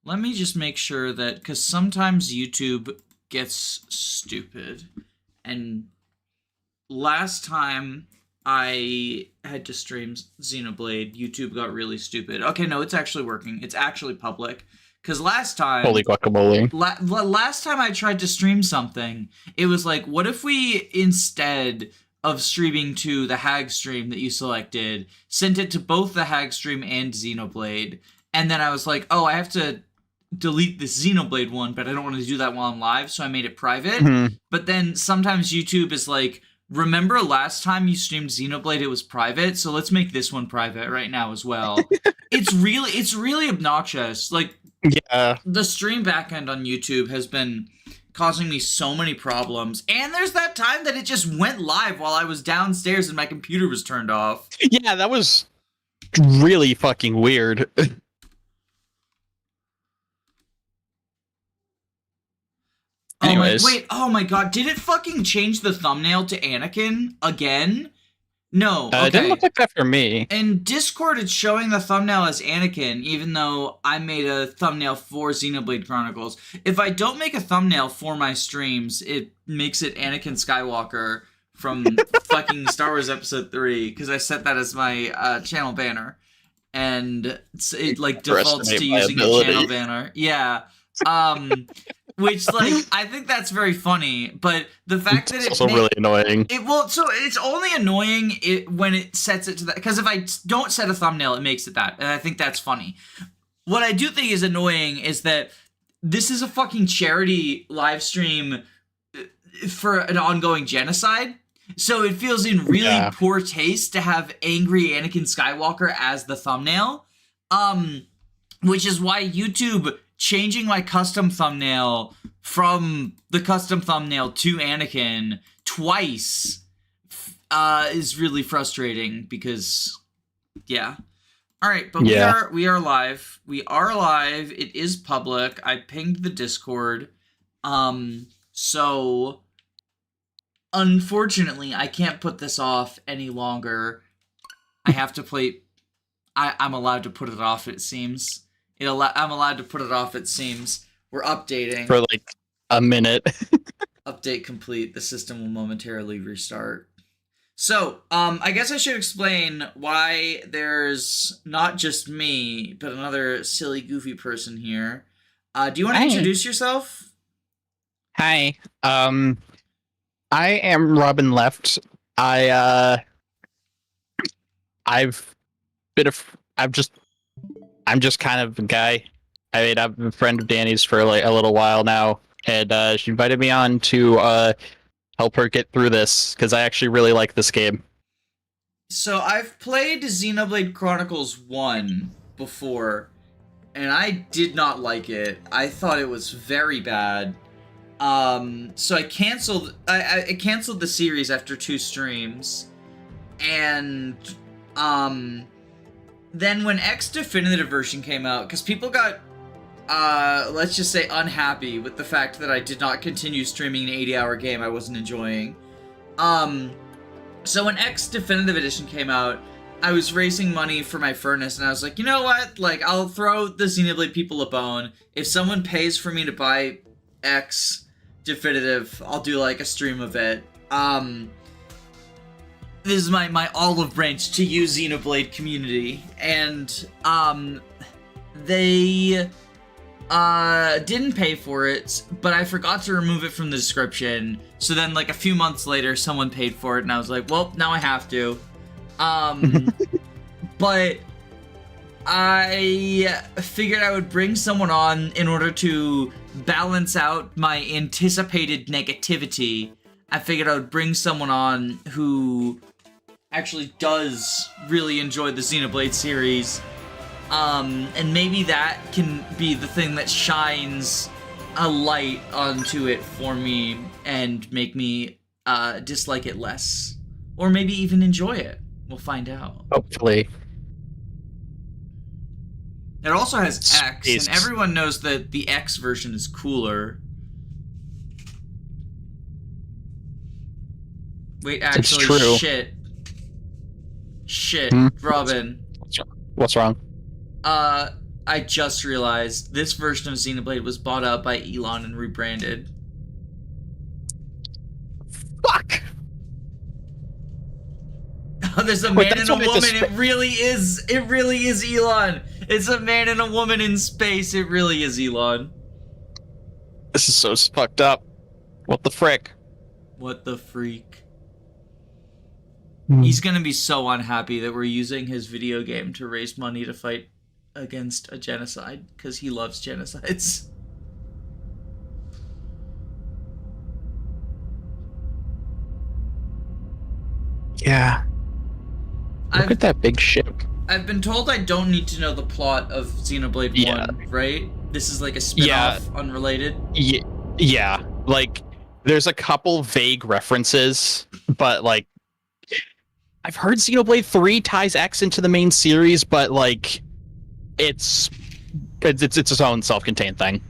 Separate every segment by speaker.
Speaker 1: Let me just make sure that, because sometimes YouTube gets stupid. And last time I had to stream Xenoblade, YouTube got really stupid. Okay, no, it's actually working. It's actually public. Because last time...
Speaker 2: Holy guacamole.
Speaker 1: Last time I tried to stream something, it was like, what if we, instead of streaming to the Hag stream that you selected, sent it to both the Hag stream and Xenoblade? And then I was like, oh, I have to delete this Xenoblade one, but I don't want to do that while I'm live, so I made it private.
Speaker 2: Mm-hmm.
Speaker 1: But then sometimes YouTube is like, remember last time you streamed Xenoblade, it was private, so let's make this one private right now as well. It's really obnoxious. Like,
Speaker 2: yeah,
Speaker 1: the stream backend on YouTube has been causing me so many problems. And there's that time that it just went live while I was downstairs and my computer was turned off.
Speaker 2: Yeah, that was really fucking weird. Anyways.
Speaker 1: Oh my god, did it fucking change the thumbnail to Anakin again? No, okay.
Speaker 2: It didn't look like that for me.
Speaker 1: In Discord, it's showing the thumbnail as Anakin, even though I made a thumbnail for Xenoblade Chronicles. If I don't make a thumbnail for my streams, it makes it Anakin Skywalker from fucking Star Wars Episode 3, because I set that as my channel banner. And it, like, defaults to using a channel banner. Yeah. Which, like, I think that's very funny, but the fact that
Speaker 2: it's also really annoying.
Speaker 1: So it's only annoying when it sets it to that, because if I don't set a thumbnail, it makes it that, and I think that's funny. What I do think is annoying is that this is a fucking charity live stream for an ongoing genocide, so it feels in really poor taste to have angry Anakin Skywalker as the thumbnail, which is why YouTube changing my custom thumbnail from the custom thumbnail to Anakin twice is really frustrating, because yeah. All right, but we are live. We are live. It is public. I pinged the Discord. So unfortunately, I can't put this off any longer. I have to play. I'm allowed to put it off, it seems. I'm allowed to put it off, it seems. We're updating.
Speaker 2: For like a minute.
Speaker 1: Update complete. The system will momentarily restart. So, I guess I should explain why there's not just me, but another silly, goofy person here. Do you want to introduce yourself?
Speaker 2: Hi. I am Robin Left. I'm just kind of a guy. I mean, I've been a friend of Danny's for like a little while now, and she invited me on to help her get through this, because I actually really like this game.
Speaker 1: So I've played Xenoblade Chronicles 1 before, and I did not like it. I thought it was very bad. So I canceled the series after 2 streams, and then when X Definitive Version came out, because people got, let's just say, unhappy with the fact that I did not continue streaming an 80-hour game I wasn't enjoying. So when X Definitive Edition came out, I was raising money for my furnace, and I was like, you know what? Like, I'll throw the Xenoblade people a bone. If someone pays for me to buy X Definitive, I'll do, like, a stream of it. This is my olive branch to you, Xenoblade community, and they didn't pay for it, but I forgot to remove it from the description. So then, like, a few months later, someone paid for it, and I was like, well, now I have to. But I figured I would bring someone on in order to balance out my anticipated negativity. I figured I would bring someone on who actually does really enjoy the Xenoblade series, and maybe that can be the thing that shines a light onto it for me and make me dislike it less, or maybe even enjoy it. We'll find out.
Speaker 2: Hopefully.
Speaker 1: It also has X, and everyone knows that the X version is cooler. Wait, actually,
Speaker 2: it's true.
Speaker 1: Shit, Robin.
Speaker 2: What's wrong?
Speaker 1: I just realized this version of Xenoblade was bought out by Elon and rebranded.
Speaker 2: Fuck!
Speaker 1: Oh, there's a
Speaker 2: Wait,
Speaker 1: man
Speaker 2: that's
Speaker 1: and a
Speaker 2: why it's
Speaker 1: woman. It really is Elon. It's a man and a woman in space. It really is Elon.
Speaker 2: This is so fucked up. What the frick?
Speaker 1: What the freak?
Speaker 2: Hmm.
Speaker 1: He's gonna be so unhappy that we're using his video game to raise money to fight against a genocide, because he loves genocides.
Speaker 2: Yeah. Look at that big ship.
Speaker 1: I've been told I don't need to know the plot of Xenoblade 1, right? This is like a spin-off, unrelated?
Speaker 2: Yeah. Like, there's a couple vague references, but, like, I've heard Xenoblade 3 ties X into the main series, but, like, it's its own self-contained thing.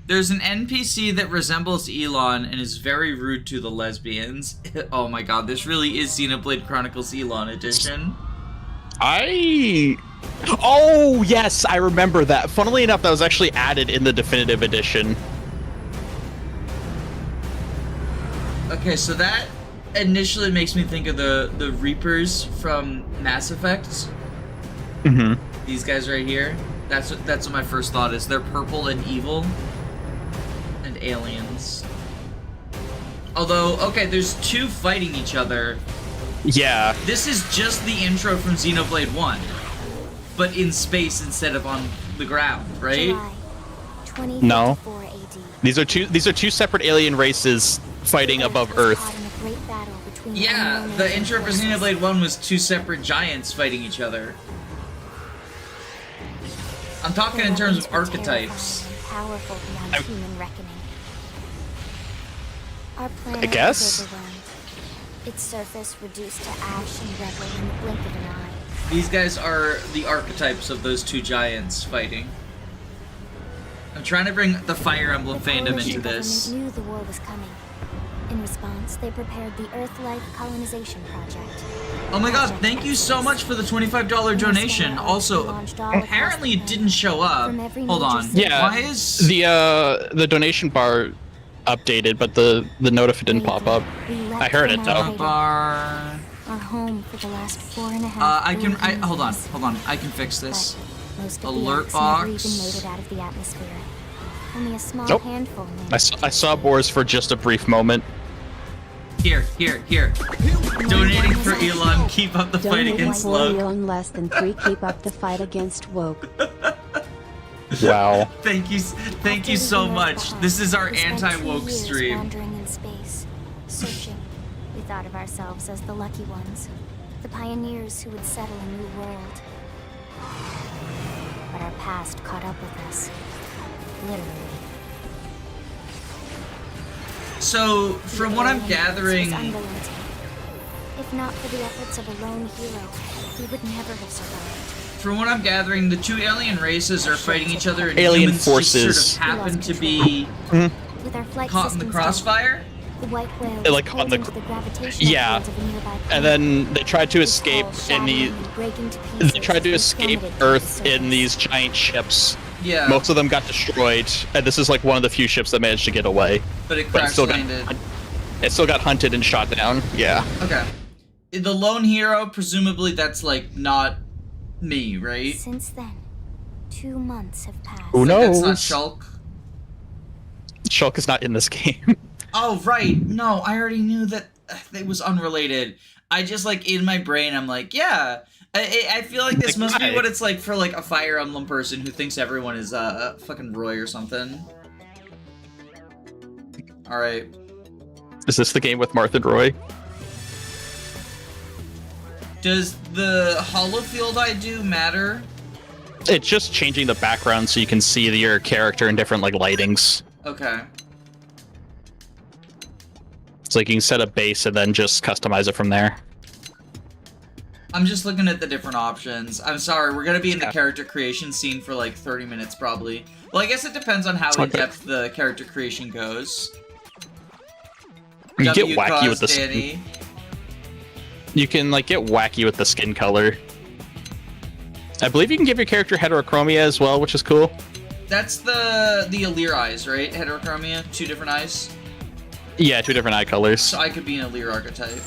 Speaker 1: There's an NPC that resembles Elon and is very rude to the lesbians. Oh my god, this really is Xenoblade Chronicles Elon edition.
Speaker 2: Oh, yes, I remember that. Funnily enough, that was actually added in the definitive edition.
Speaker 1: Okay, so that initially makes me think of the Reapers from Mass Effect.
Speaker 2: Mm-hmm.
Speaker 1: These guys right here. That's what my first thought is. They're purple and evil. And aliens. Although, okay, there's two fighting each other.
Speaker 2: Yeah.
Speaker 1: This is just the intro from Xenoblade 1, but in space instead of on the ground, right?
Speaker 2: No. These are two separate alien races fighting above Earth.
Speaker 1: Yeah, the intro for Xenoblade 1 was two separate giants fighting each other. I'm talking in terms of archetypes.
Speaker 2: I guess.
Speaker 3: Its surface reduced to ash and rubble in the blink of an eye.
Speaker 1: These guys are the archetypes of those two giants fighting. I'm trying to bring the Fire Emblem fandom into this.
Speaker 3: The knew the war was coming. In response, they prepared the Earth-Life colonization project.
Speaker 1: Oh my god, thank you so much for the $25 donation. Also, apparently it didn't show up. Hold on.
Speaker 2: Yeah.
Speaker 1: Why is
Speaker 2: the donation bar updated, but the notif didn't pop up. I heard it though.
Speaker 1: Bar.
Speaker 3: Our home for the last 4.5
Speaker 1: hold on. I can fix this.
Speaker 3: Most of
Speaker 1: Alert
Speaker 3: the
Speaker 1: box.
Speaker 3: never even made it out of the atmosphere. Only a small
Speaker 2: Nope.
Speaker 3: handful
Speaker 2: I saw Boars for just a brief moment.
Speaker 1: Here. Donating for Elon. Keep up the fight against Loke.
Speaker 4: Elon less than 3. Keep up the fight against woke.
Speaker 2: Wow.
Speaker 1: Thank you so much. This is our anti-woke stream.
Speaker 3: Wandering in space, searching. We thought of ourselves as the lucky ones, the pioneers who would settle a new world. But our past caught up with us, literally.
Speaker 1: So, from what I'm gathering,
Speaker 3: Unrelenting. If not for the efforts of a lone hero, we would never have survived.
Speaker 1: the two alien races are fighting each other, and
Speaker 2: Alien
Speaker 1: humans
Speaker 2: forces.
Speaker 1: just sort of happen to be
Speaker 3: With our flight
Speaker 1: caught in the
Speaker 3: systems
Speaker 1: crossfire.
Speaker 3: the white whale
Speaker 2: Like,
Speaker 3: pulled
Speaker 2: on the-
Speaker 3: into the gravitational
Speaker 2: Yeah.
Speaker 3: fields of a nearby
Speaker 2: And
Speaker 3: planet.
Speaker 2: then they tried to
Speaker 3: Its
Speaker 2: escape
Speaker 3: hull
Speaker 2: in
Speaker 3: shattering
Speaker 2: the.
Speaker 3: and breaking to
Speaker 2: They
Speaker 3: pieces
Speaker 2: tried to
Speaker 3: and
Speaker 2: escape
Speaker 3: plummeted to
Speaker 2: Earth
Speaker 3: the
Speaker 2: in
Speaker 3: surface.
Speaker 2: these giant ships.
Speaker 1: Yeah,
Speaker 2: Most of them got destroyed, and this is like one of the few ships that managed to get away.
Speaker 1: but it
Speaker 2: But it
Speaker 1: crash
Speaker 2: still got
Speaker 1: landed.
Speaker 2: it still got hunted and shot down. Yeah.
Speaker 1: Okay. The lone hero, presumably that's like not me, right?
Speaker 3: Since then, 2 months have passed.
Speaker 2: Who knows?
Speaker 1: That's not Shulk.
Speaker 2: Shulk is not in this game.
Speaker 1: Oh, right. No, I already knew that it was unrelated. I just, like, in my brain, I'm like, yeah. I feel like this must be what it's like for, like, a Fire Emblem person who thinks everyone is, fucking Roy or something. Alright.
Speaker 2: Is this the game with Martha and Roy?
Speaker 1: Does the holofield I do matter?
Speaker 2: It's just changing the background so you can see your character in different like lightings.
Speaker 1: Okay.
Speaker 2: So like you can set a base and then just customize it from there.
Speaker 1: I'm just looking at the different options. I'm sorry, we're gonna be in the character creation scene for like 30 minutes probably. Well, I guess it depends on how in-depth the character creation goes.
Speaker 2: You get wacky
Speaker 1: W
Speaker 2: with the
Speaker 1: Danny.
Speaker 2: You can like get wacky with the skin color. I believe you can give your character heterochromia as well, which is cool.
Speaker 1: That's the Alir eyes, right? Heterochromia, 2 different eyes.
Speaker 2: Yeah, 2 different eye colors.
Speaker 1: So I could be an Alir archetype.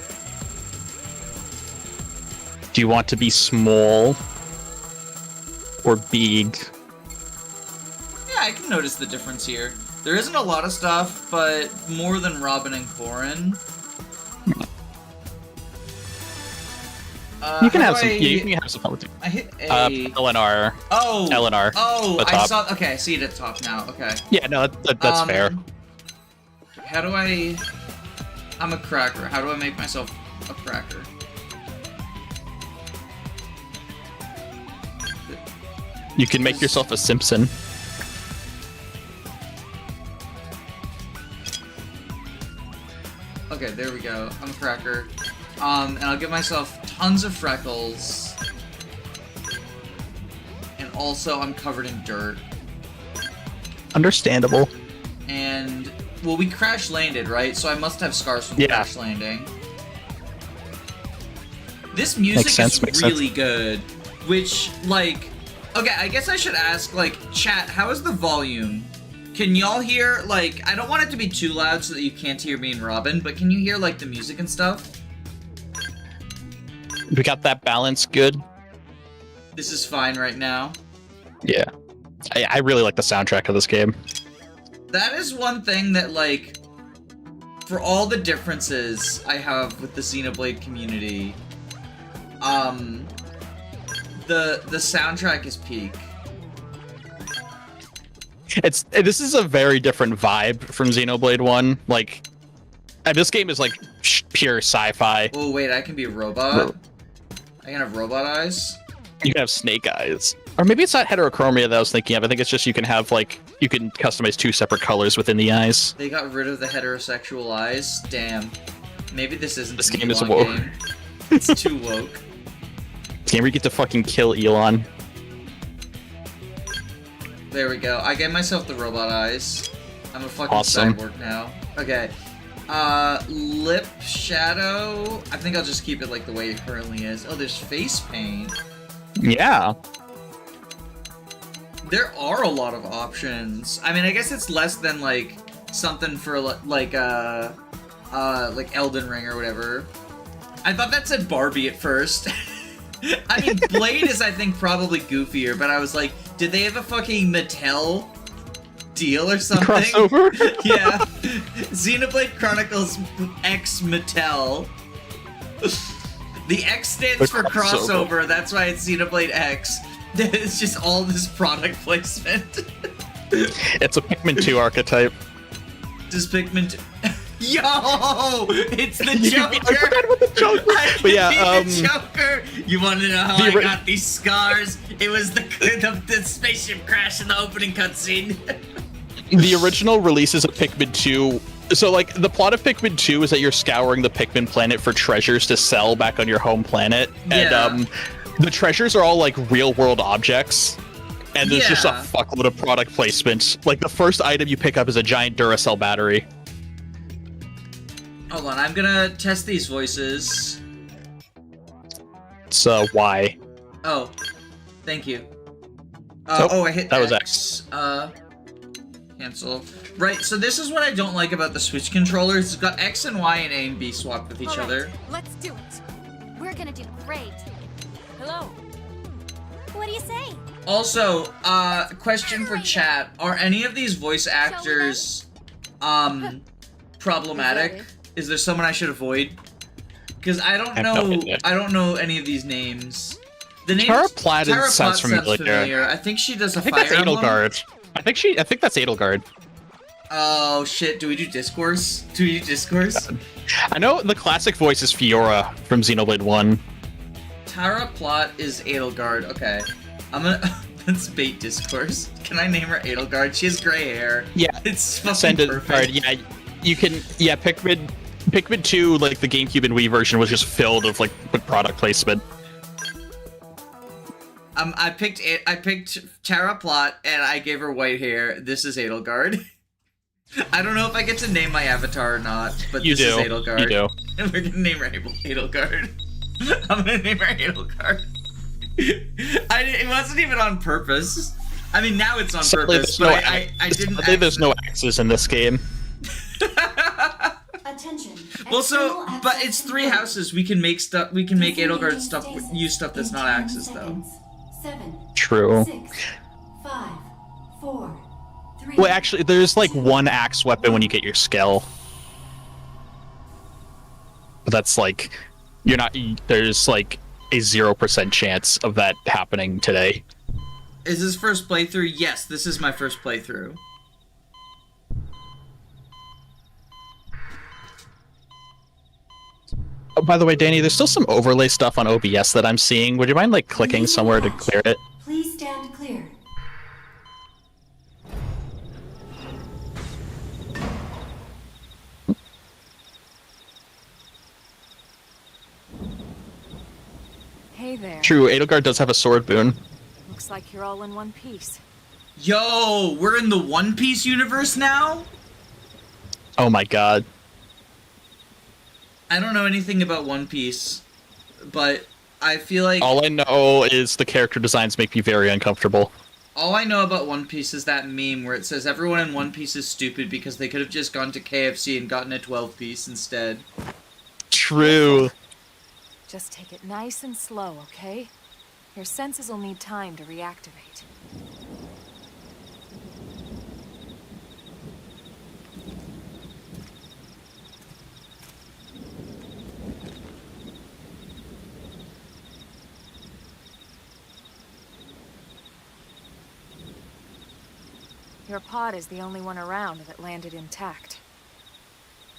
Speaker 2: Do you want to be small or big?
Speaker 1: Yeah, I can notice the difference here. There isn't a lot of stuff, but more than Robin and Corin.
Speaker 2: You can have some. You can have some fun with it.
Speaker 1: I hit A.
Speaker 2: LNR.
Speaker 1: Oh.
Speaker 2: LNR.
Speaker 1: Oh,
Speaker 2: the
Speaker 1: I
Speaker 2: top.
Speaker 1: saw. Okay, I see it at the top now. Okay.
Speaker 2: Yeah, no, that's fair.
Speaker 1: How do I? I'm a cracker. How do I make myself a cracker?
Speaker 2: You can make yourself a Simpson.
Speaker 1: Okay, there we go. I'm a cracker. And I'll give myself tons of freckles. And also, I'm covered in dirt.
Speaker 2: Understandable.
Speaker 1: And, well, we crash landed, right? So I must have scars from
Speaker 2: Yeah.
Speaker 1: crash landing. This music
Speaker 2: Makes
Speaker 1: is really good. Which, like, okay, I guess I should ask, like, chat, how is the volume? Can y'all hear, like, I don't want it to be too loud so that you can't hear me and Robin, but can you hear, like, the music and stuff?
Speaker 2: We got that balance good.
Speaker 1: This is fine right now.
Speaker 2: Yeah. I really like the soundtrack of this game.
Speaker 1: That is one thing that, like, for all the differences I have with the Xenoblade community, the soundtrack is peak.
Speaker 2: This is a very different vibe from Xenoblade 1. Like, this game is like pure sci-fi.
Speaker 1: Oh wait, I can be a robot? I can have robot eyes?
Speaker 2: You can have snake eyes. Or maybe it's not heterochromia that I was thinking of. I think it's just you can have, like, you can customize 2 separate colors within the eyes.
Speaker 1: They got rid of the heterosexual eyes? Damn. Maybe this isn't
Speaker 2: This
Speaker 1: the
Speaker 2: game is
Speaker 1: Elon
Speaker 2: woke.
Speaker 1: game. It's too woke.
Speaker 2: This game where you get to fucking kill Elon.
Speaker 1: There we go. I gave myself the robot eyes. I'm a fucking
Speaker 2: Awesome.
Speaker 1: cyborg now. Okay. Lip shadow. I think I'll just keep it like the way it currently is. Oh, there's face paint.
Speaker 2: Yeah.
Speaker 1: There are a lot of options. I mean, I guess it's less than like something for like Elden Ring or whatever. I thought that said Barbie at first. I mean, Blade is, I think, probably goofier, but I was like, did they have a fucking Mattel deal or something?
Speaker 2: Crossover?
Speaker 1: Yeah. Xenoblade Chronicles X Mattel. The X stands for crossover, that's why it's Xenoblade X. It's just all this product placement.
Speaker 2: It's a Pikmin 2 archetype.
Speaker 1: Does Pikmin... Yo! It's the
Speaker 2: You
Speaker 1: Joker!
Speaker 2: can be- I forgot about the Joker!
Speaker 1: I
Speaker 2: But yeah,
Speaker 1: can be the Joker! You want to know how I got these scars? It was the spaceship crash in the opening cutscene.
Speaker 2: The original releases of Pikmin 2. So, like, the plot of Pikmin 2 is that you're scouring the Pikmin planet for treasures to sell back on your home planet.
Speaker 1: Yeah.
Speaker 2: And, the treasures are all, like, real-world objects. And there's just a
Speaker 1: Yeah.
Speaker 2: fuckload of product placement. Like, the first item you pick up is a giant Duracell battery.
Speaker 1: Hold on, I'm gonna test these voices.
Speaker 2: So, why?
Speaker 1: Oh, thank you.
Speaker 2: Nope,
Speaker 1: Oh, I hit
Speaker 2: that was
Speaker 1: X. Cancel. Right, so this is what I don't like about the Switch controllers. It's got X and Y and A and B swapped with each
Speaker 3: All right,
Speaker 1: other.
Speaker 3: let's do it. We're gonna do great. Hello. What do you say?
Speaker 1: Also, question for chat. Are any of these voice actors, problematic? Is there someone I should avoid? Because I don't
Speaker 2: I have no
Speaker 1: know.
Speaker 2: idea.
Speaker 1: I don't know any of these names. The name
Speaker 2: Tara Platt
Speaker 1: Tara
Speaker 2: sounds
Speaker 1: Platt
Speaker 2: familiar.
Speaker 1: I think she does a
Speaker 2: I think
Speaker 1: Fire
Speaker 2: that's
Speaker 1: Emblem.
Speaker 2: Edelgard. I think that's Edelgard.
Speaker 1: Oh shit! Do we do Discourse? Do we do Discourse?
Speaker 2: I know the classic voice is Fiora from Xenoblade 1.
Speaker 1: Tara Plot is Edelgard. Okay, I'm gonna let's bait Discourse. Can I name her Edelgard? She has gray hair.
Speaker 2: Yeah,
Speaker 1: It's fucking
Speaker 2: send it.
Speaker 1: perfect.
Speaker 2: Alright, yeah, you can. Yeah, Pikmin 2, like the GameCube and Wii version, was just filled with with product placement.
Speaker 1: I picked Tara Plot and I gave her white hair. This is Edelgard. I don't know if I get to name my avatar or not, but
Speaker 2: You
Speaker 1: this
Speaker 2: do.
Speaker 1: is Edelgard.
Speaker 2: You do.
Speaker 1: And we're gonna name her Edelgard. I'm gonna name her Edelgard. It wasn't even on purpose. I mean, now it's on
Speaker 2: Sadly,
Speaker 1: purpose,
Speaker 2: there's
Speaker 1: but
Speaker 2: no
Speaker 1: I didn't.
Speaker 2: Sadly, there's no axes in this game.
Speaker 5: Attention.
Speaker 1: Well, so,
Speaker 5: External
Speaker 1: but
Speaker 5: access
Speaker 1: it's 3
Speaker 5: controlled.
Speaker 1: houses. We can make stuff. We can make
Speaker 5: Disengaging
Speaker 1: Edelgard stuff.
Speaker 5: stasis
Speaker 1: Use stuff that's
Speaker 5: in
Speaker 1: not
Speaker 5: 10
Speaker 1: axes, though.
Speaker 5: seconds. 7,
Speaker 2: True.
Speaker 5: 6, 5, 4, 3.
Speaker 2: Well, actually, there's like 1 axe weapon when you get your skill. But that's like, you're not. There's like a 0% chance of that happening today.
Speaker 1: Is this first playthrough? Yes, this is my first playthrough.
Speaker 2: Oh, by the way, Danny, there's still some overlay stuff on OBS that I'm seeing. Would you mind like clicking somewhere to clear it?
Speaker 5: Please stand clear.
Speaker 6: Hey there.
Speaker 2: True, Edelgard does have a sword boon.
Speaker 6: Looks like you're all in one piece.
Speaker 1: Yo, we're in the One Piece universe now?
Speaker 2: Oh my god.
Speaker 1: I don't know anything about One Piece, but I feel like
Speaker 2: All I know is the character designs make me very uncomfortable.
Speaker 1: all I know about One Piece is that meme where it says everyone in One Piece is stupid because they could have just gone to KFC and gotten a 12-piece instead.
Speaker 2: True.
Speaker 6: Just take it nice and slow, okay? Your senses will need time to reactivate. Your pod is the only one around that landed intact.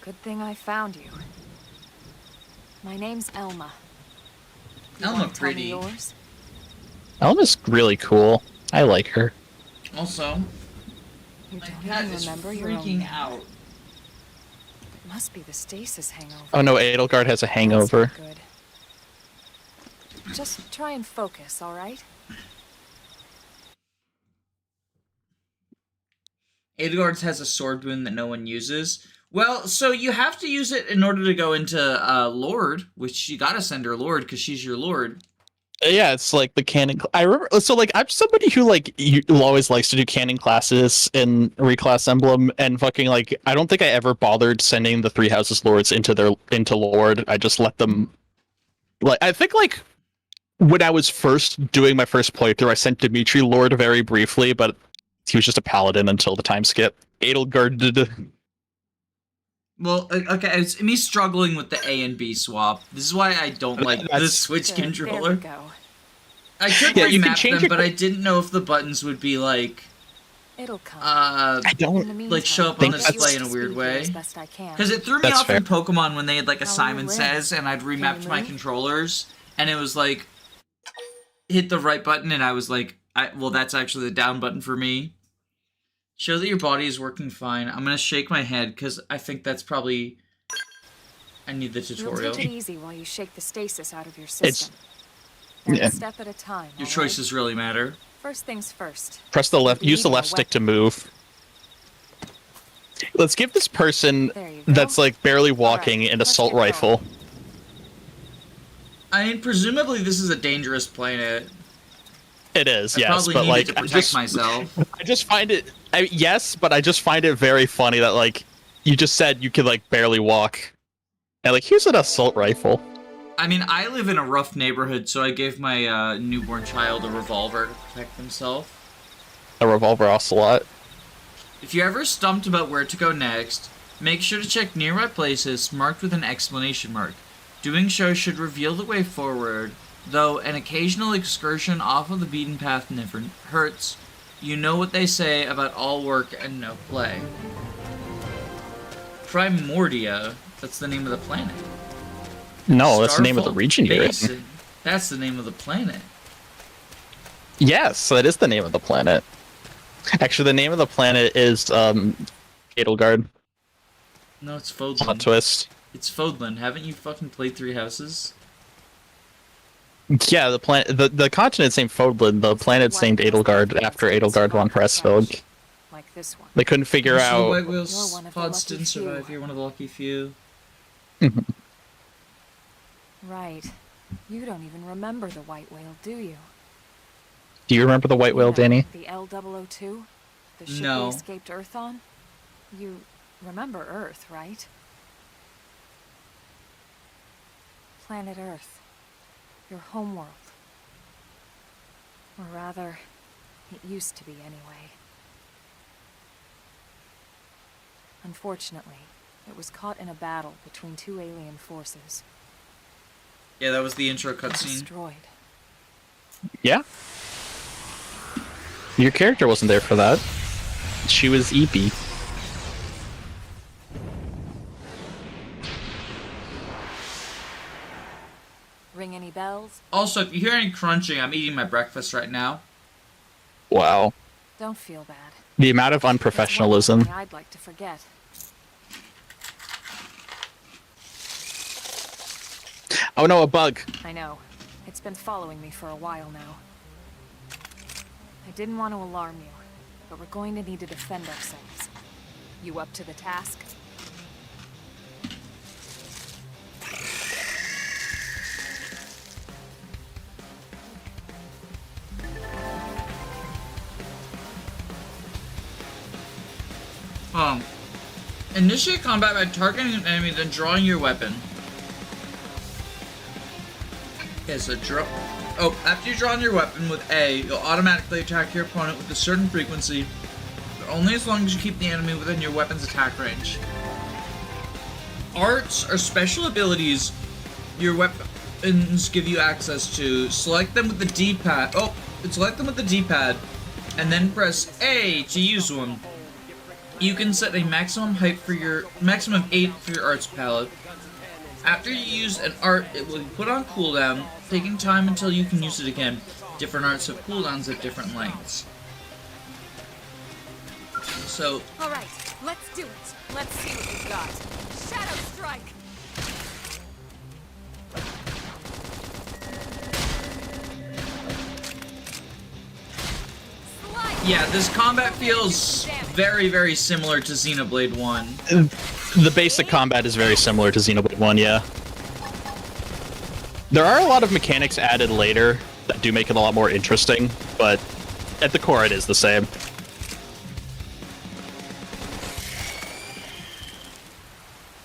Speaker 6: Good thing I found you. My name's Elma. You
Speaker 1: Elma
Speaker 6: wanna tell me
Speaker 1: pretty.
Speaker 6: yours?
Speaker 2: Elma's really cool. I like her.
Speaker 1: Also,
Speaker 6: You
Speaker 1: my
Speaker 6: don't
Speaker 1: cat
Speaker 6: even
Speaker 1: is
Speaker 6: remember your own
Speaker 1: freaking
Speaker 6: name.
Speaker 1: out.
Speaker 6: It must be the stasis hangover.
Speaker 2: Oh no, Edelgard has a hangover.
Speaker 6: That's not good. Just try and focus, all right?
Speaker 1: Edelgard has a sword boon that no one uses. Well, so you have to use it in order to go into Lord, which you gotta send her Lord because she's your Lord.
Speaker 2: Yeah, it's like the canon. I remember. So like, I'm somebody who who always likes to do canon classes in Reclass Emblem, and fucking like, I don't think I ever bothered sending the 3 Houses Lords into Lord. I just let them. Like, I think like when I was first doing my first playthrough, I sent Dimitri Lord very briefly, but he was just a paladin until the time skip. Edelgard did.
Speaker 1: Well, okay, it's me struggling with the A and B swap. This is why I don't like the
Speaker 2: That's-
Speaker 1: Switch
Speaker 6: Good,
Speaker 1: controller.
Speaker 6: There we go.
Speaker 1: I could
Speaker 2: Yeah, you can
Speaker 1: remap
Speaker 2: change
Speaker 1: them,
Speaker 2: it-
Speaker 1: but I didn't know if the buttons would be like,
Speaker 6: It'll come.
Speaker 2: I
Speaker 6: In the
Speaker 2: don't.
Speaker 6: meantime,
Speaker 1: like, show up
Speaker 2: on
Speaker 6: I'll
Speaker 2: display
Speaker 6: get
Speaker 1: in a
Speaker 6: you
Speaker 1: weird
Speaker 6: up to speed here
Speaker 1: way.
Speaker 6: as best I can.
Speaker 1: because it threw me
Speaker 2: That's
Speaker 1: off
Speaker 2: fair.
Speaker 1: in Pokemon when they had like a
Speaker 6: How
Speaker 1: Simon
Speaker 6: will you
Speaker 1: Says, and I'd remapped
Speaker 6: you
Speaker 1: my
Speaker 6: move?
Speaker 1: controllers, and it was like, hit the right button, and I was like, well, that's actually the down button for me. Show that your body is working fine. I'm gonna shake my head because I think that's probably. I need the
Speaker 6: We'll
Speaker 1: tutorial.
Speaker 6: take it easy while you shake the stasis out of your system.
Speaker 2: yeah.
Speaker 6: One step at a time.
Speaker 1: Your
Speaker 6: all
Speaker 1: choices really matter.
Speaker 6: right? First things first.
Speaker 2: Press the left.
Speaker 6: You
Speaker 2: Use the
Speaker 6: need
Speaker 2: left
Speaker 6: a
Speaker 2: stick to move. Let's give this person
Speaker 6: There you go.
Speaker 2: that's like barely walking
Speaker 6: Alright,
Speaker 2: an
Speaker 6: let's
Speaker 2: assault
Speaker 6: get going.
Speaker 2: rifle.
Speaker 1: I mean, presumably this is a dangerous planet.
Speaker 2: It is,
Speaker 1: I
Speaker 2: yes,
Speaker 1: probably
Speaker 2: but
Speaker 1: needed
Speaker 2: like
Speaker 1: to
Speaker 2: I
Speaker 1: protect
Speaker 2: just,
Speaker 1: myself.
Speaker 2: I just find it. Yes, but I just find it very funny that like you just said you could like barely walk, and like here's an assault rifle.
Speaker 1: I mean, I live in a rough neighborhood, so I gave my newborn child a revolver to protect himself.
Speaker 2: A revolver ocelot.
Speaker 1: If you're ever stumped about where to go next, make sure to check nearby places marked with an exclamation mark. Doing so should reveal the way forward, though an occasional excursion off of the beaten path never hurts. You know what they say about all work and no play. Primordia, that's the name of the planet.
Speaker 2: No, that's the name of the
Speaker 1: Starfall
Speaker 2: region you're in.
Speaker 1: Basin, that's the name of the planet.
Speaker 2: Yes, that is the name of the planet. Actually, the name of the planet is Edelgard.
Speaker 1: No, it's
Speaker 2: Plot
Speaker 1: Fodlan.
Speaker 2: twist.
Speaker 1: It's Fodlan. Haven't you fucking played 3 Houses?
Speaker 2: Yeah, the planet, the continent's named Fodlan. The planet's named Edelgard after Edelgard von Pressfeld.
Speaker 6: Like this one.
Speaker 2: They couldn't figure
Speaker 1: So the
Speaker 2: out.
Speaker 1: White
Speaker 6: You're
Speaker 1: Whales
Speaker 6: one of the
Speaker 1: pods
Speaker 6: lucky
Speaker 1: didn't survive.
Speaker 6: few.
Speaker 1: You're one of the lucky few.
Speaker 6: Right. You don't even remember the white whale, do you?
Speaker 2: Do you remember the white whale, Danny?
Speaker 6: The L002? The ship
Speaker 1: No.
Speaker 6: we escaped Earth on? You remember Earth, right? Planet Earth. Your homeworld. Or rather, it used to be anyway. Unfortunately, it was caught in a battle between two alien forces.
Speaker 1: Yeah, that was the intro
Speaker 6: And
Speaker 1: cutscene.
Speaker 6: destroyed.
Speaker 2: Yeah. Your character wasn't there for that. She was EP.
Speaker 6: Ring any bells?
Speaker 1: Also, if you hear any crunching, I'm eating my breakfast right now.
Speaker 2: Wow.
Speaker 6: Don't feel bad.
Speaker 2: The amount of
Speaker 6: It's one
Speaker 2: unprofessionalism.
Speaker 6: thing I'd like to forget.
Speaker 2: Oh no, a bug.
Speaker 6: I know. It's been following me for a while now. I didn't want to alarm you, but we're going to need to defend ourselves. You up to the task?
Speaker 1: Initiate combat by targeting an enemy, then drawing your weapon. Okay, so after you've drawn your weapon with A, you'll automatically attack your opponent with a certain frequency, but only as long as you keep the enemy within your weapon's attack range. Arts are special abilities your weapons give you access to. Select them with the D-pad. Select them with the D-pad, and then press A to use one. You can set a maximum 8 for your arts palette. After you use an art, it will be put on cooldown, taking time until you can use it again. Different arts have cooldowns at different lengths. So,
Speaker 6: Alright, let's do it. Let's see what we've got. Shadow Strike!
Speaker 1: yeah, this combat feels very, very similar to Xenoblade 1.
Speaker 2: The basic combat is very similar to Xenoblade 1, yeah. There are a lot of mechanics added later that do make it a lot more interesting, but at the core it is the same.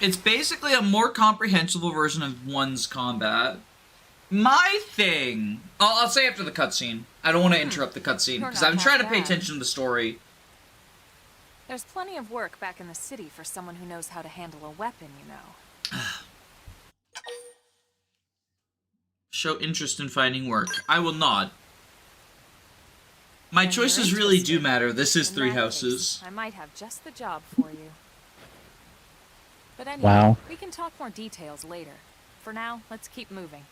Speaker 1: It's basically a more comprehensible version of 1's combat. My thing... I'll say after the cutscene. I don't want to interrupt the cutscene,
Speaker 6: You're
Speaker 1: because
Speaker 6: not
Speaker 1: I'm trying to
Speaker 6: half
Speaker 1: pay
Speaker 6: bad.
Speaker 1: attention to the story.
Speaker 6: There's plenty of work back in the city for someone who knows how to handle a weapon, you know.
Speaker 1: Show interest in finding work. I will not. My
Speaker 6: And you're
Speaker 1: choices really do
Speaker 6: interested.
Speaker 1: matter. This is
Speaker 6: In
Speaker 1: Three
Speaker 6: that
Speaker 1: Houses.
Speaker 6: case, I might have just the job for you. But anyway,
Speaker 2: Wow.
Speaker 6: we can talk more details later. For now, let's keep moving.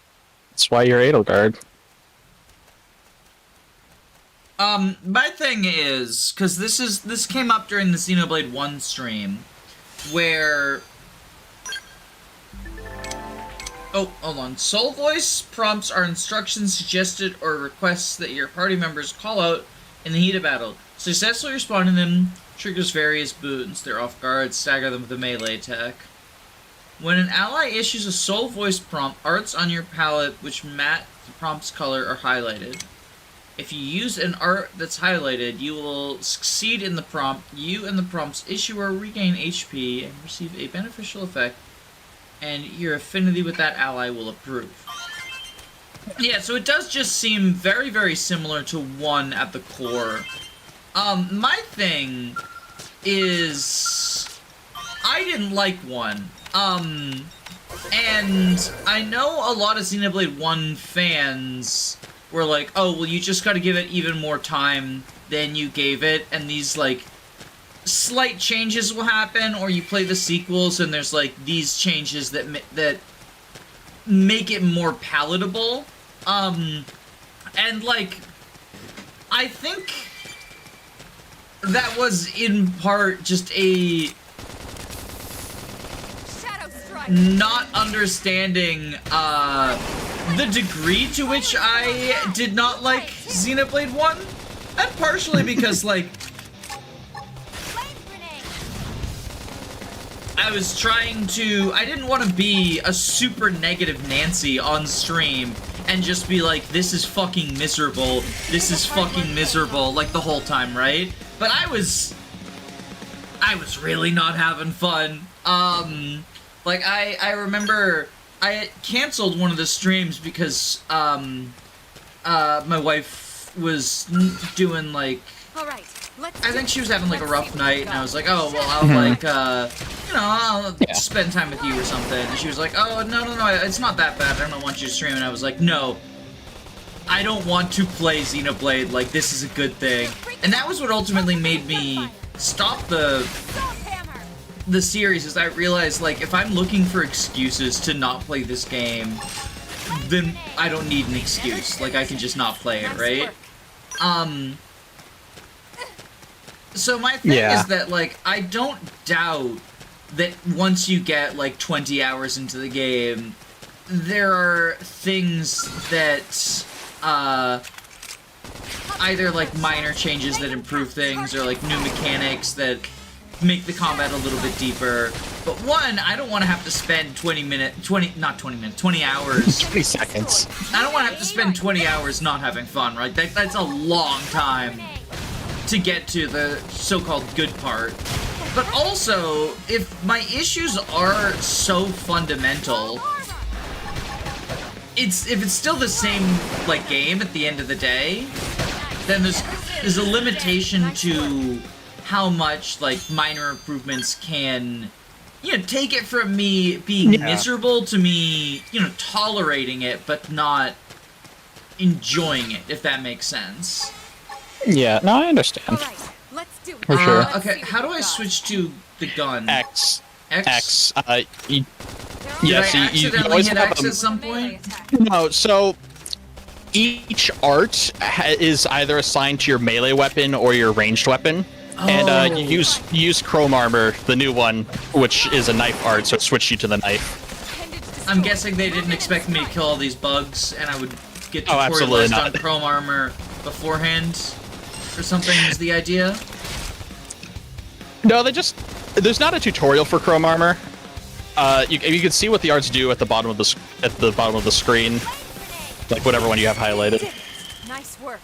Speaker 2: That's why you're Edelgard.
Speaker 1: My thing is, because this came up during the Xenoblade 1 stream, where... Oh, hold on. Soul voice prompts are instructions suggested or requests that your party members call out in the heat of battle. Successfully responding to them triggers various boons. They're off guard, stagger them with a melee attack. When an ally issues a soul voice prompt, arts on your palette which match the prompt's color are highlighted. If you use an art that's highlighted, you will succeed in the prompt. You and the prompt's issuer regain HP and receive a beneficial effect, and your affinity with that ally will improve. Yeah, so it does just seem very, very similar to 1 at the core. My thing is... I didn't like 1. And I know a lot of Xenoblade 1 fans were like, oh, well, you just gotta give it even more time than you gave it, and these, like, slight changes will happen, or you play the sequels and there's, like, these changes that make it more palatable. And, like, I think that was, in part, just a... not understanding the degree to which I did not like Xenoblade 1, and partially because, like, I was trying to... I didn't want to be a super negative Nancy on stream and just be like, this is fucking miserable, this is fucking miserable, like, the whole time, right? But I was really not having fun. Like, I remember I canceled one of the streams because, my wife was doing, like...
Speaker 6: All right.
Speaker 1: I think she was having like a rough night, and I was like, oh, well, I'll like, I'll spend time with you or something. And she was like, oh, no, it's not that bad. I don't want you to stream. And I was like, no, I don't want to play Xenoblade. Like, this is a good thing. And that was what ultimately made me stop the series, is I realized, like, if I'm looking for excuses to not play this game, then I don't need an excuse. Like, I can just not play it, right? So my thing is that, like, I don't doubt that once you get, like, 20 hours into the game, there are things that, either, like, minor changes that improve things, or, like, new mechanics that make the combat a little bit deeper. But one, I don't want to have to spend 20 hours.
Speaker 2: 20 seconds.
Speaker 1: I don't want to have to spend 20 hours not having fun, right? That's a long time to get to the so-called good part. But also, if my issues are so fundamental, if it's still the same, like, game at the end of the day, then there's a limitation to how much, like, minor improvements can, take it from me being miserable to me, tolerating it, but not enjoying it, if that makes sense.
Speaker 2: Yeah, no, I understand.
Speaker 6: Right, let's do it.
Speaker 2: For sure.
Speaker 1: Okay, how do I switch to the gun?
Speaker 2: X.
Speaker 1: X?
Speaker 2: You
Speaker 1: Did I accidentally hit X at some point?
Speaker 2: No, so each art is either assigned to your melee weapon or your ranged weapon. And you use Chrome Armor, the new one, which is a knife art, so it switched you to the knife.
Speaker 1: I'm guessing they didn't expect me to kill all these bugs, and I would get
Speaker 2: absolutely
Speaker 1: tutorialized
Speaker 2: not.
Speaker 1: on Chrome Armor beforehand, or something is the idea.
Speaker 2: No, there's not a tutorial for Chrome Armor. You can see what the arts do at the bottom of the screen, like whatever one you have highlighted.
Speaker 6: Nice work.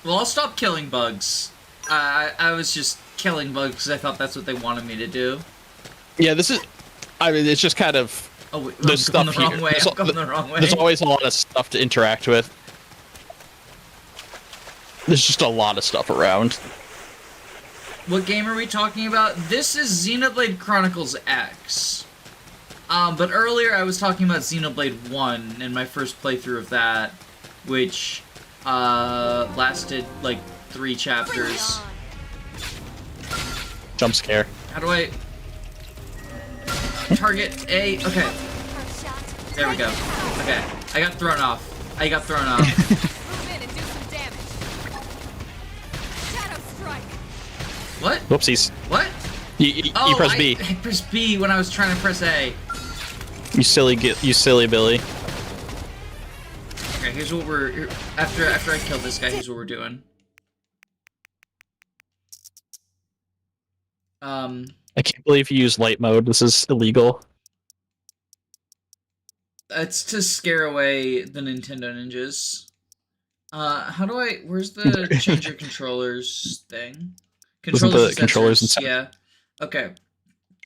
Speaker 1: Well, I'll stop killing bugs. I was just killing bugs because I thought that's what they wanted me to do.
Speaker 2: Yeah, it's just kind of...
Speaker 1: Oh, wait,
Speaker 2: there's
Speaker 1: I'm going
Speaker 2: stuff
Speaker 1: the wrong way. I'm going the wrong way.
Speaker 2: There's always a lot of stuff to interact with. There's just a lot of stuff around.
Speaker 1: What game are we talking about? This is Xenoblade Chronicles X. But earlier I was talking about Xenoblade 1 and my first playthrough of that, which lasted like 3 chapters.
Speaker 2: Jump scare.
Speaker 1: How do I target A? Okay. There we go. Okay. I got thrown off.
Speaker 6: Move in and do some damage. Shadow strike.
Speaker 1: What?
Speaker 2: Whoopsies.
Speaker 1: What?
Speaker 2: You press B.
Speaker 1: I pressed B when I was trying to press A.
Speaker 2: You silly Billy.
Speaker 1: Okay, here's what we're... After I kill this guy, here's what we're doing.
Speaker 2: I can't believe you use light mode. This is illegal.
Speaker 1: It's to scare away the Nintendo ninjas. How do I... Where's the change your controllers thing?
Speaker 2: The controllers and
Speaker 1: yeah. Okay.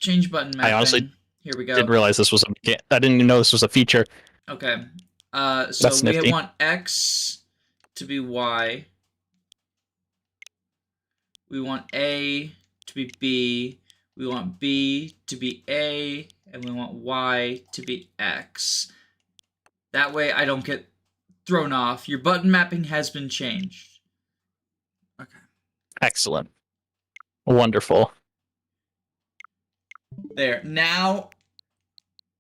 Speaker 1: Change button mapping.
Speaker 2: I honestly
Speaker 1: Here we go.
Speaker 2: didn't realize this was I didn't even know this was a feature.
Speaker 1: Okay. So
Speaker 2: That's
Speaker 1: we
Speaker 2: nifty.
Speaker 1: want X to be Y. We want A to be B. We want B to be A. And we want Y to be X. That way I don't get thrown off. Your button mapping has been changed. Okay.
Speaker 2: Excellent. Wonderful.
Speaker 1: There. Now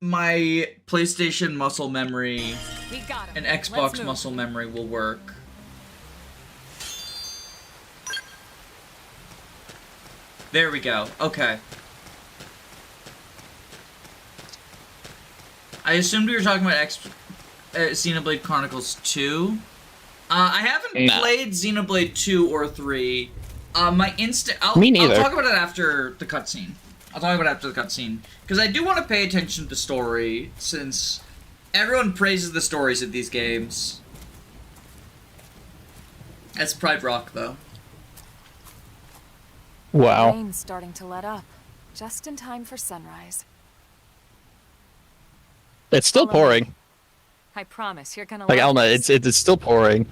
Speaker 1: my PlayStation muscle memory
Speaker 6: We got him.
Speaker 1: and
Speaker 6: Let's
Speaker 1: Xbox
Speaker 6: move.
Speaker 1: muscle memory will work. There we go. Okay. I assumed we were talking about Xenoblade Chronicles 2. I haven't played Xenoblade 2 or 3. My instant...
Speaker 2: Me neither.
Speaker 1: I'll talk about it after the cutscene. I'll talk about it after the cutscene. Because I do want to pay attention to the story, since everyone praises the stories of these games. That's Pride Rock, though.
Speaker 2: Wow.
Speaker 6: Rain's starting to let up, just in time for sunrise.
Speaker 2: It's still
Speaker 6: Follow me.
Speaker 2: pouring.
Speaker 6: I promise you're gonna
Speaker 2: Like,
Speaker 6: love
Speaker 2: Elma,
Speaker 6: this.
Speaker 2: it's still pouring.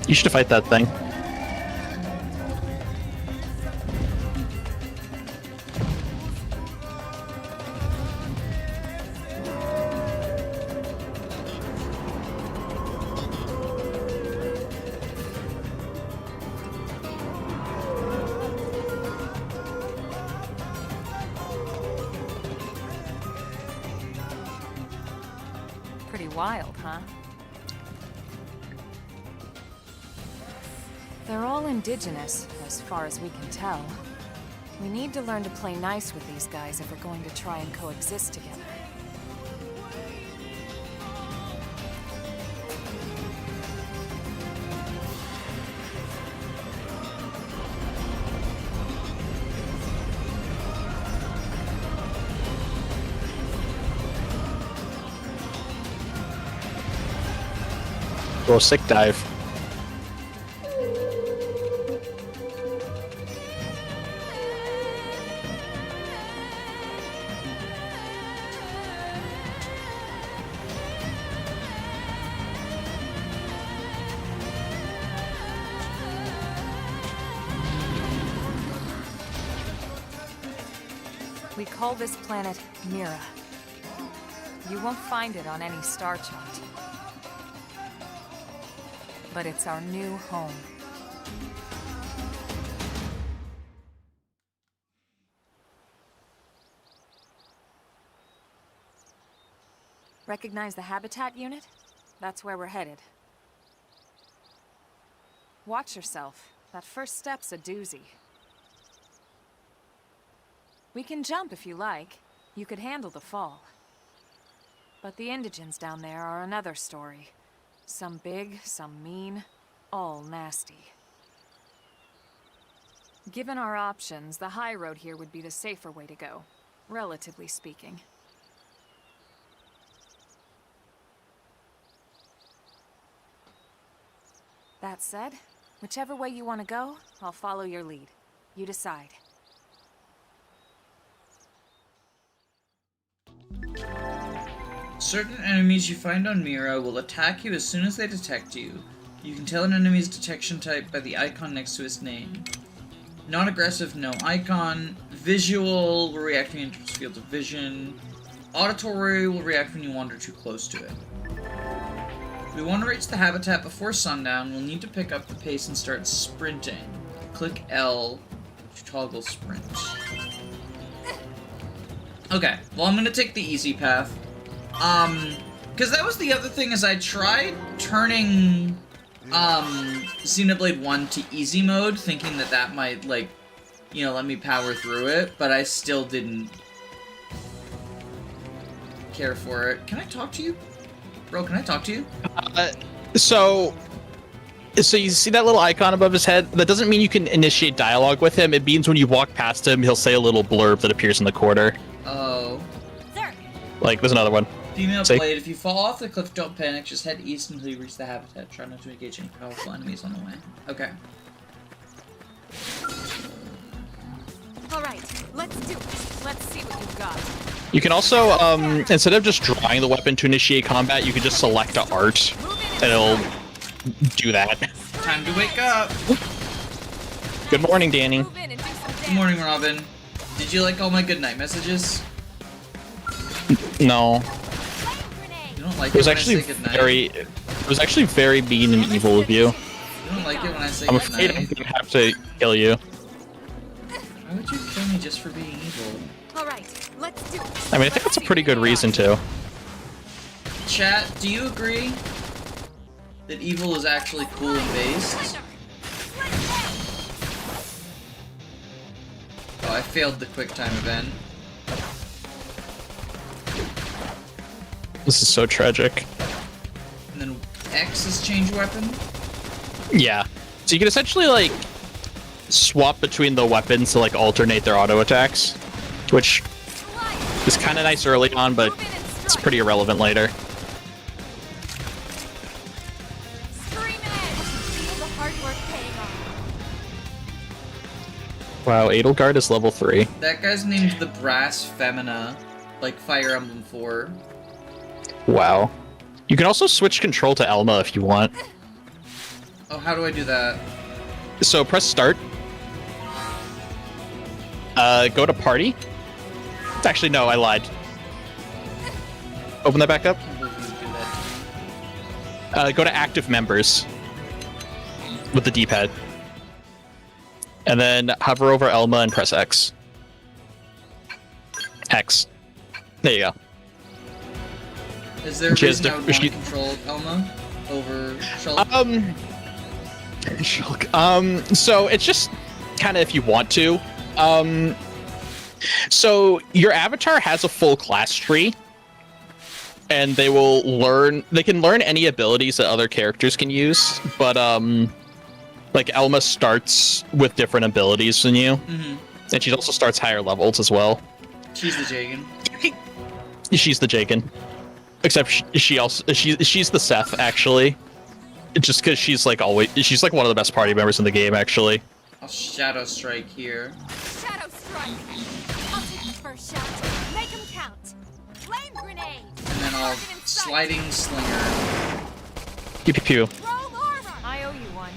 Speaker 2: You should fight that thing.
Speaker 6: Pretty wild, huh? They're all indigenous, as far as we can tell. We need to learn to play nice with these guys if we're going to try and coexist together.
Speaker 2: Roll sick dive.
Speaker 6: We call this planet Mira. You won't find it on any star chart. But it's our new home. Recognize the habitat unit? That's where we're headed. Watch yourself. That first step's a doozy. We can jump if you like. You could handle the fall. But the indigents down there are another story. Some big, some mean, all nasty. Given our options, the high road here would be the safer way to go, relatively speaking. That said, whichever way you want to go, I'll follow your lead. You decide.
Speaker 1: Certain enemies you find on Mira will attack you as soon as they detect you. You can tell an enemy's detection type by the icon next to its name. Non-aggressive, no icon. Visual will react when you enter its field of vision. Auditory will react when you wander too close to it. If we want to reach the habitat before sundown, we'll need to pick up the pace and start sprinting. Click L to toggle sprint. Okay, well I'm gonna take the easy path. Because that was the other thing, is I tried turning, Xenoblade 1 to easy mode, thinking that that might, like, you know, let me power through it, but I still didn't care for it. Can I talk to you? Bro, can I talk to you?
Speaker 2: So you see that little icon above his head? That doesn't mean you can initiate dialogue with him. It means when you walk past him, he'll say a little blurb that appears in the corner.
Speaker 1: Oh.
Speaker 2: Like, there's another one.
Speaker 1: Female
Speaker 2: See?
Speaker 1: Blade, if you fall off the cliff, don't panic. Just head east until you reach the habitat. Try not to engage any powerful enemies on the way. Okay.
Speaker 6: Alright, let's do it. Let's see what you've got.
Speaker 2: You can also, instead of just drawing the weapon to initiate combat, you can just select a art, and it'll do that.
Speaker 1: Time to wake up!
Speaker 2: Good morning, Danny.
Speaker 6: Move in and do some
Speaker 1: Good
Speaker 6: damage.
Speaker 1: morning, Robin. Did you like all my good night messages?
Speaker 2: No,
Speaker 1: You don't like
Speaker 2: it was
Speaker 1: when
Speaker 2: actually
Speaker 1: I say good night?
Speaker 2: it was actually very mean and evil of you.
Speaker 1: You don't like it when I say
Speaker 2: I'm
Speaker 1: good
Speaker 2: afraid I'm
Speaker 1: night?
Speaker 2: gonna have to kill you.
Speaker 1: Why would you kill me just for being evil?
Speaker 6: All right, let's do it.
Speaker 2: I mean, I think that's a pretty good reason to.
Speaker 1: Chat, do you agree that evil is actually cool and based? Oh, I failed the quick time event.
Speaker 2: This is so tragic.
Speaker 1: And then X is change weapon?
Speaker 2: Yeah. So you can essentially like swap between the weapons to like alternate their auto attacks, which is kind of nice early on, but it's pretty irrelevant later.
Speaker 6: Scream edge. Feel the hard work paying off.
Speaker 2: Wow, Edelgard is level 3.
Speaker 1: That guy's named the Brass Femina, like Fire Emblem 4.
Speaker 2: Wow. You can also switch control to Elma if you want.
Speaker 1: Oh, how do I do that?
Speaker 2: So press start. Go to party. Actually, no, I lied. Open that back up.
Speaker 1: I can't believe you would do that to me.
Speaker 2: Go to active members with the D-pad. And then hover over Elma and press X. X. There you go.
Speaker 1: Is there a
Speaker 2: She has
Speaker 1: reason I would want to
Speaker 2: she-
Speaker 1: control Elma over Shulk?
Speaker 2: So it's just kind of if you want to. So your avatar has a full class tree, and they can learn any abilities that other characters can use, but like Elma starts with different abilities than you, and she also starts higher levels as well.
Speaker 1: She's the Jagan.
Speaker 2: She's the Jaken. Except she's the Seth, actually. Just because she's like one of the best party members in the game, actually.
Speaker 1: I'll Shadow Strike here.
Speaker 6: Shadow strike. I'll take the first shot. Make 'em count. Flame grenade.
Speaker 1: And then I'll
Speaker 6: Target in sight.
Speaker 1: Sliding Slinger.
Speaker 2: Pew pew pew.
Speaker 6: Roll armor. I owe you one.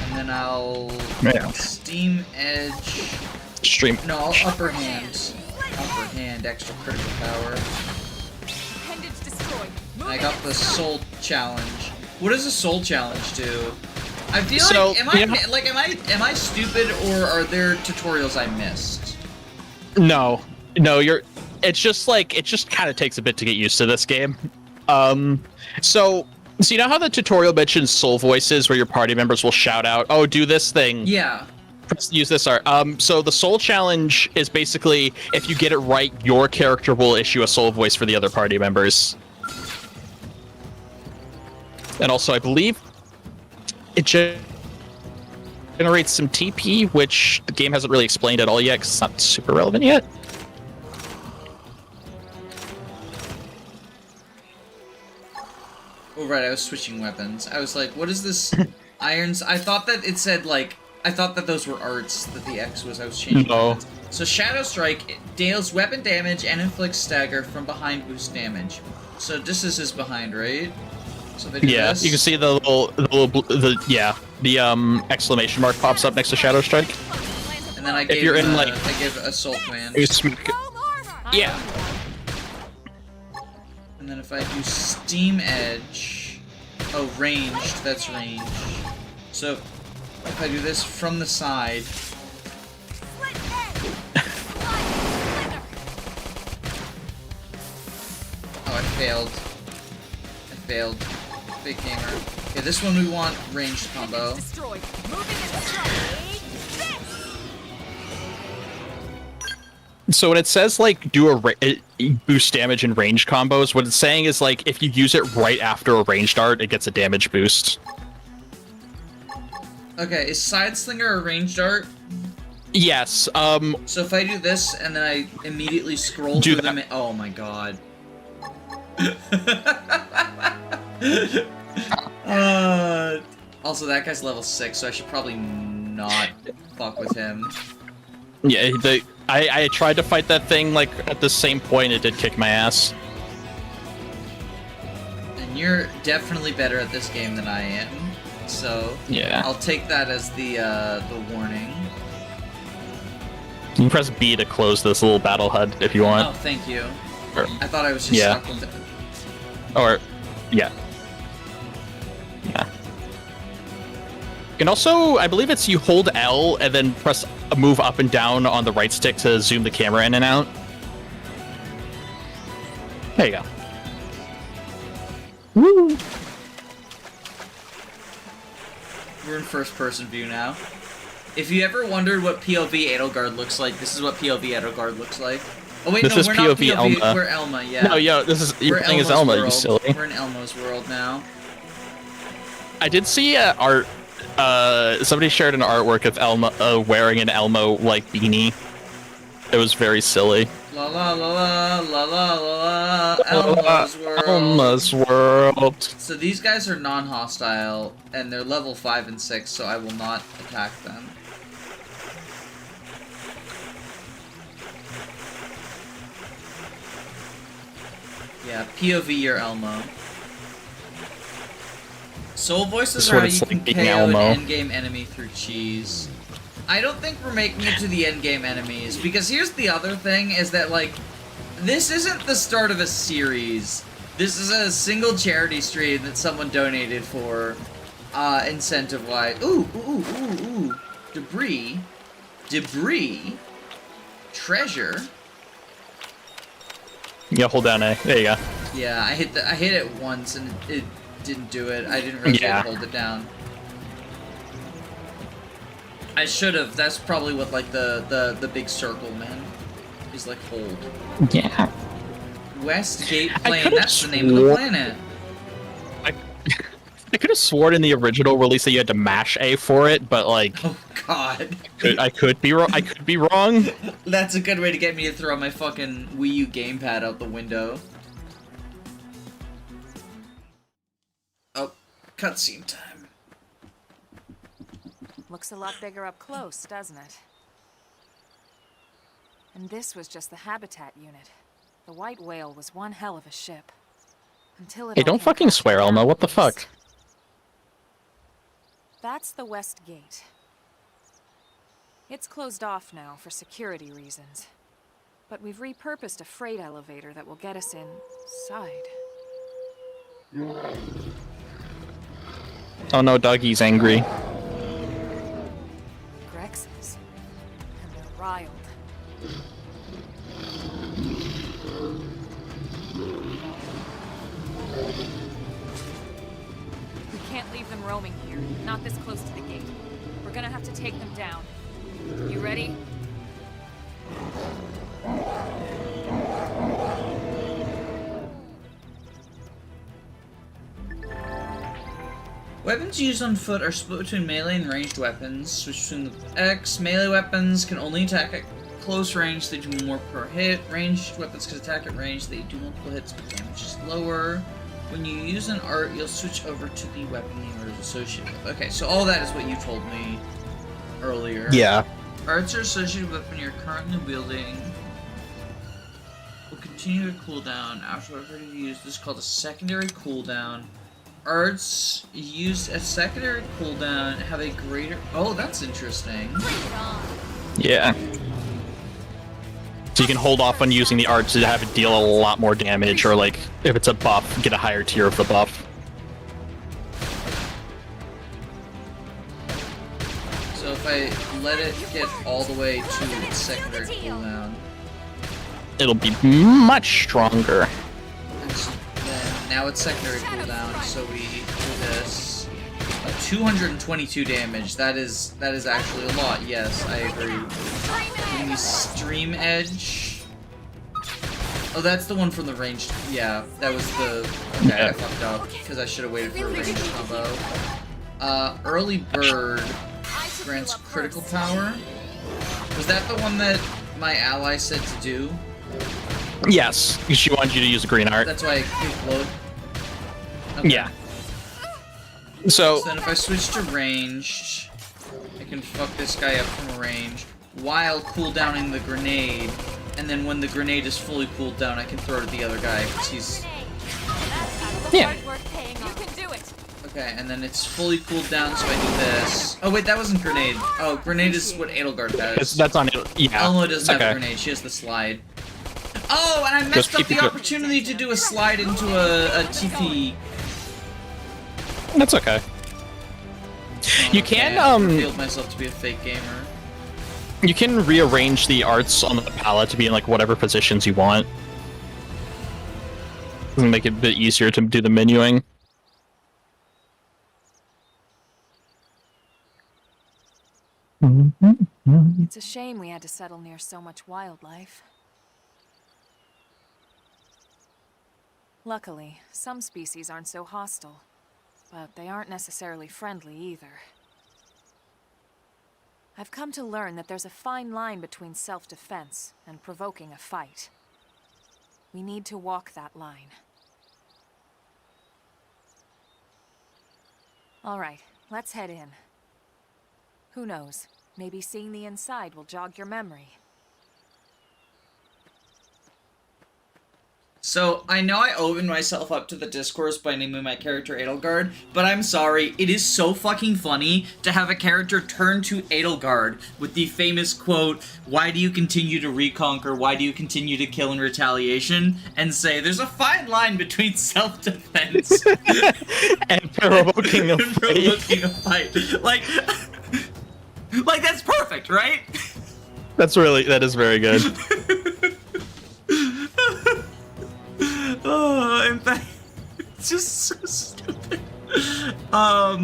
Speaker 1: And then I'll
Speaker 2: Yeah.
Speaker 1: Steam Edge.
Speaker 2: Stream.
Speaker 1: No, I'll Upper Hand. Upper Hand, extra critical power.
Speaker 6: Appendage destroyed. Move
Speaker 1: And I
Speaker 6: in
Speaker 1: got
Speaker 6: and
Speaker 1: the
Speaker 6: strike.
Speaker 1: Soul Challenge. What does a Soul Challenge do? I feel
Speaker 2: So,
Speaker 1: like am I stupid, or are there tutorials I missed?
Speaker 2: No, it's just kind of takes a bit to get used to this game. So you know how the tutorial mentions soul voices where your party members will shout out, "Oh, do this thing."
Speaker 1: Yeah.
Speaker 2: Use this art. So the soul challenge is basically if you get it right, your character will issue a soul voice for the other party members. And also, I believe it generates some TP, which the game hasn't really explained at all yet because it's not super relevant yet.
Speaker 1: Oh right, I was switching weapons. I was like, what is this irons? I thought that it said I thought that those were arts, that the X was I was changing
Speaker 2: No.
Speaker 1: weapons. So Shadow Strike deals weapon damage and inflicts stagger from behind boost damage. So this is his behind, right? So they do
Speaker 2: Yeah,
Speaker 1: this.
Speaker 2: you can see the exclamation mark pops up next to Shadow Strike.
Speaker 1: And then I gave
Speaker 2: you're in,
Speaker 1: him
Speaker 2: like-
Speaker 1: I give a soul command.
Speaker 2: You smack it.
Speaker 6: Roll armor. I
Speaker 2: Yeah.
Speaker 6: owe you one.
Speaker 1: And then if I do Steam Edge, oh ranged, that's ranged. So if I do this from the side,
Speaker 6: Split edge. Slide slither.
Speaker 1: oh I failed. Big gamer. Okay, this one we want ranged combo.
Speaker 6: Appendage destroyed. Moving and strike. This.
Speaker 2: So when it says like do boost damage in range combos, what it's saying is like if you use it right after a ranged art, it gets a damage boost.
Speaker 1: Okay, is Side Slinger a ranged art?
Speaker 2: Yes.
Speaker 1: So if I do this and then I immediately scroll
Speaker 2: Do
Speaker 1: through
Speaker 2: that.
Speaker 1: them, oh my god. Also, that guy's level 6, so I should probably not fuck with him.
Speaker 2: Yeah. I tried to fight that thing like at the same point. It did kick my ass.
Speaker 1: And you're definitely better at this game than I am. So
Speaker 2: Yeah.
Speaker 1: I'll take that as the warning.
Speaker 2: You can press B to close this little battle HUD if you
Speaker 1: Oh,
Speaker 2: want.
Speaker 1: thank you.
Speaker 2: Or,
Speaker 1: I thought I was just
Speaker 2: Yeah.
Speaker 1: stuck with it.
Speaker 2: or yeah. Yeah. You can also, I believe it's you hold L and then press a move up and down on the right stick to zoom the camera in and out. There you go. Woo!
Speaker 1: We're in first-person view now. If you ever wondered what POV Edelgard looks like, this is what POV Edelgard looks like. Oh wait,
Speaker 2: This
Speaker 1: no,
Speaker 2: is
Speaker 1: we're
Speaker 2: POV
Speaker 1: not POV.
Speaker 2: Elma.
Speaker 1: We're Elma, yeah.
Speaker 2: No, yo, this is your thing is Elma, you silly.
Speaker 1: We're in Elmo's world now.
Speaker 2: I did see art. Somebody shared an artwork of Elma wearing an Elmo like beanie. It was very silly.
Speaker 1: La la la la la la la la. Elmo's world.
Speaker 2: Elma's world.
Speaker 1: So these guys are non-hostile, and they're level 5 and 6, so I will not attack them. Yeah, POV your Elmo. Soul voices
Speaker 2: That's
Speaker 1: are
Speaker 2: what
Speaker 1: how
Speaker 2: it's
Speaker 1: you
Speaker 2: like
Speaker 1: can
Speaker 2: being
Speaker 1: KO an
Speaker 2: Elmo.
Speaker 1: endgame enemy through cheese. I don't think we're making it to the endgame enemies, because here's the other thing, is that, like, this isn't the start of a series. This is a single charity stream that someone donated for, incentive-wise. Ooh, ooh, ooh, ooh. Debris. Debris. Treasure.
Speaker 2: Yeah, hold down A. There you go.
Speaker 1: Yeah, I hit it once and it didn't do it. I didn't really
Speaker 2: Yeah.
Speaker 1: hold it down. I should have. That's probably what like the big circle man is like hold.
Speaker 2: Yeah.
Speaker 1: Westgate
Speaker 2: I
Speaker 1: Plain.
Speaker 2: could've
Speaker 1: That's the name of the
Speaker 2: swore-
Speaker 1: planet.
Speaker 2: I could have sworn in the original release that you had to mash A for it, but like,
Speaker 1: Oh God.
Speaker 2: I could be wrong. I could be wrong.
Speaker 1: That's a good way to get me to throw my fucking Wii U gamepad out the window. Oh, cutscene time.
Speaker 6: Looks a lot bigger up close, doesn't it? And this was just the habitat unit. The white whale was one hell of a ship. Until it
Speaker 2: Hey,
Speaker 6: all
Speaker 2: don't
Speaker 6: came
Speaker 2: fucking
Speaker 6: crashing
Speaker 2: swear,
Speaker 6: down
Speaker 2: Elma. What the
Speaker 6: east.
Speaker 2: fuck?
Speaker 6: That's the West Gate. It's closed off now for security reasons. But we've repurposed a freight elevator that will get us inside.
Speaker 2: Oh no, Dougie's angry.
Speaker 6: Grexes. And they're riled. We can't leave them roaming here, not this close to the gate. We're gonna have to take them down. You ready?
Speaker 1: Weapons used on foot are split between melee and ranged weapons. Switch between the X. Melee weapons can only attack at close range, they do more per hit. Ranged weapons can attack at range, they do multiple hits, but damage is lower. When you use an art, you'll switch over to the weapon the art is associated with. Okay, so all that is what you told me earlier.
Speaker 2: Yeah.
Speaker 1: Arts are associated with weapon you're currently wielding. Will continue to cool down after we're ready to use. This is called a secondary cooldown. Arts used as secondary cooldown have a greater. Oh, that's interesting.
Speaker 2: Yeah. So you can hold off on using the art to have it deal a lot more damage, or like, if it's a buff, get a higher tier of the buff.
Speaker 1: So if I let it get all the way to its secondary cooldown,
Speaker 2: It'll be much stronger.
Speaker 1: and so then now it's secondary cooldown, so we do this. 222 damage. That is actually a lot. Yes, I agree. Can we stream edge? Oh, that's the one from the ranged. Yeah, that was the. Okay,
Speaker 2: Yeah.
Speaker 1: I fucked up because I should have waited for a ranged combo. Early bird grants critical power. Was that the one that my ally said to do?
Speaker 2: Yes, she wanted you to use the green art.
Speaker 1: That's why I clicked load. Okay.
Speaker 2: Yeah. So,
Speaker 1: So then if I switch to ranged, I can fuck this guy up from range while cooldowning the grenade, and then when the grenade is fully cooled down, I can throw it at the other guy, because he's...
Speaker 2: yeah.
Speaker 6: You can do it.
Speaker 1: Okay, and then it's fully cooled down, so I do this. Oh wait, that wasn't grenade. Oh, grenade is what Edelgard has.
Speaker 2: That's on it. Yeah.
Speaker 1: Elmo doesn't have
Speaker 2: okay.
Speaker 1: a grenade, she has the slide. Oh, and I messed up the opportunity to do a slide into a TP.
Speaker 2: That's okay.
Speaker 1: Oh,
Speaker 2: You can,
Speaker 1: I revealed myself to be a fake gamer.
Speaker 2: You can rearrange the arts on the palette to be in like whatever positions you want. It'll make it a bit easier to do the menuing.
Speaker 6: It's a shame we had to settle near so much wildlife. Luckily, some species aren't so hostile, but they aren't necessarily friendly either. I've come to learn that there's a fine line between self-defense and provoking a fight. We need to walk that line. All right, let's head in. Who knows? Maybe seeing the inside will jog your memory.
Speaker 1: So, I know I opened myself up to the discourse by naming my character Edelgard, but I'm sorry, it is so fucking funny to have a character turn to Edelgard with the famous quote, "Why do you continue to reconquer? Why do you continue to kill in retaliation?" and say, there's a fine line between self-defense
Speaker 2: And provoking a
Speaker 1: and provoking a fight. Like, that's perfect, right?
Speaker 2: that is very good.
Speaker 1: Oh, in fact, it's just so stupid. I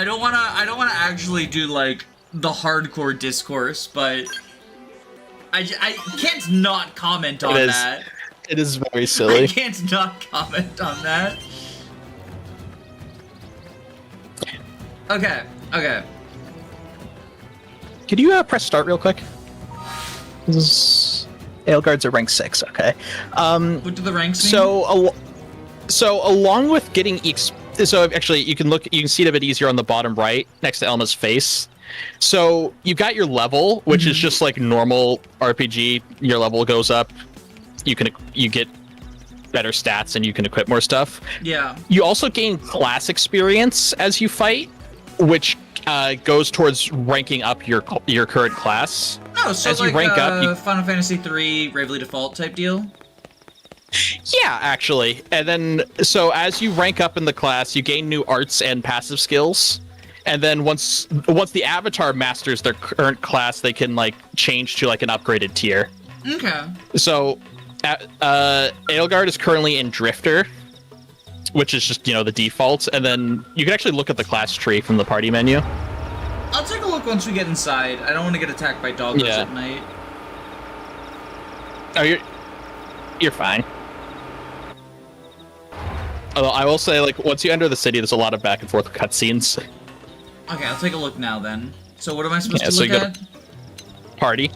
Speaker 1: don't wanna actually do like the hardcore discourse, but I can't not comment on that.
Speaker 2: It is very
Speaker 1: I
Speaker 2: silly.
Speaker 1: can't not comment on that. Okay.
Speaker 2: Could you press start real quick? This is Aelgard's at rank 6. Okay.
Speaker 1: What do the ranks mean?
Speaker 2: So along with getting so actually you can see it a bit easier on the bottom right next to Elma's face. So you got your level, which is just like normal RPG. Your level goes up. You get better stats and you can equip more stuff.
Speaker 1: Yeah.
Speaker 2: You also gain class experience as you fight, which goes towards ranking up your current class.
Speaker 1: Oh, so
Speaker 2: as
Speaker 1: like
Speaker 2: you rank up,
Speaker 1: Final Fantasy III Bravely Default type deal?
Speaker 2: Yeah, actually. And then, so as you rank up in the class, you gain new arts and passive skills. And then once the avatar masters their current class, they can like change to like an upgraded tier.
Speaker 1: Okay.
Speaker 2: So, Edelgard is currently in Drifter, which is just, the default. And then you can actually look at the class tree from the party menu.
Speaker 1: I'll take a look once we get inside. I don't want to get attacked by doggos at night.
Speaker 2: Oh, you're fine. Although I will say, like, once you enter the city, there's a lot of back and forth cutscenes.
Speaker 1: Okay, I'll take a look now then. So what am I supposed to
Speaker 2: so
Speaker 1: look
Speaker 2: you go
Speaker 1: at?
Speaker 2: to party.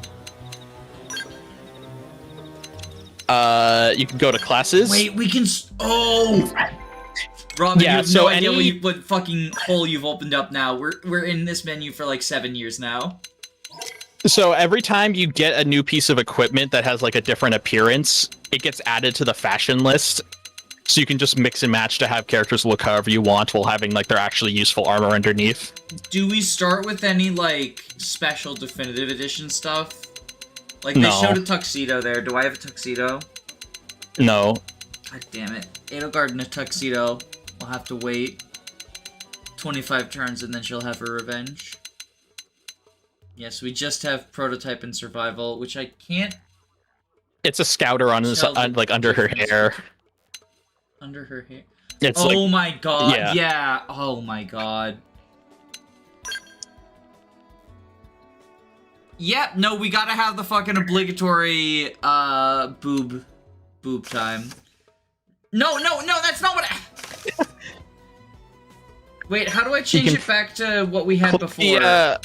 Speaker 2: You can go to classes.
Speaker 1: Wait, we can. Oh, Robin, you have
Speaker 2: so
Speaker 1: no idea what fucking hole you've opened up now. We're in this menu for like 7 years now.
Speaker 2: So every time you get a new piece of equipment that has like a different appearance, it gets added to the fashion list. So you can just mix and match to have characters look however you want while having like their actually useful armor underneath.
Speaker 1: Do we start with any like special definitive edition stuff? Like they
Speaker 2: No.
Speaker 1: showed a tuxedo there. Do I have a tuxedo?
Speaker 2: No.
Speaker 1: God damn it. Edelgard in a tuxedo. We'll have to wait 25 turns and then she'll have her revenge. Yes, we just have prototype and survival, which I can't.
Speaker 2: It's a scouter on like under her hair.
Speaker 1: Under her hair.
Speaker 2: It's
Speaker 1: oh
Speaker 2: like,
Speaker 1: my god.
Speaker 2: yeah.
Speaker 1: Yeah. Oh my god. Yep. No, we gotta have the fucking obligatory boob time. No, that's not what I... Wait, how do I change it back to what we had before? The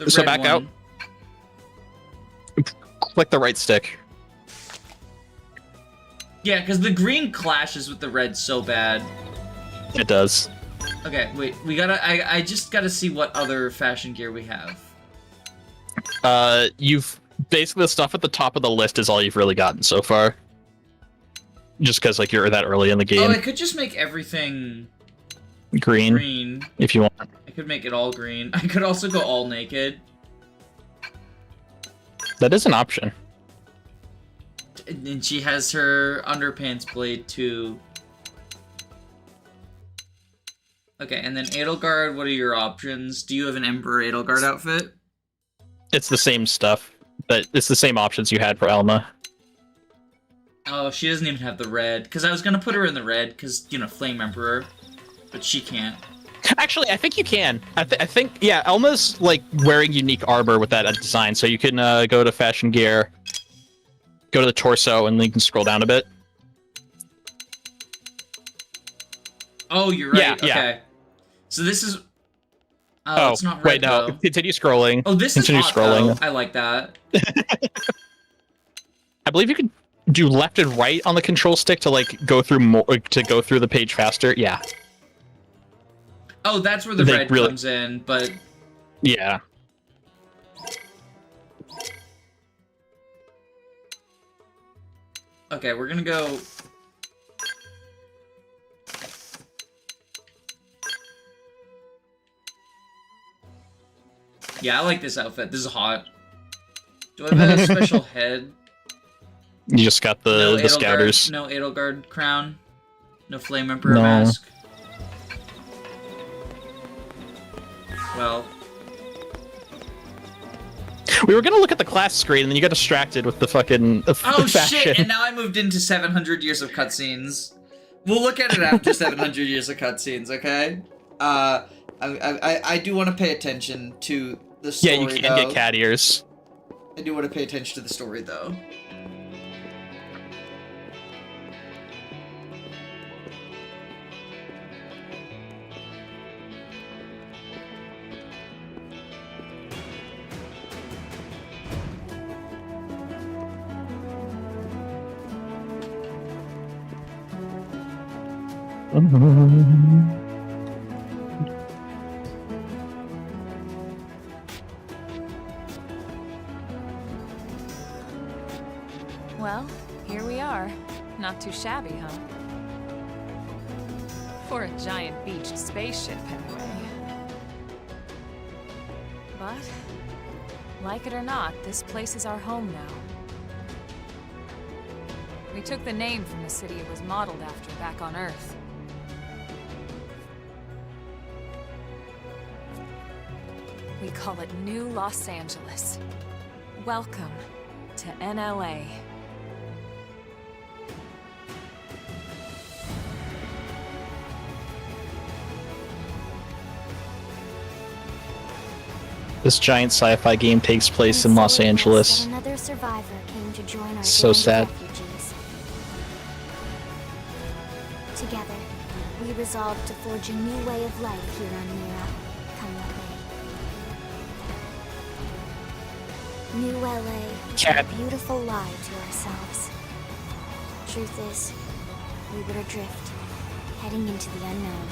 Speaker 2: so
Speaker 1: red
Speaker 2: back
Speaker 1: one.
Speaker 2: out. Click the right stick.
Speaker 1: Yeah, because the green clashes with the red so bad.
Speaker 2: It does.
Speaker 1: Okay, wait, we gotta... I just gotta see what other fashion gear we have.
Speaker 2: You've... Basically, the stuff at the top of the list is all you've really gotten so far. Just because, like, you're that early in the game.
Speaker 1: Oh, I could just make everything Green.
Speaker 2: if you want.
Speaker 1: I could make it all green. I could also go all naked.
Speaker 2: That is an option.
Speaker 1: And she has her underpants blade too. Okay, and then Edelgard, what are your options? Do you have an Emperor Edelgard outfit?
Speaker 2: It's the same stuff, but it's the same options you had for Elma.
Speaker 1: Oh, she doesn't even have the red. Because I was going to put her in the red, because, you know, Flame Emperor. But she can't.
Speaker 2: Actually, I think you can. I think, yeah, Elma's, like, wearing unique armor with that design, so you can go to Fashion Gear, go to the torso, and then you can scroll down a bit.
Speaker 1: Oh, you're right.
Speaker 2: Yeah,
Speaker 1: okay.
Speaker 2: yeah.
Speaker 1: So this is...
Speaker 2: Oh,
Speaker 1: it's not red,
Speaker 2: wait, no.
Speaker 1: though.
Speaker 2: Continue scrolling.
Speaker 1: Oh, this is
Speaker 2: Continue
Speaker 1: hot,
Speaker 2: scrolling.
Speaker 1: though. I like that.
Speaker 2: I believe you can do left and right on the control stick to, like, go through the page faster. Yeah.
Speaker 1: Oh, that's where the red comes in, but...
Speaker 2: Yeah.
Speaker 1: Okay, we're gonna go... Yeah, I like this outfit. This is hot. Do I have a special head?
Speaker 2: You just got the Scouters.
Speaker 1: No Edelgard crown. No Flame Emperor
Speaker 2: No.
Speaker 1: mask. Well...
Speaker 2: We were gonna look at the class screen, and then you got distracted with the fucking
Speaker 1: Oh
Speaker 2: fashion.
Speaker 1: shit! And now I moved into 700 years of cutscenes. We'll look at it after 700 years of cutscenes, okay? I do want to pay attention to the story.
Speaker 2: Yeah, you can get cat ears.
Speaker 1: I do want to pay attention to the story, though.
Speaker 6: Well, here we are. Not too shabby, huh? For a giant beached spaceship, anyway. But, like it or not, this place is our home now. We took the name from the city it was modeled after back on Earth. We call it New Los Angeles. Welcome to NLA.
Speaker 2: This giant sci-fi game takes place in Los Angeles.
Speaker 3: Another survivor came to join our
Speaker 2: So
Speaker 3: band of
Speaker 2: sad.
Speaker 3: refugees. Together, we resolved to forge a new way of life here on Mira. Come what may. New LA is
Speaker 2: Cat.
Speaker 3: a beautiful lie to ourselves. Truth is, we were adrift, heading into the unknown.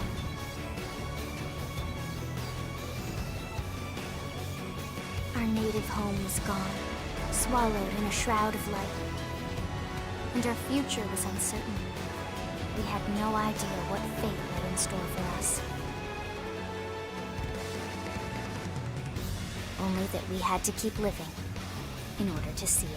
Speaker 3: Our native home was gone, swallowed in a shroud of light. And our future was uncertain. We had no idea what fate lay in store for us. Only that we had to keep living in order to see it.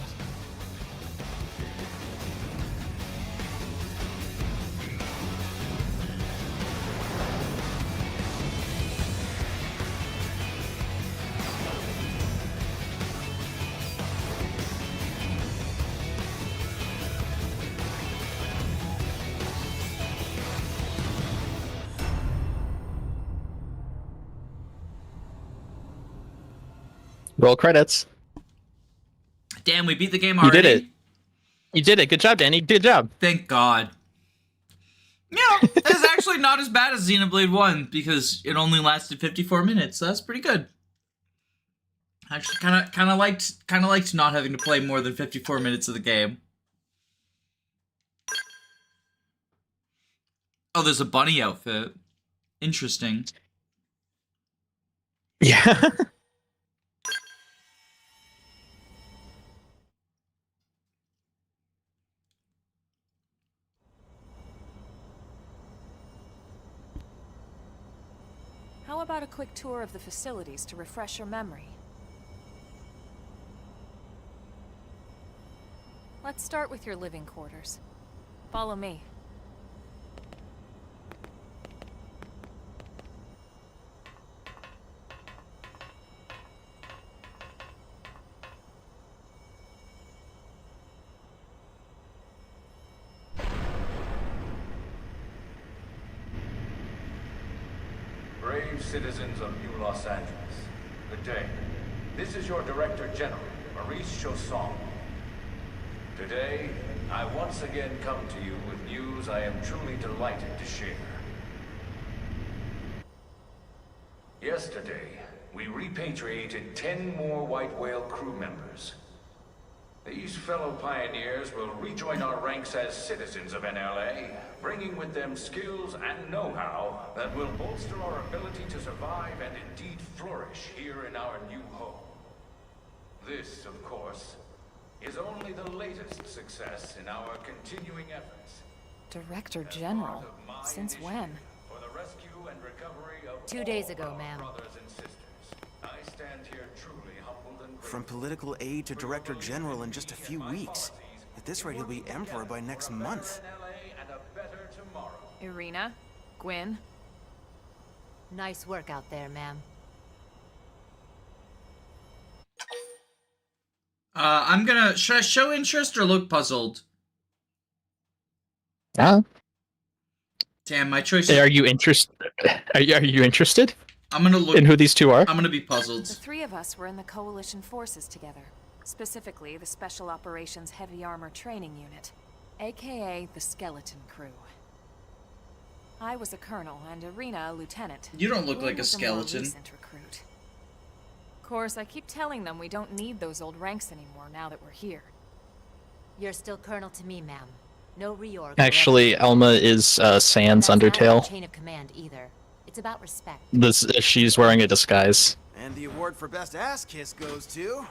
Speaker 2: Roll credits.
Speaker 1: Damn, we beat the game
Speaker 2: You
Speaker 1: already.
Speaker 2: did it. You did it. Good job, Danny. Good job.
Speaker 1: Thank God. You know, it's actually not as bad as Xenoblade 1 because it only lasted 54 minutes. So that's pretty good. Actually, kind of liked not having to play more than 54 minutes of the game. Oh, there's a bunny outfit. Interesting.
Speaker 2: Yeah.
Speaker 6: How about a quick tour of the facilities to refresh your memory? Let's start with your living quarters. Follow me.
Speaker 7: Brave citizens of New Los Angeles, good day. This is your Director General, Maurice Chausson. Today, I once again come to you with news I am truly delighted to share. Yesterday, we repatriated 10 more White Whale crew members. These fellow pioneers will rejoin our ranks as citizens of NLA, bringing with them skills and know-how that will bolster our ability to survive and indeed flourish here in our new home. This, of course, is only the latest success in our continuing efforts.
Speaker 6: Director General? Since when?
Speaker 7: For the rescue and recovery of
Speaker 8: 2 days
Speaker 7: all
Speaker 8: ago,
Speaker 7: our
Speaker 8: ma'am.
Speaker 7: brothers and sisters. I stand here truly humbled and
Speaker 9: From
Speaker 7: grateful.
Speaker 9: political aide to Director General in just a few weeks. At this rate, he'll be Emperor by next month.
Speaker 7: NLA and a better tomorrow.
Speaker 6: Irina? Gwyn?
Speaker 8: Nice work out there, ma'am.
Speaker 1: Should I show interest or look puzzled?
Speaker 2: Yeah.
Speaker 1: Damn, my choice.
Speaker 2: Are you interested? Are you interested
Speaker 1: I'm gonna look.
Speaker 2: in who these two are?
Speaker 1: I'm gonna be puzzled.
Speaker 6: The three of us were in the Coalition forces together. Specifically, the Special Operations Heavy Armor Training Unit, aka the Skeleton Crew. I was a colonel and Irina a lieutenant.
Speaker 1: You don't look
Speaker 6: Gwyn
Speaker 1: like a
Speaker 6: was more
Speaker 1: skeleton.
Speaker 6: recent recruit. Of course, I keep telling them we don't need those old ranks anymore now that we're here.
Speaker 8: You're still colonel to me, ma'am. No reorg.
Speaker 2: Actually, Elma is Sans
Speaker 8: That's not
Speaker 2: Undertale.
Speaker 8: about chain of command either. It's about respect.
Speaker 2: She's wearing a disguise.
Speaker 9: And the award for Best Ass Kiss goes to...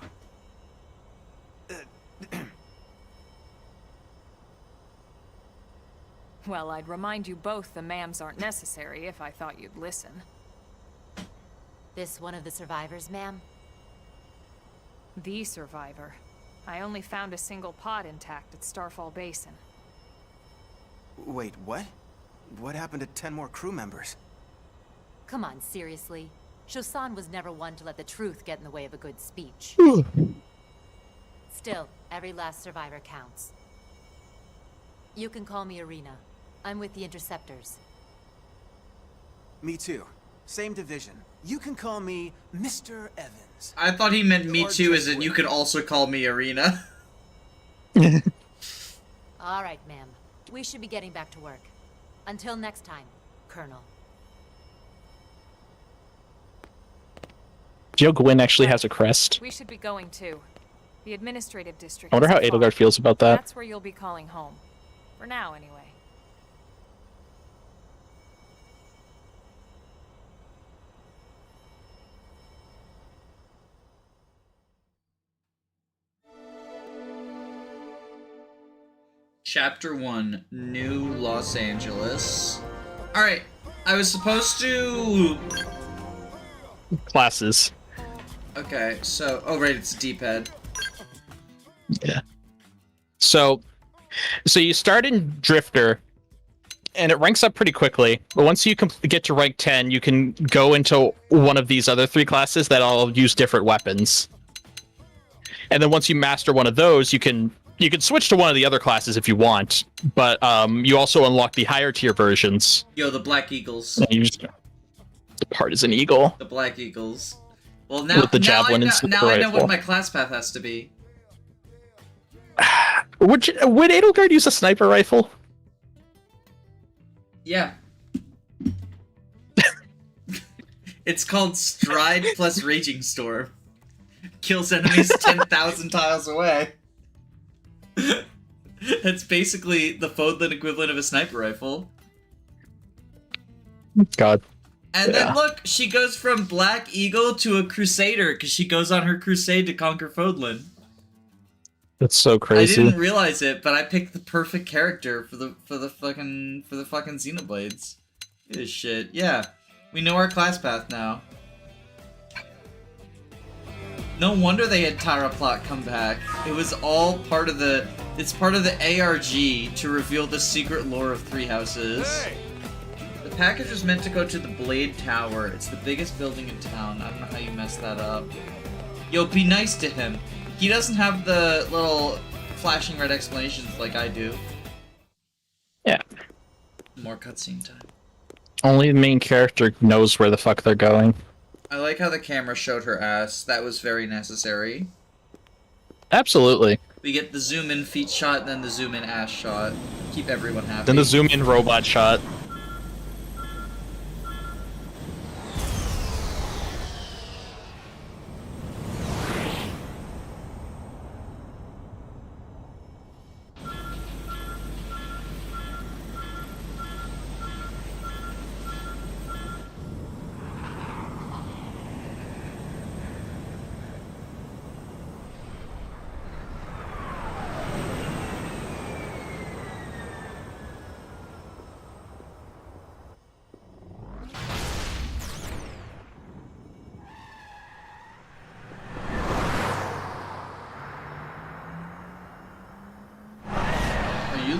Speaker 6: Well, I'd remind you both the ma'ams aren't necessary if I thought you'd listen.
Speaker 8: This one of the survivors, ma'am?
Speaker 6: The survivor. I only found a single pod intact at Starfall Basin.
Speaker 9: Wait, what? What happened to 10 more crew members?
Speaker 8: Come on, seriously? Chausson was never one to let the truth get in the way of a good speech. Still, every last survivor counts. You can call me Irina. I'm with the Interceptors.
Speaker 9: Me too. Same division. You can call me Mr. Evans.
Speaker 1: I thought he meant me
Speaker 9: Or
Speaker 1: too, as
Speaker 9: just
Speaker 1: in you
Speaker 9: Gwyn.
Speaker 1: could also call me Arena.
Speaker 8: All right, ma'am. We should be getting back to work. Until next time, Colonel.
Speaker 2: Do you know Gwyn actually has a crest?
Speaker 6: We should be going too. The administrative district.
Speaker 2: I wonder how
Speaker 6: isn't far.
Speaker 2: Edelgard feels about that.
Speaker 6: That's where you'll be calling home. For now, anyway.
Speaker 1: Chapter 1, New Los Angeles. Alright, I was supposed to...
Speaker 2: Classes.
Speaker 1: Okay, so... Oh, right, it's a D-pad.
Speaker 2: Yeah. So you start in Drifter, and it ranks up pretty quickly. But once you get to rank 10, you can go into one of these other three classes that all use different weapons. And then once you master one of those, you can switch to one of the other classes if you want. But you also unlock the higher tier versions.
Speaker 1: Yo, the Black Eagles.
Speaker 2: The Partisan Eagle.
Speaker 1: The Black Eagles. Well, now,
Speaker 2: With the javelin and
Speaker 1: now I know
Speaker 2: rifle.
Speaker 1: what my class path has to be.
Speaker 2: Would Edelgard use a sniper rifle?
Speaker 1: Yeah. It's called Stride plus Raging Storm. Kills enemies 10,000 tiles away. That's basically the Fodlan equivalent of a sniper rifle.
Speaker 2: God.
Speaker 1: And
Speaker 2: Yeah.
Speaker 1: then look, she goes from Black Eagle to a Crusader because she goes on her crusade to conquer Fodlan.
Speaker 2: That's so
Speaker 1: I
Speaker 2: crazy.
Speaker 1: didn't realize it, but I picked the perfect character for the fucking Xenoblades. This shit, yeah. We know our class path now. No wonder they had Tara Plot come back. It was all part of the... It's part of the ARG to reveal the secret lore of Three Houses.
Speaker 9: Hey!
Speaker 1: The package was meant to go to the Blade Tower. It's the biggest building in town. I don't know how you messed that up. Yo, be nice to him. He doesn't have the little flashing red explanations like I do.
Speaker 2: Yeah.
Speaker 1: More cutscene time.
Speaker 2: Only the main character knows where the fuck they're going.
Speaker 1: I like how the camera showed her ass. That was very necessary.
Speaker 2: Absolutely.
Speaker 1: We get the zoom in feet shot and then the zoom in ass shot. Keep everyone happy.
Speaker 2: Then the zoom in robot shot.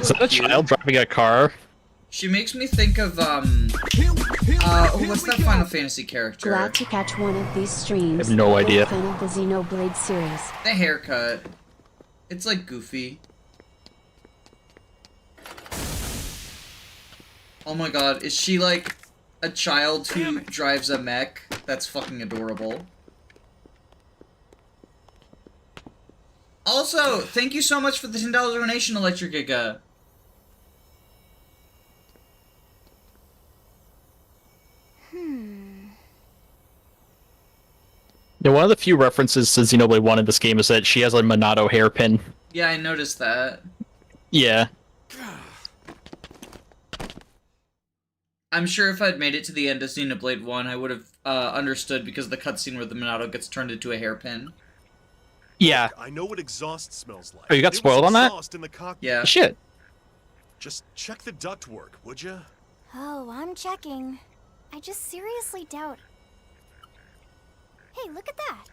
Speaker 2: Is that a child driving a car?
Speaker 1: She makes me think of, what's that Final Fantasy character?
Speaker 4: Glad to catch one of these streams.
Speaker 2: I have no idea.
Speaker 4: Fan of the Xenoblade series.
Speaker 1: The haircut. It's like goofy. Oh my god, is she like a child who drives a mech? That's fucking adorable. Also, thank you so much for the $10 donation, Electric Giga.
Speaker 2: Yeah, one of the few references to Xenoblade 1 in this game is that she has a Monado hairpin.
Speaker 1: Yeah, I noticed that.
Speaker 2: Yeah.
Speaker 1: I'm sure if I'd made it to the end of Xenoblade 1, I would have understood because of the cutscene where the Monado gets turned into a hairpin.
Speaker 2: Yeah.
Speaker 10: I know what exhaust smells like.
Speaker 2: Oh, you got spoiled on that?
Speaker 10: In the cockpit.
Speaker 1: Yeah.
Speaker 2: Shit.
Speaker 10: Just check the ductwork, would you?
Speaker 3: Oh, I'm checking. I just seriously doubt... Hey, look at that!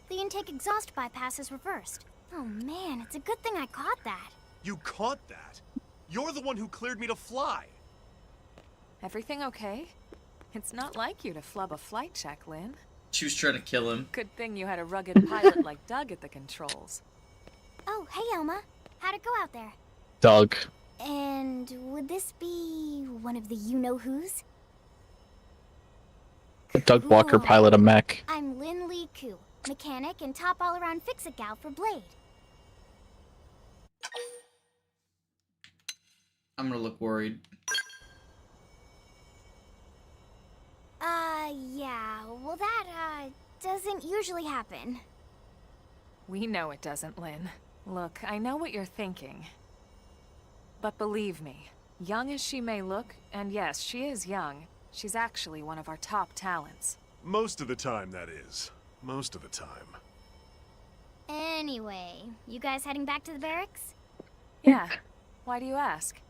Speaker 3: The intake exhaust bypass is reversed. Oh man, it's a good thing I caught that.
Speaker 10: You caught that? You're the one who cleared me to fly.
Speaker 6: Everything okay? It's not like you to flub a flight check, Lynn.
Speaker 1: She was trying to kill him.
Speaker 6: Good thing you had a rugged pilot like Doug at the controls.
Speaker 3: Oh, hey Elma. How'd it go out there?
Speaker 2: Doug.
Speaker 3: And would this be one of the you-know-who's?
Speaker 2: Doug Walker pilot a mech.
Speaker 3: I'm Lynn Lee Koo, mechanic and top all-around fix-it gal for Blade.
Speaker 1: I'm gonna look worried.
Speaker 3: Yeah, well that, doesn't usually happen.
Speaker 6: We know it doesn't, Lynn. Look, I know what you're thinking. But believe me, young as she may look, and yes, she is young, she's actually one of our top talents.
Speaker 10: Most of the time, that is. Most of the time.
Speaker 3: Anyway, you guys heading back to the barracks?
Speaker 6: Yeah. Why do you ask?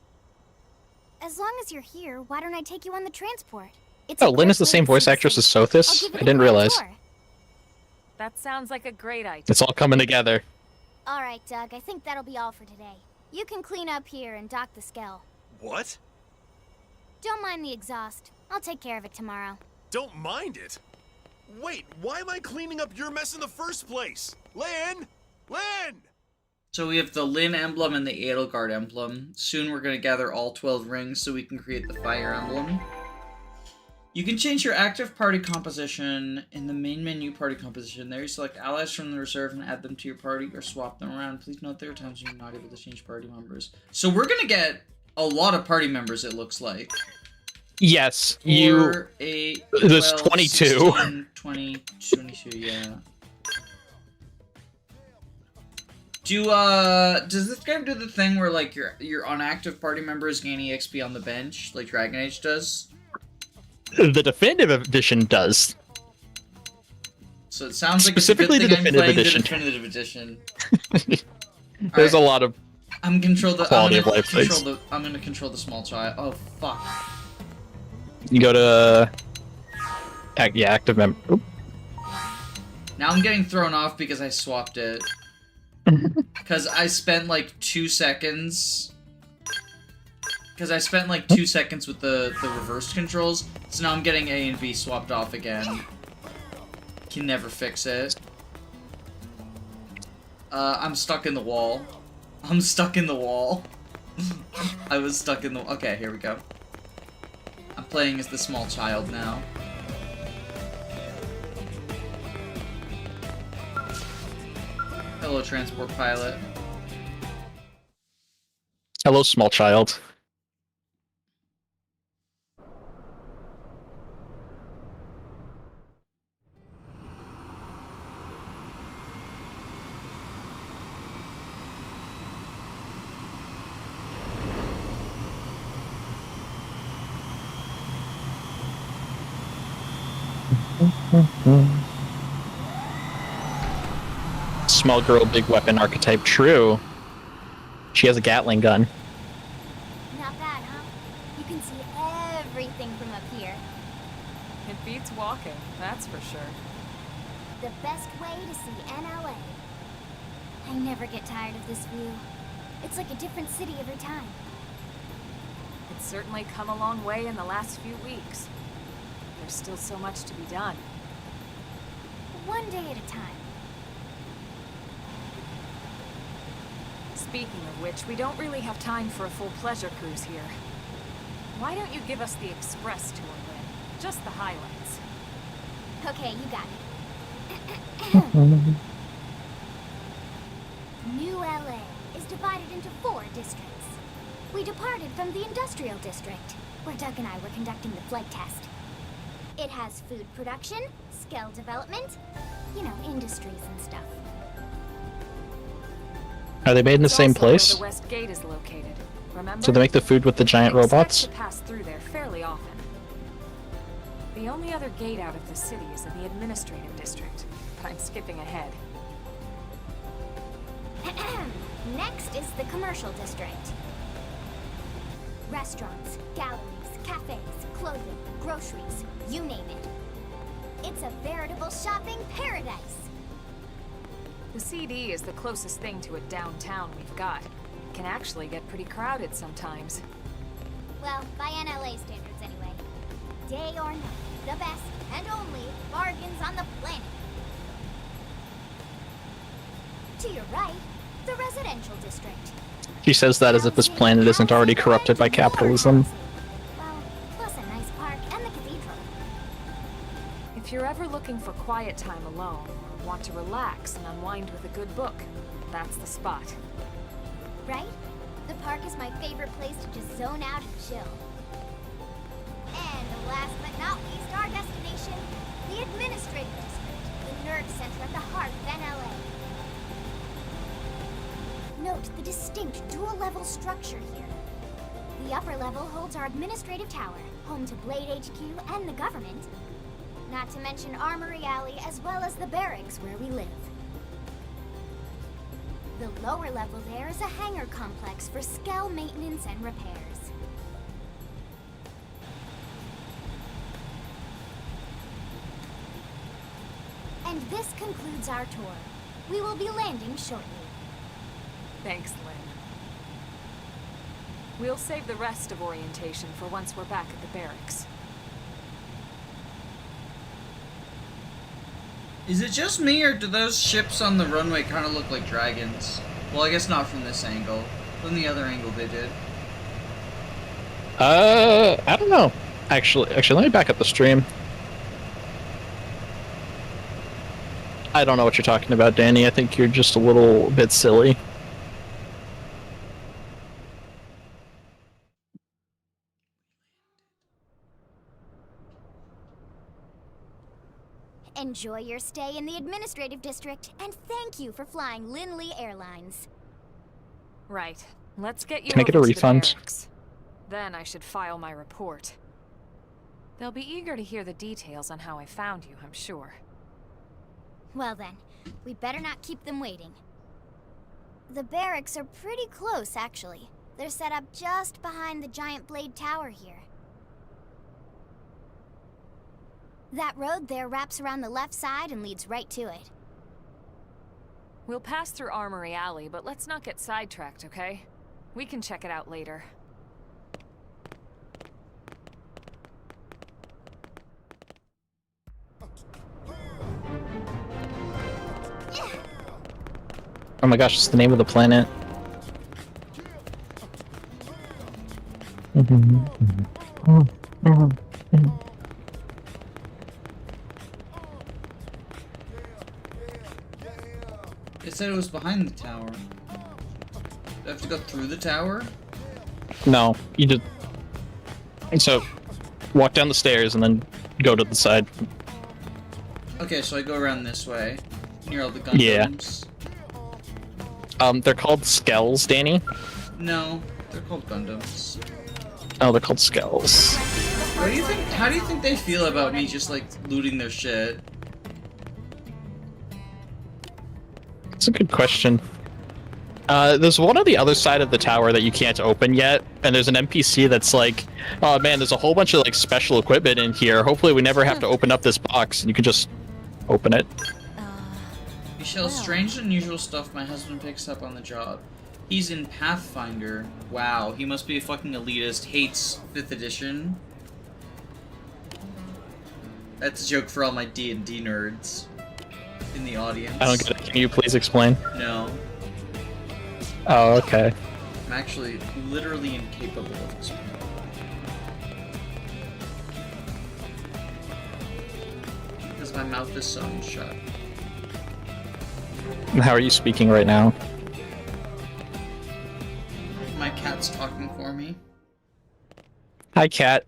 Speaker 3: As long as you're here, why don't I take you on the transport? It's
Speaker 2: Oh, Lynn is the same voice actress as Sothis? I didn't realize.
Speaker 6: That sounds like a great idea.
Speaker 2: It's all coming together.
Speaker 3: Alright, Doug, I think that'll be all for today. You can clean up here and dock the Skell.
Speaker 10: What?
Speaker 3: Don't mind the exhaust. I'll take care of it tomorrow.
Speaker 10: Don't mind it? Wait, why am I cleaning up your mess in the first place? Lynn! Lynn!
Speaker 1: So we have the Lynn emblem and the Edelgard emblem. Soon we're gonna gather all 12 rings so we can create the fire emblem. You can change your active party composition in the main menu party composition. There you select allies from the reserve and add them to your party or swap them around. Please note there are times when you're not able to change party members. So we're gonna get a lot of party members, it looks like.
Speaker 2: Yes,
Speaker 1: 4, 8, 12,
Speaker 2: there's 22.
Speaker 1: 16, 20, 22, yeah. Does this game do the thing where, like, your unactive party members gain EXP on the bench, like Dragon Age does?
Speaker 2: The definitive edition does.
Speaker 1: So it sounds like
Speaker 2: specifically
Speaker 1: it's a good thing
Speaker 2: the
Speaker 1: I'm
Speaker 2: definitive
Speaker 1: playing
Speaker 2: edition.
Speaker 1: the definitive edition.
Speaker 2: There's a lot of
Speaker 1: I'm
Speaker 2: quality of life things.
Speaker 1: I'm gonna control the small child. Oh fuck.
Speaker 2: You go to Yeah, active Oop.
Speaker 1: Now I'm getting thrown off because I swapped it. Because I spent like 2 seconds. Because I spent like 2 seconds with the reversed controls. So now I'm getting A and B swapped off again. Can never fix it. I'm stuck in the wall. I'm stuck in the wall. I was stuck in the... Okay, here we go. I'm playing as the small child now. Hello, transport pilot.
Speaker 2: Hello, small child. Small girl, big weapon archetype. True. She has a Gatling gun.
Speaker 3: Not bad, huh? You can see everything from up here.
Speaker 6: It beats walking, that's for sure.
Speaker 3: The best way to see NLA. I never get tired of this view. It's like a different city every time.
Speaker 6: It's certainly come a long way in the last few weeks. There's still so much to be done.
Speaker 3: One day at a time.
Speaker 6: Speaking of which, we don't really have time for a full pleasure cruise here. Why don't you give us the express tour, Lynn? Just the highlights.
Speaker 3: Okay, you got it. New LA is divided into 4 districts. We departed from the industrial district, where Doug and I were conducting the flight test. It has food production, skill development, you know, industries and stuff.
Speaker 2: Are they made in the same place?
Speaker 6: Where the West Gate is located. Remember?
Speaker 2: So they make the food with the giant robots?
Speaker 6: To pass through there fairly often. The only other gate out of the city is in the administrative district, but I'm skipping ahead.
Speaker 3: Next is the commercial district. Restaurants, galleries, cafes, clothing, groceries, you name it. It's a veritable shopping paradise.
Speaker 6: The CD is the closest thing to a downtown we've got. It can actually get pretty crowded sometimes.
Speaker 3: Well, by NLA standards anyway. Day or night, the best and only bargains on the planet. To your right, the residential district.
Speaker 2: She says that as if this planet isn't already corrupted by capitalism.
Speaker 3: Well, plus a nice park and the cathedral.
Speaker 6: If you're ever looking for quiet time alone, or want to relax and unwind with a good book, that's the spot.
Speaker 3: Right? The park is my favorite place to just zone out and chill. And last but not least, our destination, the administrative district, the nerd center at the heart of NLA. Note the distinct dual-level structure here. The upper level holds our administrative tower, home to Blade HQ and the government. Not to mention Armory Alley, as well as the barracks where we live. The lower level there is a hangar complex for Skell maintenance and repairs. And this concludes our tour. We will be landing shortly.
Speaker 6: Thanks, Lynn. We'll save the rest of orientation for once we're back at the barracks.
Speaker 1: Is it just me, or do those ships on the runway kind of look like dragons? Well, I guess not from this angle. From the other angle they did.
Speaker 2: I don't know. Actually, let me back up the stream. I don't know what you're talking about, Danny. I think you're just a little bit silly.
Speaker 3: Enjoy your stay in the administrative district, and thank you for flying Lindley Airlines.
Speaker 6: Right. Let's get you
Speaker 2: Can I get a
Speaker 6: over to the
Speaker 2: refund?
Speaker 6: barracks. Then I should file my report. They'll be eager to hear the details on how I found you, I'm sure.
Speaker 3: Well then, we better not keep them waiting. The barracks are pretty close, actually. They're set up just behind the giant blade tower here. That road there wraps around the left side and leads right to it.
Speaker 6: We'll pass through Armory Alley, but let's not get sidetracked, okay? We can check it out later.
Speaker 2: Oh my gosh, it's the name of the planet.
Speaker 1: It said it was behind the tower. Do I have to go through the tower?
Speaker 2: No, you just... So, walk down the stairs and then go to the side.
Speaker 1: Okay, so I go around this way. Near all the Gundams.
Speaker 2: Yeah. They're called Skells, Danny?
Speaker 1: No, they're called Gundams.
Speaker 2: Oh, they're called Skells.
Speaker 1: What do you think? How do you think they feel about me just like looting their shit?
Speaker 2: That's a good question. There's one on the other side of the tower that you can't open yet, and there's an NPC that's like, oh man, there's a whole bunch of like special equipment in here. Hopefully we never have to open up this box, and you can just open it.
Speaker 1: Michelle, strange and unusual stuff my husband picks up on the job. He's in Pathfinder. Wow, he must be a fucking elitist. Hates 5th edition. That's a joke for all my D&D nerds in the audience.
Speaker 2: I don't get it. Can you please explain?
Speaker 1: No.
Speaker 2: Oh, okay.
Speaker 1: I'm actually literally incapable of explaining. Because my mouth is sewn shut.
Speaker 2: How are you speaking right now?
Speaker 1: My cat's talking for me.
Speaker 2: Hi, cat.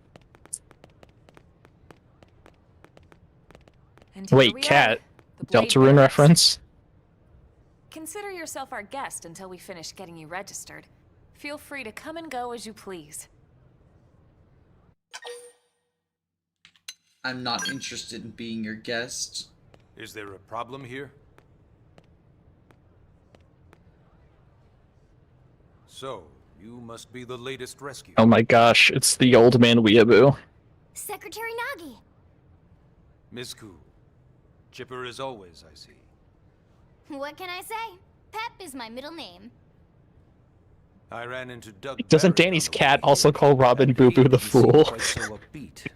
Speaker 6: And here
Speaker 2: Wait,
Speaker 6: we
Speaker 2: cat.
Speaker 6: are, the Blade
Speaker 2: Deltarune
Speaker 6: Bearers.
Speaker 2: reference?
Speaker 6: Consider yourself our guest until we finish getting you registered. Feel free to come and go as you please.
Speaker 1: I'm not interested in being your guest.
Speaker 10: Is there a problem here? So, you must be the latest rescue.
Speaker 2: Oh my gosh, it's the old man weeaboo.
Speaker 3: Secretary Nagi!
Speaker 10: Miss Ku. Chipper as always, I see.
Speaker 3: What can I say? Pep is my middle name.
Speaker 10: I ran into Doug.
Speaker 2: Doesn't
Speaker 10: Barrett
Speaker 2: Danny's
Speaker 10: on the
Speaker 2: cat
Speaker 10: way.
Speaker 2: also call Robin Boo Boo the
Speaker 10: He seemed
Speaker 2: Fool?
Speaker 10: quite so upbeat.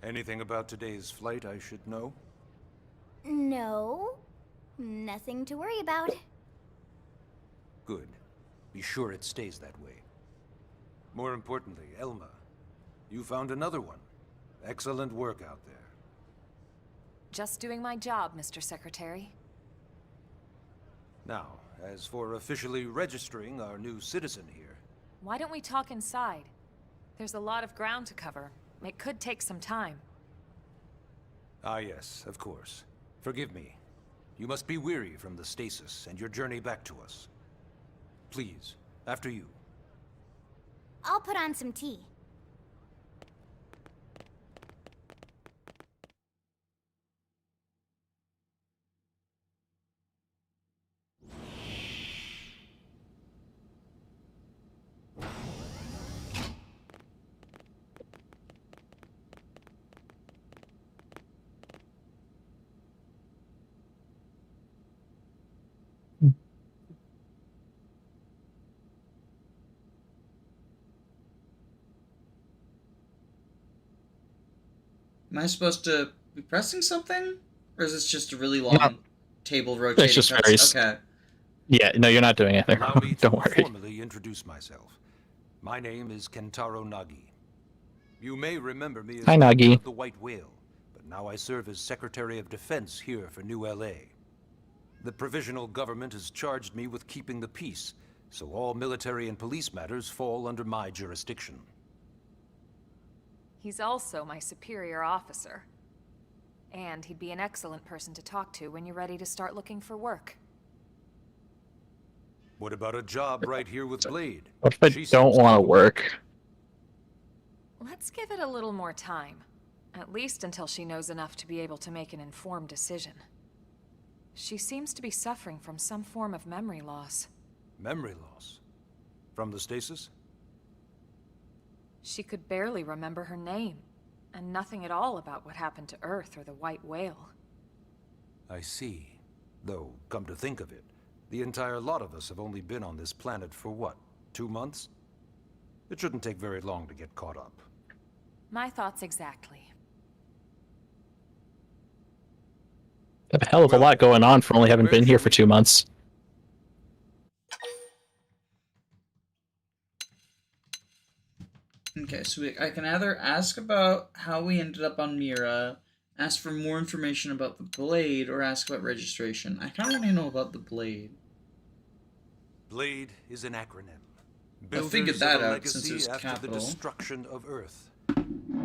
Speaker 10: Anything about today's flight I should know?
Speaker 3: No. Nothing to worry about.
Speaker 10: Good. Be sure it stays that way. More importantly, Elma, you found another one. Excellent work out there.
Speaker 6: Just doing my job, Mr. Secretary.
Speaker 10: Now, as for officially registering our new citizen here,
Speaker 6: Why don't we talk inside? There's a lot of ground to cover. It could take some time.
Speaker 10: ah yes, of course. Forgive me. You must be weary from the stasis and your journey back to us. Please, after you.
Speaker 3: I'll put on some tea.
Speaker 1: Am I supposed to be pressing something? Or is this just a really long
Speaker 2: No.
Speaker 1: table rotating?
Speaker 2: It's just
Speaker 1: That's-
Speaker 2: very...
Speaker 1: Okay.
Speaker 2: Yeah, no, you're not doing anything
Speaker 10: Allow
Speaker 2: wrong.
Speaker 10: me to
Speaker 2: Don't worry.
Speaker 10: formally introduce myself. My name is Kentaro Nagi. You may remember me as
Speaker 2: Hi,
Speaker 10: captain
Speaker 2: Nagi.
Speaker 10: of the White Whale, but now I serve as Secretary of Defense here for New LA. The provisional government has charged me with keeping the peace, so all military and police matters fall under my jurisdiction.
Speaker 6: He's also my superior officer. And he'd be an excellent person to talk to when you're ready to start looking for work.
Speaker 10: What about a job right here with Blade?
Speaker 2: What if I
Speaker 10: She
Speaker 2: don't
Speaker 10: seems
Speaker 2: want to
Speaker 10: capable.
Speaker 2: work?
Speaker 6: Let's give it a little more time. At least until she knows enough to be able to make an informed decision. She seems to be suffering from some form of memory loss.
Speaker 10: Memory loss? From the stasis?
Speaker 6: She could barely remember her name. and nothing at all about what happened to Earth or the White Whale.
Speaker 10: I see. Though, come to think of it, the entire lot of us have only been on this planet for what, 2 months? It shouldn't take very long to get caught up.
Speaker 6: My thoughts exactly.
Speaker 2: Have a hell of a lot going on for only having been here for 2 months.
Speaker 1: Okay, so I can either ask about how we ended up on Mira, ask for more information about the Blade, or ask about registration. I kind of want to know about the Blade.
Speaker 10: Blade is an acronym.
Speaker 1: I figured that
Speaker 10: Builders of a
Speaker 1: out since it was
Speaker 10: legacy after
Speaker 1: capital.
Speaker 10: the destruction of Earth.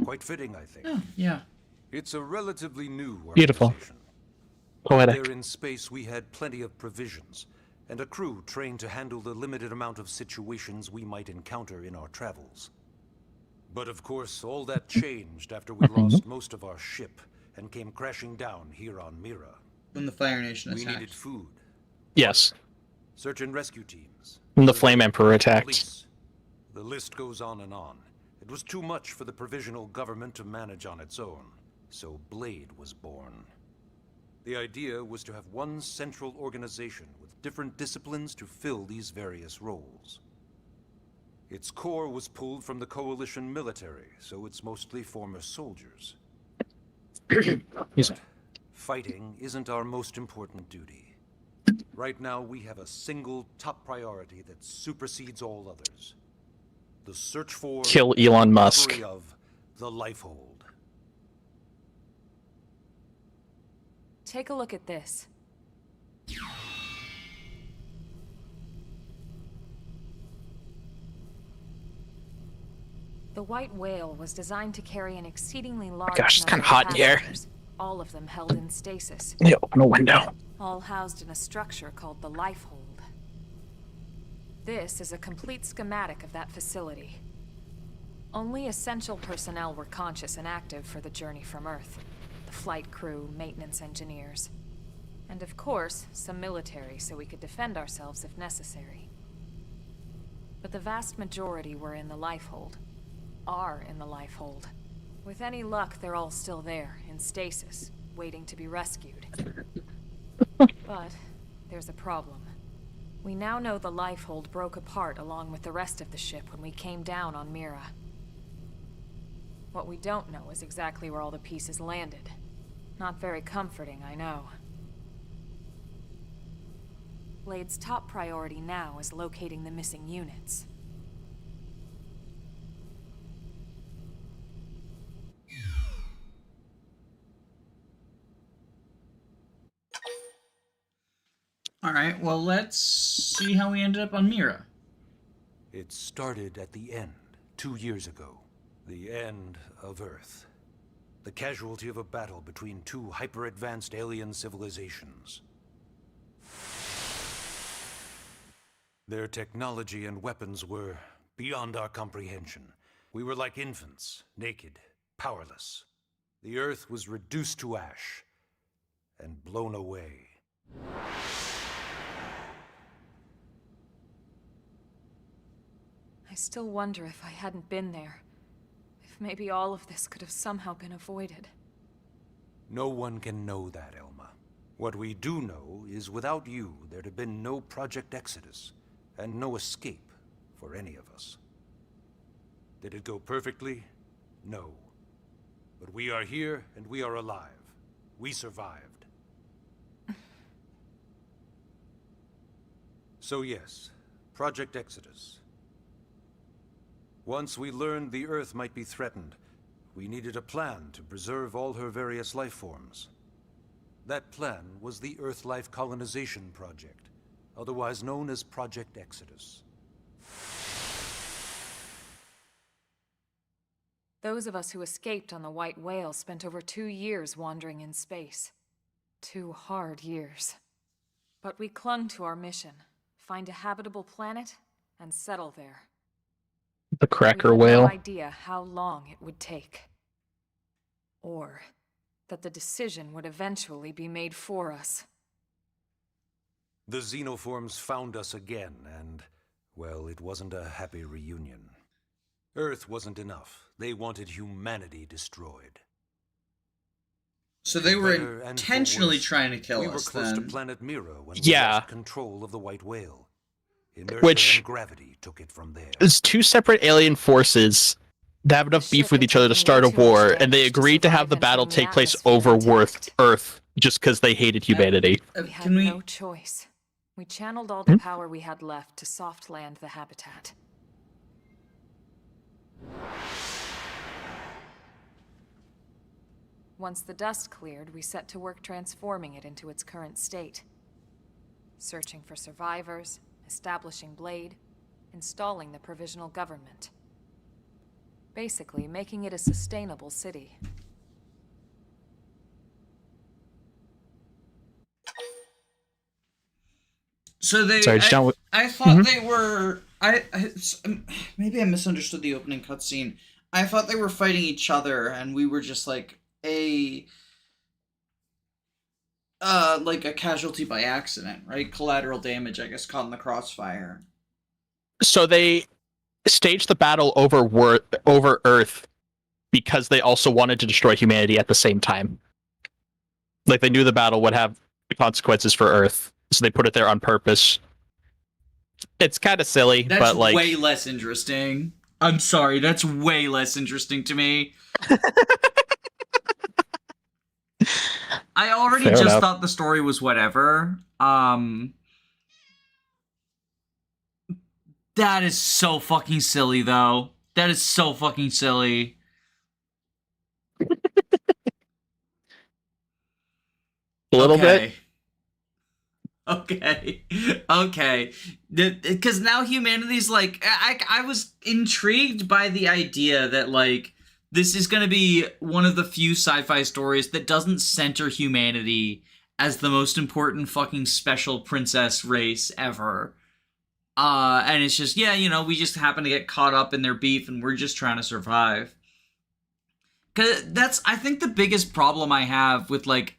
Speaker 10: Quite fitting, I think.
Speaker 1: Oh, yeah.
Speaker 10: It's a relatively new
Speaker 2: Beautiful.
Speaker 10: organization.
Speaker 2: Poetic.
Speaker 10: There in space, we had plenty of provisions, and a crew trained to handle the limited amount of situations we might encounter in our travels. But of course, all that changed after we lost most of our ship and came crashing down here on Mira.
Speaker 1: When the Fire Nation
Speaker 10: We
Speaker 1: attacked.
Speaker 10: needed food,
Speaker 2: Yes.
Speaker 10: search and rescue teams,
Speaker 2: When the Flame Emperor attacked.
Speaker 10: police. The list goes on and on. It was too much for the provisional government to manage on its own, so Blade was born. The idea was to have one central organization with different disciplines to fill these various roles. Its core was pulled from the Coalition military, so it's mostly former soldiers. But fighting isn't our most important duty. Right now, we have a single top priority that supersedes all others. The search for
Speaker 2: Kill Elon Musk.
Speaker 10: recovery of the Lifehold.
Speaker 6: Take a look at this. The White Whale was designed to carry an exceedingly large
Speaker 2: Gosh, it's
Speaker 6: number
Speaker 2: kinda hot
Speaker 6: of
Speaker 2: in here.
Speaker 6: passengers, all of them held in stasis,
Speaker 2: Yeah, open a window.
Speaker 6: all housed in a structure called the Lifehold. This is a complete schematic of that facility. Only essential personnel were conscious and active for the journey from Earth. The flight crew, maintenance engineers, and of course, some military so we could defend ourselves if necessary. But the vast majority were in the Lifehold. Are in the Lifehold. With any luck, they're all still there, in stasis, waiting to be rescued. But there's a problem. We now know the Lifehold broke apart along with the rest of the ship when we came down on Mira. What we don't know is exactly where all the pieces landed. Not very comforting, I know. Blade's top priority now is locating the missing units.
Speaker 1: Alright, well, let's see how we ended up on Mira.
Speaker 10: It started at the end, 2 years ago. The end of Earth. The casualty of a battle between two hyper-advanced alien civilizations. Their technology and weapons were beyond our comprehension. We were like infants, naked, powerless. The Earth was reduced to ash and blown away.
Speaker 6: I still wonder if I hadn't been there. If maybe all of this could have somehow been avoided.
Speaker 10: No one can know that, Elma. What we do know is without you, there'd have been no Project Exodus, and no escape for any of us. Did it go perfectly? No. But we are here, and we are alive. We survived. So yes, Project Exodus. Once we learned the Earth might be threatened, we needed a plan to preserve all her various life forms. That plan was the Earth Life Colonization Project, otherwise known as Project Exodus.
Speaker 6: Those of us who escaped on the White Whale spent over 2 years wandering in space. 2 hard years. But we clung to our mission. Find a habitable planet and settle there.
Speaker 2: The cracker
Speaker 6: we had
Speaker 2: whale.
Speaker 6: no idea how long it would take. Or that the decision would eventually be made for us.
Speaker 10: The xenoforms found us again, and, well, it wasn't a happy reunion. Earth wasn't enough. They wanted humanity destroyed.
Speaker 1: So they
Speaker 10: For
Speaker 1: were
Speaker 10: better and for
Speaker 1: intentionally
Speaker 10: worse,
Speaker 1: trying to kill
Speaker 10: we were
Speaker 1: us
Speaker 10: close to
Speaker 1: then.
Speaker 10: planet Mira when we
Speaker 2: Yeah.
Speaker 10: lost control of the white whale. Inertia
Speaker 2: Which-
Speaker 10: and gravity took it from there.
Speaker 2: There's two separate alien forces that have enough
Speaker 6: The
Speaker 2: beef
Speaker 6: ship
Speaker 2: with
Speaker 6: had
Speaker 2: each other to
Speaker 6: taken
Speaker 2: start
Speaker 6: way
Speaker 2: a
Speaker 6: too much
Speaker 2: war, and they
Speaker 6: damage to
Speaker 2: agreed to have
Speaker 6: survive
Speaker 2: the
Speaker 6: and
Speaker 2: battle
Speaker 6: from the
Speaker 2: take place
Speaker 6: atmosphere
Speaker 2: over
Speaker 6: intact.
Speaker 2: Earth just because they hated humanity.
Speaker 6: We had
Speaker 1: Can we...
Speaker 6: no choice. We channeled all the power we had left to soft land the habitat. Once the dust cleared, we set to work transforming it into its current state. Searching for survivors, establishing Blade, installing the provisional government. Basically, making it a sustainable city.
Speaker 1: So they...
Speaker 2: Sorry, John.
Speaker 1: I thought they were... maybe I misunderstood the opening cutscene. I thought they were fighting each other, and we were just like a casualty by accident, right? Collateral damage, I guess, caught in the crossfire.
Speaker 2: So they staged the battle over Earth because they also wanted to destroy humanity at the same time. Like, they knew the battle would have consequences for Earth, so they put it there on purpose. It's kind of silly,
Speaker 1: That's
Speaker 2: but like
Speaker 1: way less interesting. I'm sorry, that's way less interesting to me. I already
Speaker 2: Fair
Speaker 1: just
Speaker 2: enough.
Speaker 1: thought the story was whatever. That is so fucking silly, though. That is so fucking silly.
Speaker 2: a little bit.
Speaker 1: Okay. Because now humanity's like... I was intrigued by the idea that, like, this is going to be one of the few sci-fi stories that doesn't center humanity as the most important fucking special princess race ever. And it's just, yeah, you know, we just happen to get caught up in their beef and we're just trying to survive. 'Cause that's, I think, the biggest problem I have with, like,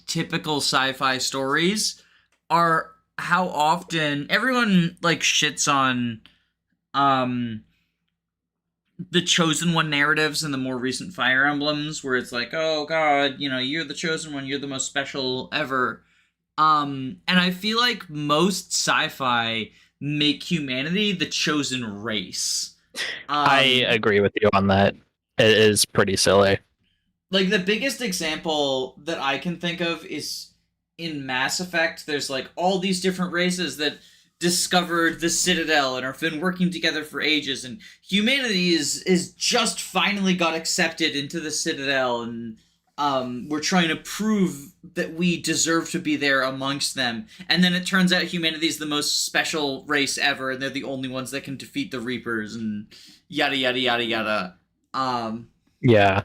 Speaker 1: typical sci-fi stories are how often everyone, like, shits on, the Chosen One narratives in the more recent Fire Emblems, where it's like, oh god, you know, you're the Chosen One, you're the most special ever. And I feel like most sci-fi make humanity the chosen race.
Speaker 2: I agree with you on that. It is pretty silly.
Speaker 1: Like, the biggest example that I can think of is in Mass Effect. There's, like, all these different races that discovered the Citadel and have been working together for ages, and humanity is just finally got accepted into the Citadel, and we're trying to prove that we deserve to be there amongst them. And then it turns out humanity's the most special race ever, and they're the only ones that can defeat the Reapers, and yada yada yada yada.
Speaker 2: Yeah.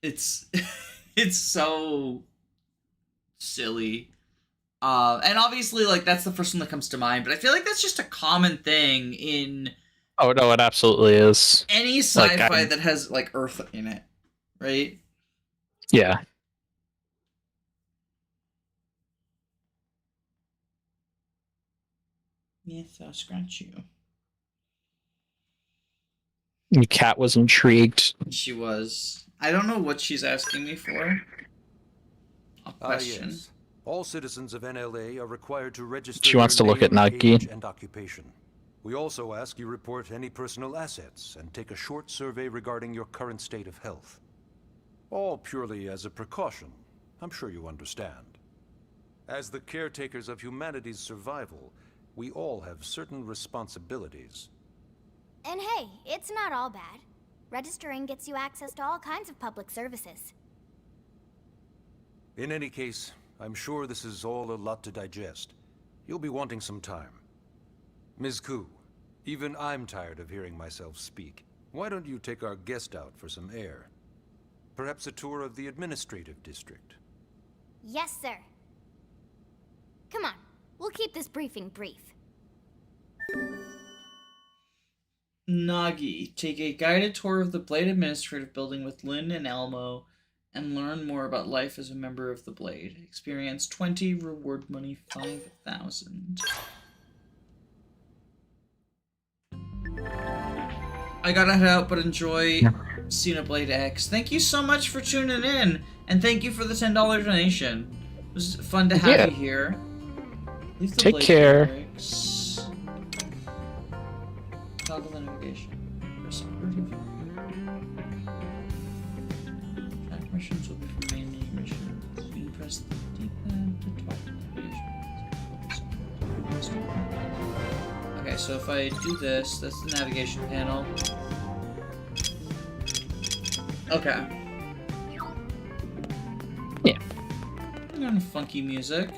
Speaker 1: It's it's so silly. And obviously, like, that's the first one that comes to mind, but I feel like that's just a common thing in
Speaker 2: Oh no, it absolutely is.
Speaker 1: any sci-fi that has, like, Earth in it, right?
Speaker 2: Yeah.
Speaker 1: Yes, I'll scratch you.
Speaker 2: The cat was intrigued.
Speaker 1: She was. I don't know what she's asking me for. A question.
Speaker 10: Yes. All citizens of NLA are required to register
Speaker 2: She wants
Speaker 10: their
Speaker 2: to look at
Speaker 10: name,
Speaker 2: Nagi.
Speaker 10: age, and occupation. We also ask you report any personal assets and take a short survey regarding your current state of health. All purely as a precaution. I'm sure you understand. As the caretakers of humanity's survival, we all have certain responsibilities.
Speaker 3: And hey, it's not all bad. Registering gets you access to all kinds of public services.
Speaker 10: In any case, I'm sure this is all a lot to digest. You'll be wanting some time. Ms. Koo, even I'm tired of hearing myself speak. Why don't you take our guest out for some air? Perhaps a tour of the administrative district.
Speaker 3: Yes, sir. Come on, we'll keep this briefing brief.
Speaker 1: Nagi, take a guided tour of the Blade Administrative Building with Lynn and Elmo and learn more about life as a member of the Blade. Experience 20, reward money 5,000. I gotta head out, but enjoy Xenoblade X. Thank you so much for tuning in, and thank you for the $10 donation. It was fun to have you here. Leave the
Speaker 2: Take
Speaker 1: blade
Speaker 2: care.
Speaker 1: lyrics. Toggle the navigation. Press track missions will be for main menu missions. You press the D-pad to toggle navigation. Okay, so if I do this, that's the navigation panel. Okay.
Speaker 2: Yeah.
Speaker 1: And on funky music.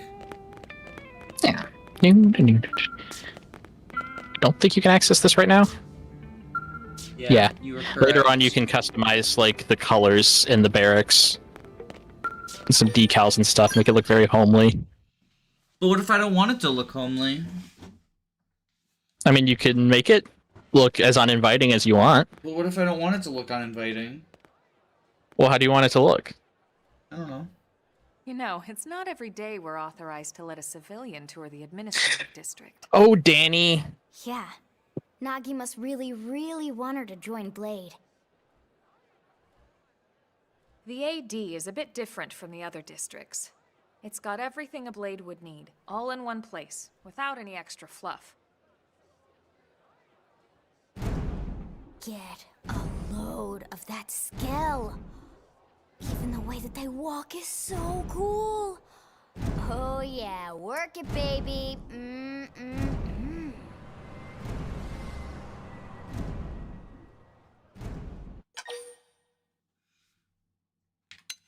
Speaker 2: Yeah. Don't think you can access this right now? Yeah.
Speaker 1: You were correct.
Speaker 2: Later on you can customize like the colors in the barracks. And some decals and stuff, make it look very homely.
Speaker 1: But what if I don't want it to look homely?
Speaker 2: I mean, you can make it look as uninviting as you want.
Speaker 1: But what if I don't want it to look uninviting?
Speaker 2: Well, how do you want it to look?
Speaker 1: I don't know.
Speaker 6: You know, it's not every day we're authorized to let a civilian tour the administrative district.
Speaker 2: Oh, Danny.
Speaker 3: Yeah. Nagi must really, really want her to join Blade.
Speaker 6: The AD is a bit different from the other districts. It's got everything a Blade would need, all in one place, without any extra fluff.
Speaker 3: Get a load of that scale. Even the way that they walk is so cool. Oh yeah, work it, baby.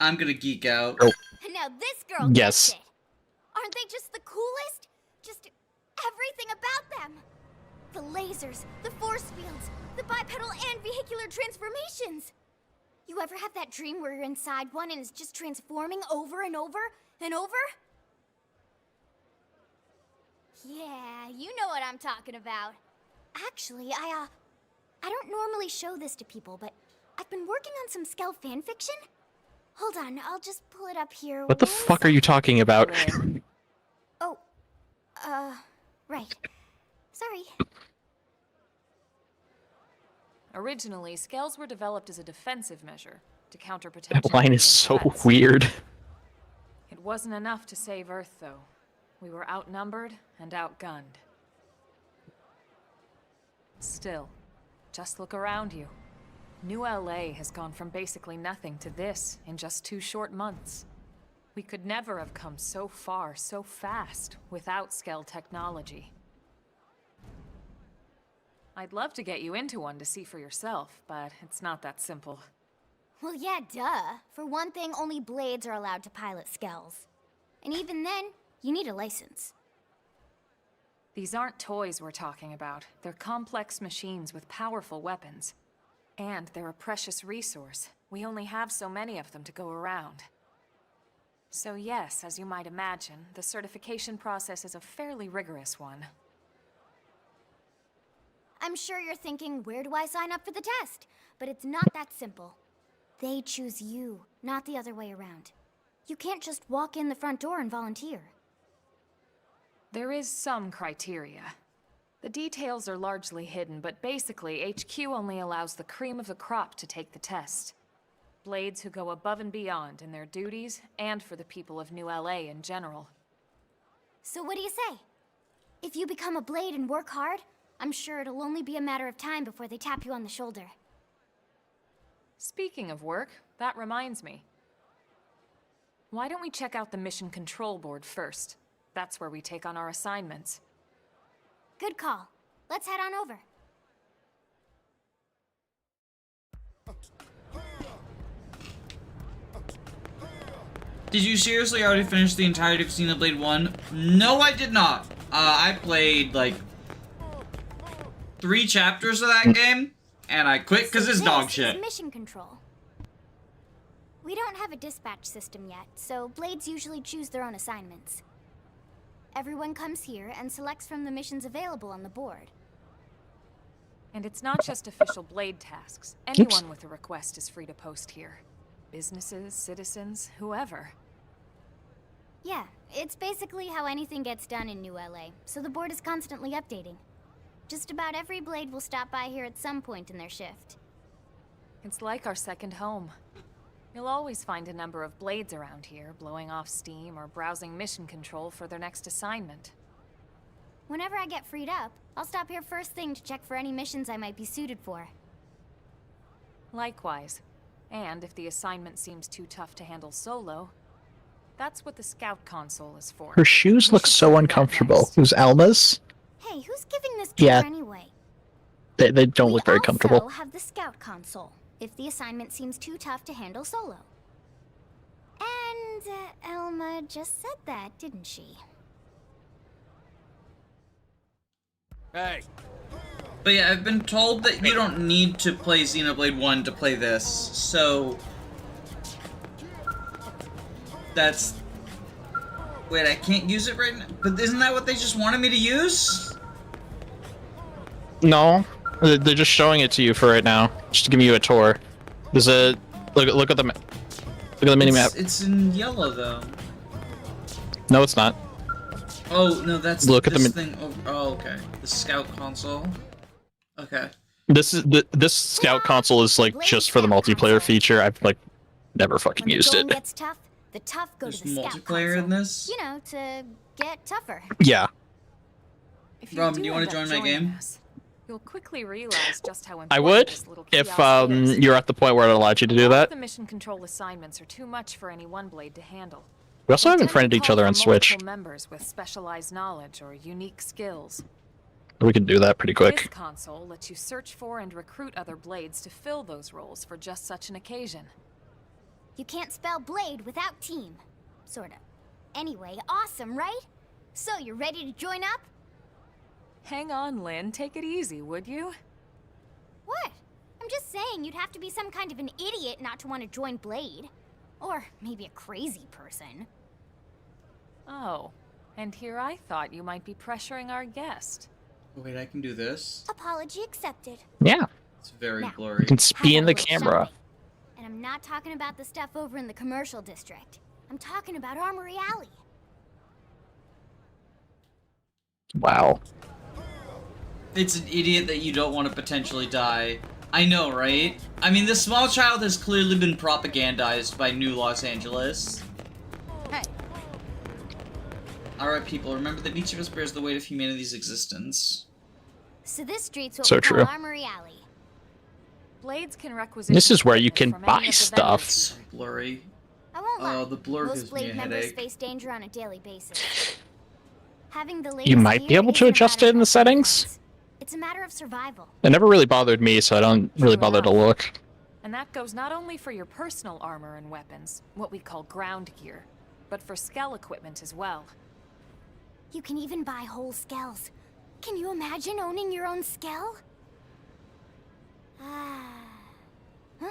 Speaker 1: I'm gonna geek out.
Speaker 2: Oh.
Speaker 3: Now this girl
Speaker 2: Yes.
Speaker 3: gets it. Aren't they just the coolest? Just everything about them. The lasers, the force fields, the bipedal and vehicular transformations. You ever have that dream where you're inside one and it's just transforming over and over and over? Yeah, you know what I'm talking about. Actually, I don't normally show this to people, but I've been working on some Skell fanfiction. Hold on, I'll just pull it up here.
Speaker 2: What the fuck are you talking about?
Speaker 3: Oh, right. Sorry.
Speaker 6: Originally, Skells were developed as a defensive measure to counter potential
Speaker 2: That line
Speaker 6: alien
Speaker 2: is so
Speaker 6: threats.
Speaker 2: weird.
Speaker 6: It wasn't enough to save Earth, though. We were outnumbered and outgunned. Still, just look around you. New LA has gone from basically nothing to this in just 2 short months. We could never have come so far so fast without Skell technology. I'd love to get you into one to see for yourself, but it's not that simple.
Speaker 3: Well, yeah, duh. For one thing, only Blades are allowed to pilot Skells. And even then, you need a license.
Speaker 6: These aren't toys we're talking about. They're complex machines with powerful weapons. And they're a precious resource. We only have so many of them to go around. So yes, as you might imagine, the certification process is a fairly rigorous one.
Speaker 3: I'm sure you're thinking, where do I sign up for the test? But it's not that simple. They choose you, not the other way around. You can't just walk in the front door and volunteer.
Speaker 6: There is some criteria. The details are largely hidden, but basically, HQ only allows the cream of the crop to take the test. Blades who go above and beyond in their duties, and for the people of New LA in general.
Speaker 3: So what do you say? If you become a Blade and work hard, I'm sure it'll only be a matter of time before they tap you on the shoulder.
Speaker 6: Speaking of work, that reminds me. Why don't we check out the Mission Control Board first? That's where we take on our assignments.
Speaker 3: Good call. Let's head on over.
Speaker 1: Did you seriously already finish the entirety of Xenoblade 1? No, I did not. I played, like, 3 chapters of that game, and I quit because it's dog shit.
Speaker 3: This is mission control. We don't have a dispatch system yet, so Blades usually choose their own assignments. Everyone comes here and selects from the missions available on the board.
Speaker 6: And it's not just official Blade tasks. Anyone with a request is free to post here. Businesses, citizens, whoever.
Speaker 3: Yeah, it's basically how anything gets done in New LA, so the board is constantly updating. Just about every Blade will stop by here at some point in their shift.
Speaker 6: It's like our second home. You'll always find a number of Blades around here, blowing off steam or browsing mission control for their next assignment.
Speaker 3: Whenever I get freed up, I'll stop here first thing to check for any missions I might be suited for.
Speaker 6: Likewise. And if the assignment seems too tough to handle solo, that's what the scout console is for.
Speaker 2: Her shoes look so uncomfortable. Who's Alma's?
Speaker 3: Hey, who's giving this tour
Speaker 2: Yeah.
Speaker 3: anyway?
Speaker 2: They don't look very comfortable.
Speaker 3: We also have the scout console, if the assignment seems too tough to handle solo. And Elma just said that, didn't she?
Speaker 9: Hey.
Speaker 1: But yeah, I've been told that you don't need to play Xenoblade 1 to play this, so... That's... Wait, I can't use it right now? But isn't that what they just wanted me to use?
Speaker 2: No, they're just showing it to you for right now, just to give you a tour. There's a look at the mini map.
Speaker 1: It's in yellow though.
Speaker 2: No, it's not.
Speaker 1: Oh no, that's
Speaker 2: Look at
Speaker 1: this
Speaker 2: the
Speaker 1: thing. Oh, okay. The scout console. Okay.
Speaker 2: This scout console is like just for the multiplayer feature. I've like never fucking
Speaker 3: When
Speaker 2: used
Speaker 3: the going
Speaker 2: it.
Speaker 3: gets tough, the tough go
Speaker 1: There's
Speaker 3: to the scout
Speaker 1: multiplayer
Speaker 3: console.
Speaker 1: in this?
Speaker 3: You know, to get tougher.
Speaker 2: Yeah.
Speaker 6: If you
Speaker 1: Robin, do you
Speaker 6: end
Speaker 1: want to
Speaker 6: up
Speaker 1: join my
Speaker 6: joining
Speaker 1: game?
Speaker 6: us, you'll quickly realize just how important
Speaker 2: I would
Speaker 6: this little
Speaker 2: if
Speaker 6: kiosk is.
Speaker 2: you're at the point where it allowed you to do
Speaker 6: All of
Speaker 2: that.
Speaker 6: the mission control assignments are too much for any one Blade to handle.
Speaker 2: We also haven't
Speaker 6: They tend to
Speaker 2: friended each
Speaker 6: call
Speaker 2: other
Speaker 6: for
Speaker 2: on Switch.
Speaker 6: multiple members with specialized knowledge or unique skills.
Speaker 2: We can do that pretty
Speaker 6: This
Speaker 2: quick.
Speaker 6: console lets you search for and recruit other Blades to fill those roles for just such an occasion.
Speaker 3: You can't spell Blade without team. Sorta. Anyway, awesome, right? So, you're ready to join up?
Speaker 6: Hang on, Lynn. Take it easy, would you?
Speaker 3: What? I'm just saying you'd have to be some kind of an idiot not to want to join Blade. Or maybe a crazy person.
Speaker 6: Oh, and here I thought you might be pressuring our guest.
Speaker 1: Wait, I can do this?
Speaker 3: Apology accepted.
Speaker 2: Yeah.
Speaker 1: It's very
Speaker 3: Now,
Speaker 1: blurry.
Speaker 2: You can be in the
Speaker 3: Have a little
Speaker 2: camera.
Speaker 3: shopping. And I'm not talking about the stuff over in the commercial district. I'm talking about Armory Alley.
Speaker 2: Wow.
Speaker 1: It's an idiot that you don't want to potentially die. I know, right? I mean, this small child has clearly been propagandized by New Los Angeles.
Speaker 3: Hey.
Speaker 1: Alright, people, remember that each of us bears the weight of humanity's existence.
Speaker 3: So this street's what
Speaker 2: So
Speaker 3: we call
Speaker 2: true.
Speaker 3: Armory Alley.
Speaker 6: Blades can requisition
Speaker 2: This is where you can
Speaker 6: equipment from any
Speaker 2: buy
Speaker 6: of the
Speaker 2: stuff.
Speaker 6: vendors
Speaker 1: It's
Speaker 6: here.
Speaker 1: blurry.
Speaker 3: I won't lie.
Speaker 1: Oh, the blur
Speaker 3: Most
Speaker 1: gives me
Speaker 3: Blade
Speaker 1: a
Speaker 3: members
Speaker 1: headache.
Speaker 3: face danger on a daily basis. Having the
Speaker 2: You
Speaker 3: latest
Speaker 2: might be
Speaker 3: gear
Speaker 2: able to
Speaker 3: isn't a
Speaker 2: adjust
Speaker 3: matter
Speaker 2: it in
Speaker 3: of
Speaker 2: the settings.
Speaker 3: preference. It's a matter of survival.
Speaker 2: It never really bothered me, so I don't really
Speaker 6: True
Speaker 2: bother to
Speaker 6: enough.
Speaker 2: look.
Speaker 6: And that goes not only for your personal armor and weapons, what we call ground gear, but for Skell equipment as well.
Speaker 3: You can even buy whole skells. Can you imagine owning your own skell? Huh?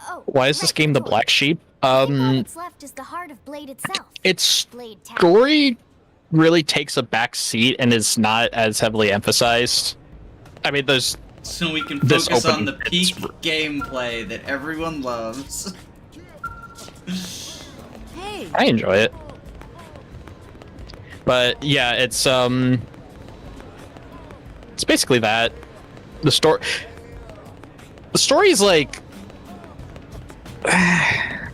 Speaker 3: Oh,
Speaker 2: Why is this
Speaker 3: right,
Speaker 2: game the
Speaker 3: toy.
Speaker 2: black sheep?
Speaker 3: All that's left is the heart of Blade itself.
Speaker 2: Its
Speaker 3: Blade Tower.
Speaker 2: story really takes a back seat and is not as heavily emphasized. I mean, there's
Speaker 1: So we can
Speaker 2: This
Speaker 1: focus on
Speaker 2: open-
Speaker 1: the peak gameplay that everyone loves.
Speaker 6: Hey!
Speaker 2: I enjoy it. But yeah, it's basically that. The story is like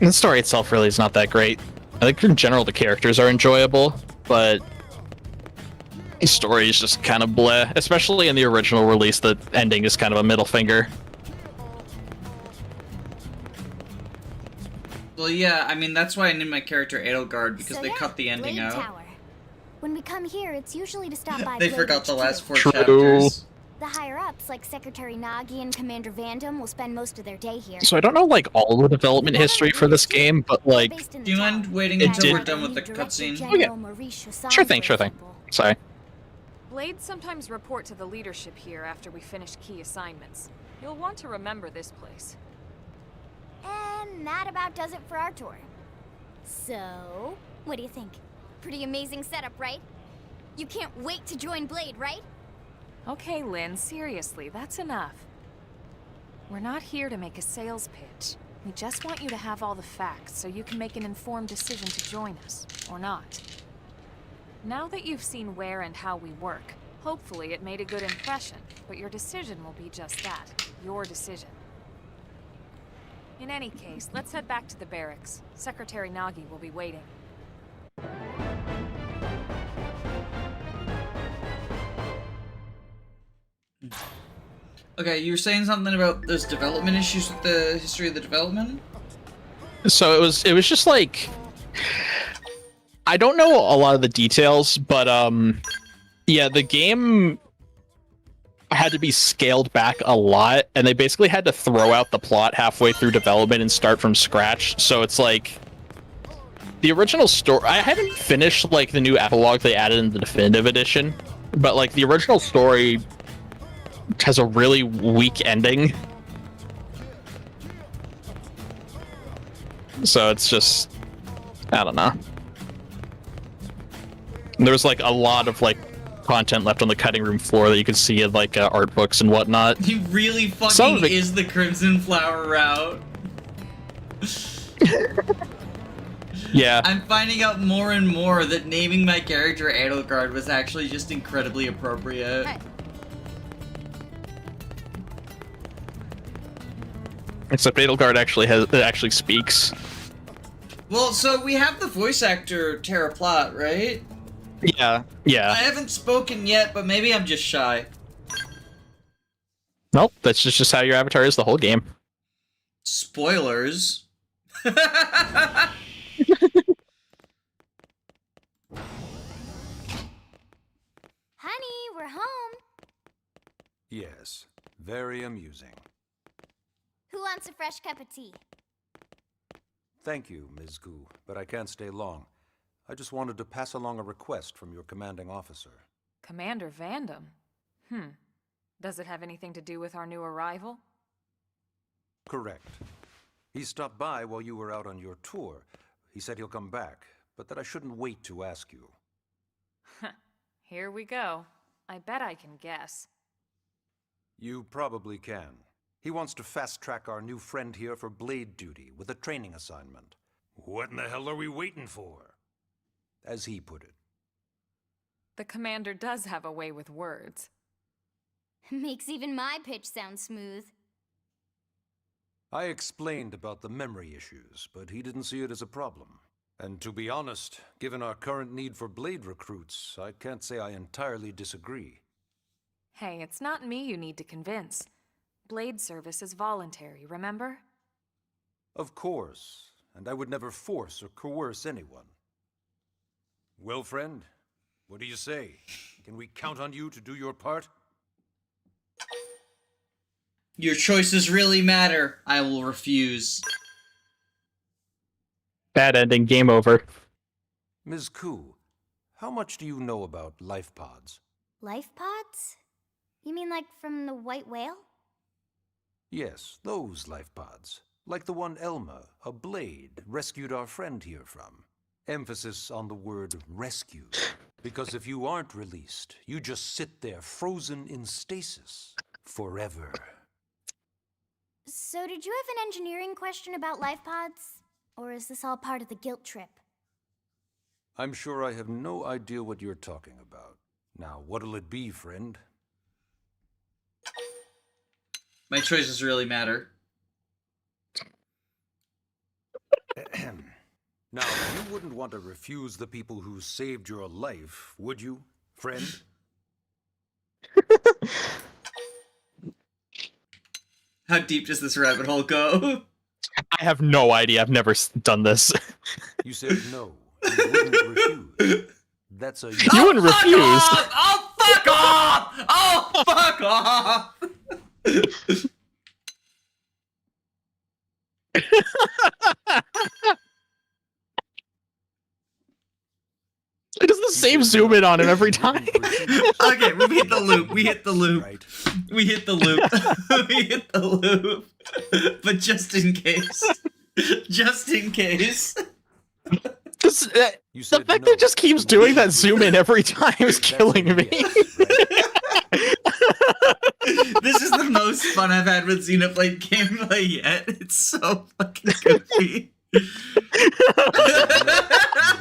Speaker 2: the story itself really is not that great. I think in general the characters are enjoyable, but the story is just kind of bleh. Especially in the original release, the ending is kind of a middle finger.
Speaker 1: Well, yeah, I mean, that's why I named my character Edelgard, because
Speaker 3: So
Speaker 1: they
Speaker 3: yeah,
Speaker 1: cut the ending
Speaker 3: Blade
Speaker 1: out.
Speaker 3: Tower. When we come here, it's usually to stop by
Speaker 1: They
Speaker 3: Blade
Speaker 1: forgot the
Speaker 3: HQ.
Speaker 1: last 4
Speaker 2: True.
Speaker 1: chapters.
Speaker 3: The higher-ups, like Secretary Nagi and Commander Vandam, will spend most of their day here.
Speaker 2: So I don't know like all the development history for this game, but like
Speaker 3: Based in
Speaker 1: Do you
Speaker 3: the
Speaker 1: mind
Speaker 3: tower.
Speaker 1: waiting
Speaker 2: It
Speaker 1: until
Speaker 2: did-
Speaker 1: we're done with the
Speaker 3: Director
Speaker 1: cutscene?
Speaker 3: General
Speaker 2: Okay.
Speaker 3: Maurice Chassan,
Speaker 2: sure thing,
Speaker 3: for
Speaker 2: sure thing.
Speaker 3: example.
Speaker 2: Sorry.
Speaker 6: Blades sometimes report to the leadership here after we finish key assignments. You'll want to remember this place.
Speaker 3: And that about does it for our tour. So, what do you think? Pretty amazing setup, right? You can't wait to join Blade, right?
Speaker 6: Okay, Lynn, seriously, that's enough. We're not here to make a sales pitch. We just want you to have all the facts so you can make an informed decision to join us, or not. Now that you've seen where and how we work, Hopefully it made a good impression, but your decision will be just that, your decision. In any case, let's head back to the barracks. Secretary Nagi will be waiting.
Speaker 1: Okay, you were saying something about those development issues with the history of the development?
Speaker 2: So it was just like, I don't know a lot of the details, but yeah, the game had to be scaled back a lot, and they basically had to throw out the plot halfway through development and start from scratch. So it's like the original story. I haven't finished like the new epilogue they added in the definitive edition, but like the original story has a really weak ending. So it's just, I don't know. There's like a lot of like content left on the cutting room floor that you could see in like art books and whatnot.
Speaker 1: He really fucking is the Crimson Flower route.
Speaker 2: Yeah.
Speaker 1: I'm finding out more and more that naming my character Edelgard was actually just incredibly appropriate.
Speaker 3: Hey.
Speaker 2: Except Edelgard actually speaks.
Speaker 1: Well, so we have the voice actor Tara Platt, right?
Speaker 2: Yeah, yeah.
Speaker 1: I haven't spoken yet, but maybe I'm just shy.
Speaker 2: Nope, that's just how your avatar is the whole game.
Speaker 1: Spoilers.
Speaker 3: Honey, we're home.
Speaker 10: Yes, very amusing.
Speaker 3: Who wants a fresh cup of tea?
Speaker 10: Thank you, Ms. Gu, but I can't stay long. I just wanted to pass along a request from your commanding officer.
Speaker 6: Commander Vandam? Does it have anything to do with our new arrival?
Speaker 10: Correct. He stopped by while you were out on your tour. He said he'll come back, but that I shouldn't wait to ask you.
Speaker 6: Here we go. I bet I can guess.
Speaker 10: You probably can. He wants to fast-track our new friend here for blade duty with a training assignment. What in the hell are we waiting for? As he put it.
Speaker 6: The commander does have a way with words.
Speaker 3: Makes even my pitch sound smooth.
Speaker 10: I explained about the memory issues, but he didn't see it as a problem. And to be honest, given our current need for blade recruits, I can't say I entirely disagree.
Speaker 6: Hey, it's not me you need to convince. Blade service is voluntary, remember?
Speaker 10: Of course, and I would never force or coerce anyone. Well, friend, what do you say? Can we count on you to do your part?
Speaker 1: Your choices really matter. I will refuse.
Speaker 2: Bad ending, game over.
Speaker 10: Ms. Ku, how much do you know about life pods?
Speaker 3: Life pods? You mean like from the white whale?
Speaker 10: Yes, those life pods. Like the one Elma, a blade, rescued our friend here from. Emphasis on the word rescued. Because if you aren't released, you just sit there frozen in stasis. Forever.
Speaker 3: So did you have an engineering question about life pods? Or is this all part of the guilt trip?
Speaker 10: I'm sure I have no idea what you're talking about. Now, what'll it be, friend?
Speaker 1: My choices really matter.
Speaker 10: Now, you wouldn't want to refuse the people who saved your life, would you, friend?
Speaker 1: How deep does this rabbit hole go?
Speaker 2: I have no idea. I've never done this.
Speaker 10: You said no. You wouldn't refuse. That's a...
Speaker 2: You wouldn't refuse.
Speaker 1: Oh, fuck off! Oh, fuck off!
Speaker 2: It does the same zoom in on him every time.
Speaker 1: Okay, we hit the loop. We hit the loop.
Speaker 10: Right.
Speaker 1: We hit the loop. We hit the loop. But just in case. Just in case.
Speaker 10: You
Speaker 2: The
Speaker 10: said
Speaker 2: fact
Speaker 10: no.
Speaker 2: that it just keeps doing that zoom in every time is killing me.
Speaker 1: This is the most fun I've had with Xenoblade gameplay yet. It's so fucking goofy.
Speaker 10: You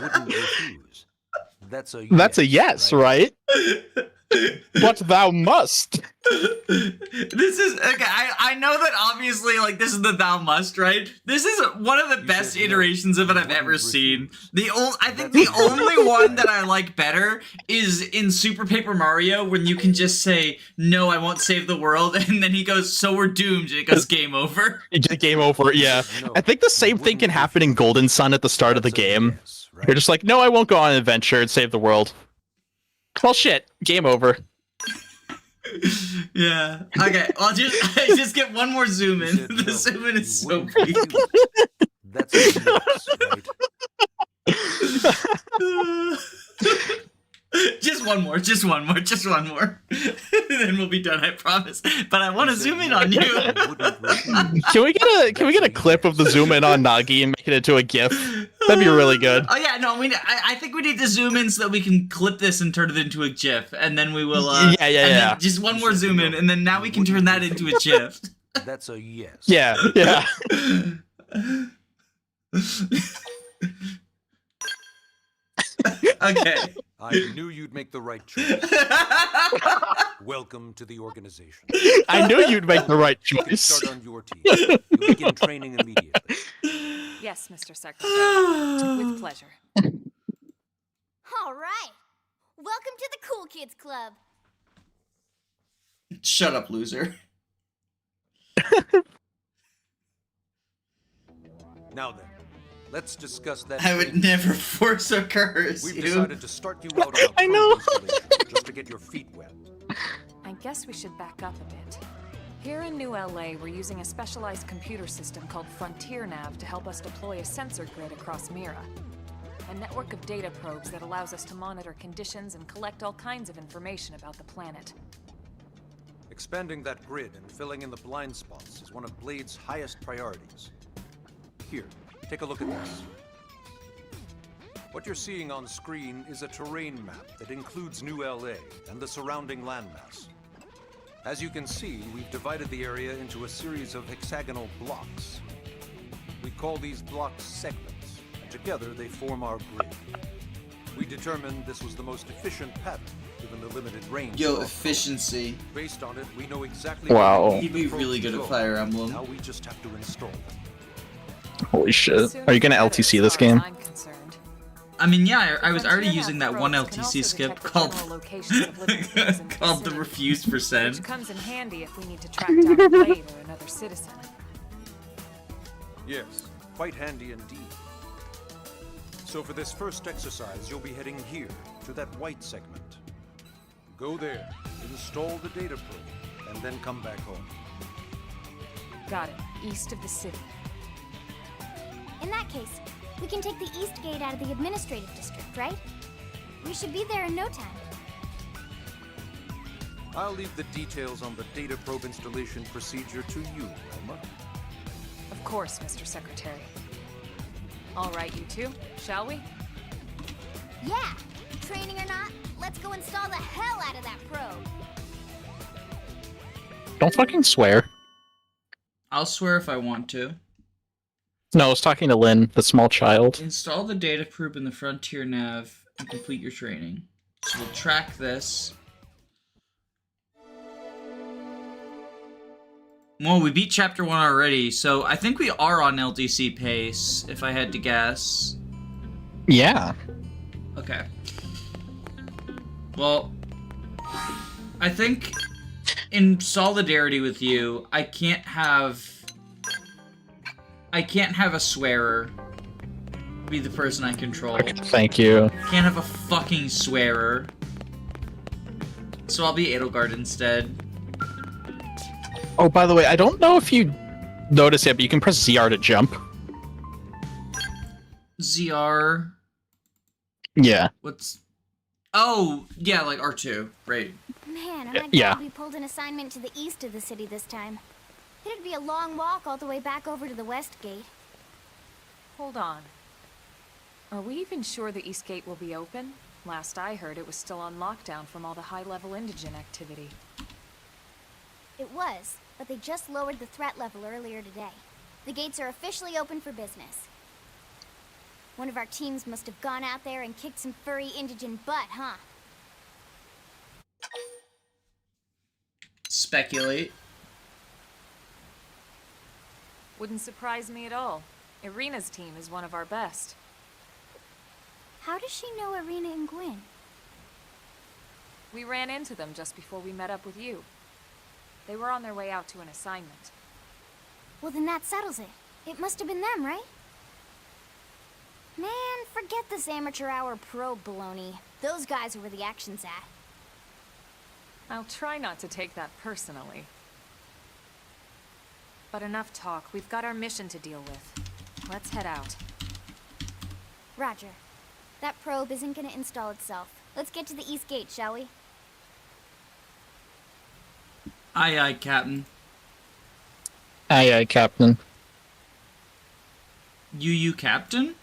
Speaker 10: wouldn't refuse. That's a yes,
Speaker 2: That's a yes, right? But thou must.
Speaker 1: This is okay. I know that obviously, like, this is the thou must, right? This is one of the best iterations of it I've ever seen. I think the only one that I like better is in Super Paper Mario, when you can just say, "No, I won't save the world," and then he goes, "So we're doomed," and it goes, "Game over."
Speaker 2: Game over. Yeah, I think the same thing can happen in Golden Sun at the start of the game. You're just like, "No, I won't go on an adventure and save the world." Well, shit. Game over.
Speaker 1: Yeah. Okay. I'll just get one more zoom in. The zoom in is so big.
Speaker 10: That's a yes, right?
Speaker 1: Just one more. Then we'll be done, I promise. But I want to zoom in on you.
Speaker 2: Can we get a clip of the zoom in on Nagi and make it into a GIF? That'd be really good.
Speaker 1: Oh yeah, no, I think we need to zoom in so that we can clip this and turn it into a GIF, and then we will.
Speaker 2: Yeah.
Speaker 1: Just one more zoom in, and then now we can turn that into a GIF.
Speaker 10: That's a yes.
Speaker 2: Yeah.
Speaker 1: Okay.
Speaker 10: I knew you'd make the right choice. Welcome to the organization.
Speaker 2: I knew you'd make the right choice.
Speaker 10: Start on your team. You begin training immediately.
Speaker 6: Yes, Mr. Secretary. With pleasure.
Speaker 3: All right. Welcome to the Cool Kids Club.
Speaker 1: Shut up, loser.
Speaker 10: Now then, let's discuss that.
Speaker 1: I would never force a curse.
Speaker 10: We've
Speaker 1: you.
Speaker 10: decided to start you out on a
Speaker 2: I know.
Speaker 10: just to get your feet wet.
Speaker 6: I guess we should back up a bit. Here in New LA, we're using a specialized computer system called Frontier Nav to help us deploy a sensor grid across Mira. A network of data probes that allows us to monitor conditions and collect all kinds of information about the planet.
Speaker 10: Expanding that grid and filling in the blind spots is one of Blade's highest priorities. Here, take a look at this. What you're seeing on screen is a terrain map that includes New LA and the surrounding landmass. As you can see, we've divided the area into a series of hexagonal blocks. We call these blocks segments, and together they form our grid. We determined this was the most efficient pattern, given the limited range.
Speaker 1: Yo, efficiency.
Speaker 10: Based on it, we know exactly.
Speaker 2: Wow.
Speaker 10: where
Speaker 1: He'd be really good at Fire Emblem.
Speaker 10: Now we just have to install them.
Speaker 2: Holy shit. Are you gonna LTC this game?
Speaker 1: I mean, yeah, I was already using that one LTC skip called called the refused percent.
Speaker 6: Which comes in handy if we need to track down a Blade or another citizen.
Speaker 10: Yes, quite handy indeed. So for this first exercise, you'll be heading here, to that white segment. Go there, install the data probe, and then come back home.
Speaker 6: Got it. East of the city.
Speaker 3: In that case, we can take the east gate out of the administrative district, right? We should be there in no time.
Speaker 10: I'll leave the details on the data probe installation procedure to you, Elma.
Speaker 6: Of course, Mr. Secretary. All right, you two, shall we?
Speaker 3: Yeah! Training or not, let's go install the hell out of that probe!
Speaker 2: Don't fucking swear.
Speaker 1: I'll swear if I want to.
Speaker 2: No, I was talking to Lynn, the small child.
Speaker 1: Install the data probe in the Frontier Nav and complete your training. So we'll track this. Well, we beat Chapter 1 already, so I think we are on LDC pace, if I had to guess.
Speaker 2: Yeah.
Speaker 1: Okay. Well, I think in solidarity with you, I can't have a swearer be the person I control.
Speaker 2: Okay, thank you.
Speaker 1: Can't have a fucking swearer. So I'll be Edelgard instead.
Speaker 2: Oh, by the way, I don't know if you noticed it, but you can press ZR to jump.
Speaker 1: ZR.
Speaker 2: Yeah.
Speaker 1: What's... Oh, yeah, like R2. Right.
Speaker 3: Man, I'm glad
Speaker 2: Yeah.
Speaker 3: we pulled an assignment to the east of the city this time. It'd be a long walk all the way back over to the west gate.
Speaker 6: Hold on. Are we even sure the East Gate will be open? Last I heard, it was still on lockdown from all the high-level indigent activity.
Speaker 3: It was, but they just lowered the threat level earlier today. The gates are officially open for business. One of our teams must have gone out there and kicked some furry indigent butt, huh?
Speaker 1: speculate.
Speaker 6: Wouldn't surprise me at all. Irina's team is one of our best.
Speaker 3: How does she know Irina and Gwyn?
Speaker 6: We ran into them just before we met up with you. They were on their way out to an assignment.
Speaker 3: Well, then that settles it. It must have been them, right? Man, forget this amateur hour pro baloney. Those guys are where the action's at.
Speaker 6: I'll try not to take that personally. But enough talk. We've got our mission to deal with. Let's head out.
Speaker 3: Roger. That probe isn't gonna install itself. Let's get to the East Gate, shall we?
Speaker 1: Aye, aye, Captain.
Speaker 2: Aye, aye, Captain.
Speaker 1: You, Captain?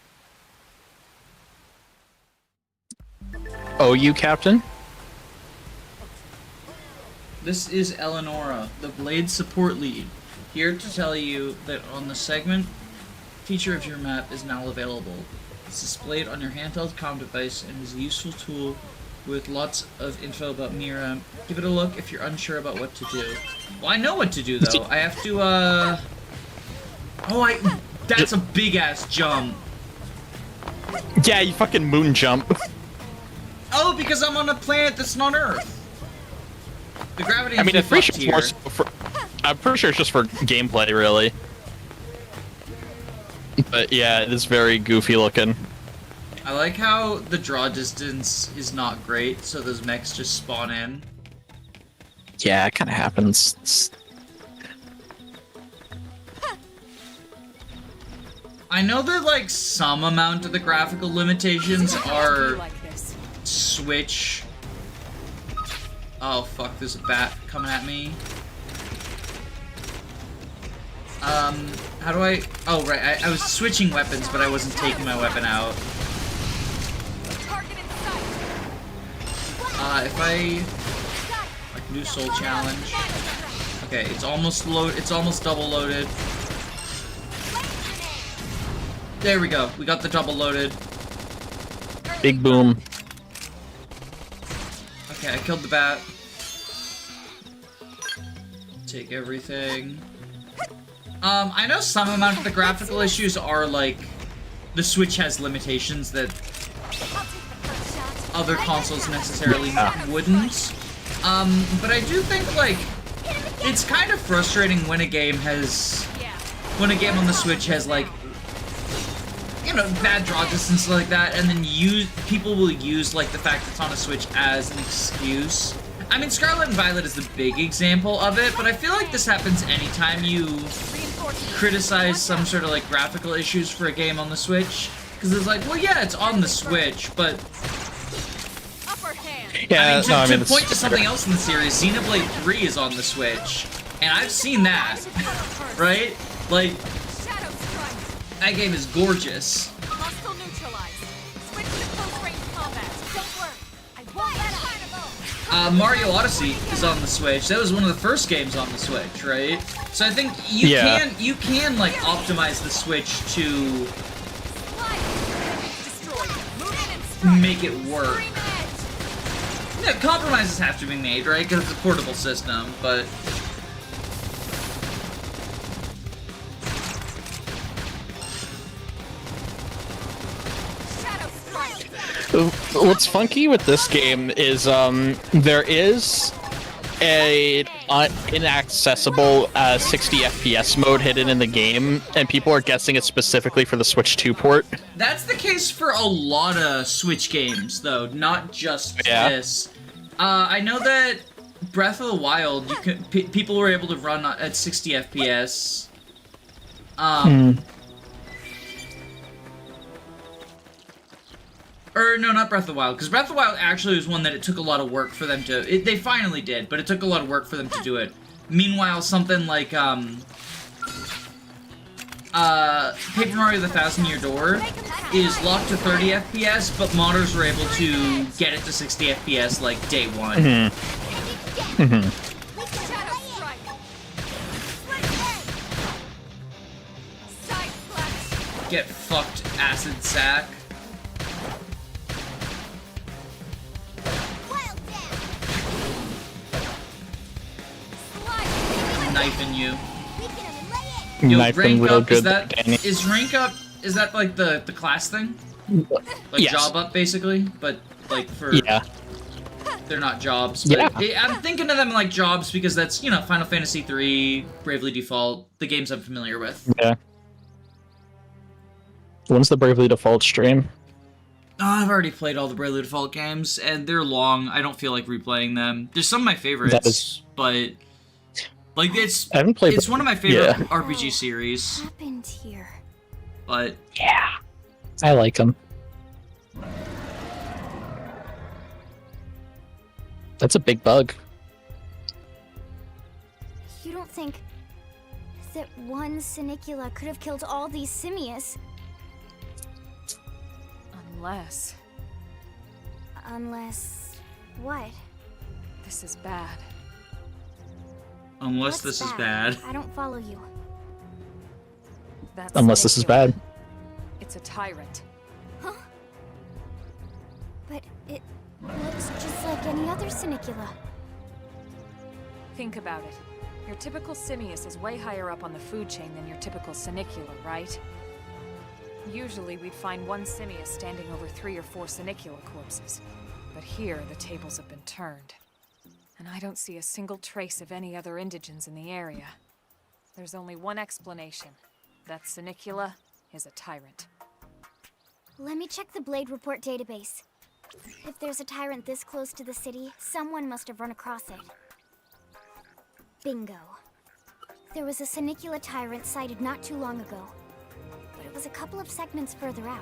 Speaker 2: Oh, you, Captain?
Speaker 1: This is Eleonora, the Blade support lead, here to tell you that on the segment, feature of your map is now available. It's displayed on your handheld comm device and is a useful tool with lots of info about Mira. Give it a look if you're unsure about what to do. Well, I know what to do, though. I have to, Oh, that's a big-ass jump.
Speaker 2: Yeah, you fucking moon jump.
Speaker 1: Oh, because I'm on a planet that's not Earth. The gravity
Speaker 2: I mean,
Speaker 1: is
Speaker 2: I'm pretty sure
Speaker 1: here.
Speaker 2: it's more for, I'm pretty sure it's just for gameplay, really. But yeah, it is very goofy looking.
Speaker 1: I like how the draw distance is not great, so those mechs just spawn in.
Speaker 2: Yeah, it kind of happens.
Speaker 1: I know that, like, some amount of the graphical limitations are Switch. Oh, fuck, there's a bat coming at me. How do I... Oh, right, I was switching weapons, but I wasn't taking my weapon out. If I can do Soul Challenge. Okay, it's almost double loaded. There we go. We got the double loaded.
Speaker 2: Big boom.
Speaker 1: Okay, I killed the bat. Take everything. I know some amount of the graphical issues are like the Switch has limitations that other consoles necessarily wouldn't. But I do think like it's kind of frustrating when a game on the Switch has like, you know, bad draw distance like that, and then people will use like the fact it's on a Switch as an excuse. I mean, Scarlet and Violet is the big example of it, but I feel like this happens anytime you criticize some sort of like graphical issues for a game on the Switch, because it's like, well, yeah, it's on the Switch, but
Speaker 2: Yeah,
Speaker 1: to point to something else in the series, Xenoblade 3 is on the Switch, and I've seen that, right? Like, that game is gorgeous. Mario Odyssey is on the Switch. That was one of the first games on the Switch, right? So I think you can like optimize the Switch to make it work. Yeah, compromises have to be made, right? Because it's a portable system, but
Speaker 2: what's funky with this game is there is a inaccessible 60 FPS mode hidden in the game, and people are guessing it's specifically for the Switch 2 port.
Speaker 1: that's the case for a lot of Switch games, though, not just this. I know that Breath of the Wild, people were able to run at 60 FPS. Or, no, not Breath of the Wild, because Breath of the Wild actually was one that it took a lot of work for them to... they finally did, but it took a lot of work for them to do it. Meanwhile, something like, Paper Mario The Thousand Year Door is locked to 30 FPS, but modders were able to get it to 60 FPS, like, day one. Get fucked, acid sack. knifing you. Yo,
Speaker 2: Knife them
Speaker 1: rank
Speaker 2: real
Speaker 1: up,
Speaker 2: good, Danny.
Speaker 1: is rank up, is that like the class thing? Like
Speaker 2: Yes.
Speaker 1: job up, basically? But like for...
Speaker 2: Yeah.
Speaker 1: They're not jobs, but
Speaker 2: Yeah.
Speaker 1: I'm thinking of them like jobs because that's, you know, Final Fantasy III, Bravely Default, the games I'm familiar with.
Speaker 2: Yeah. When's the Bravely Default stream?
Speaker 1: Oh, I've already played all the Bravely Default games, and they're long. I don't feel like replaying them. There's some of my favorites, but like
Speaker 2: I haven't played.
Speaker 1: It's one of my favorite
Speaker 2: Yeah.
Speaker 1: RPG series.
Speaker 3: What happened here?
Speaker 1: But
Speaker 2: yeah, I like them. That's a big bug.
Speaker 3: You don't think that one Sinicula could have killed all these simius? Unless... what?
Speaker 6: This is bad.
Speaker 1: Unless
Speaker 3: What's
Speaker 1: this is bad.
Speaker 3: I don't follow you.
Speaker 6: That's
Speaker 2: Unless this is bad.
Speaker 6: It's a tyrant.
Speaker 3: Huh? But it looks just like any other Sinicula.
Speaker 6: Think about it. Your typical simius is way higher up on the food chain than your typical Sinicula, right? Usually we'd find one simius standing over 3 or 4 Sinicula corpses. But here, the tables have been turned. And I don't see a single trace of any other indigents in the area. There's only one explanation. That Sinicula is a tyrant.
Speaker 3: Let me check the Blade Report database. If there's a tyrant this close to the city, someone must have run across it. Bingo. There was a Sinicula tyrant sighted not too long ago. But it was a couple of segments further out.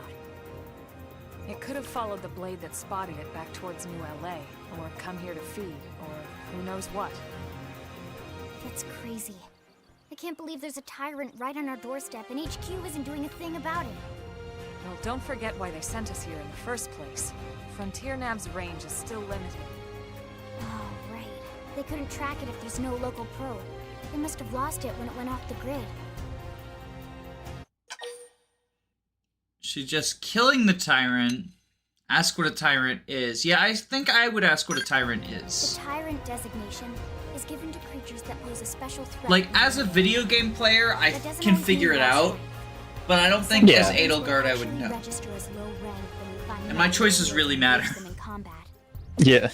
Speaker 6: It could have followed the blade that spotted it back towards New LA, or come here to feed, or who knows what.
Speaker 3: That's crazy. I can't believe there's a tyrant right on our doorstep and HQ isn't doing a thing about it.
Speaker 6: Well, don't forget why they sent us here in the first place. Frontier Nav's range is still limited.
Speaker 3: Oh, right. They couldn't track it if there's no local probe. They must have lost it when it went off the grid.
Speaker 1: She's just killing the tyrant. Ask what a tyrant is. Yeah, I think I would ask what a tyrant is.
Speaker 3: The tyrant designation is given to creatures that pose a special threat.
Speaker 1: Like, as a video game player, I
Speaker 3: That doesn't
Speaker 1: can
Speaker 3: always
Speaker 1: figure
Speaker 3: mean
Speaker 1: it
Speaker 3: that's
Speaker 1: out.
Speaker 3: right.
Speaker 1: But I don't think as
Speaker 2: Yeah.
Speaker 1: Edelgard I would know.
Speaker 3: Register as low rank when we find
Speaker 1: And my choices
Speaker 3: them
Speaker 1: really matter.
Speaker 3: in combat.
Speaker 2: Yeah.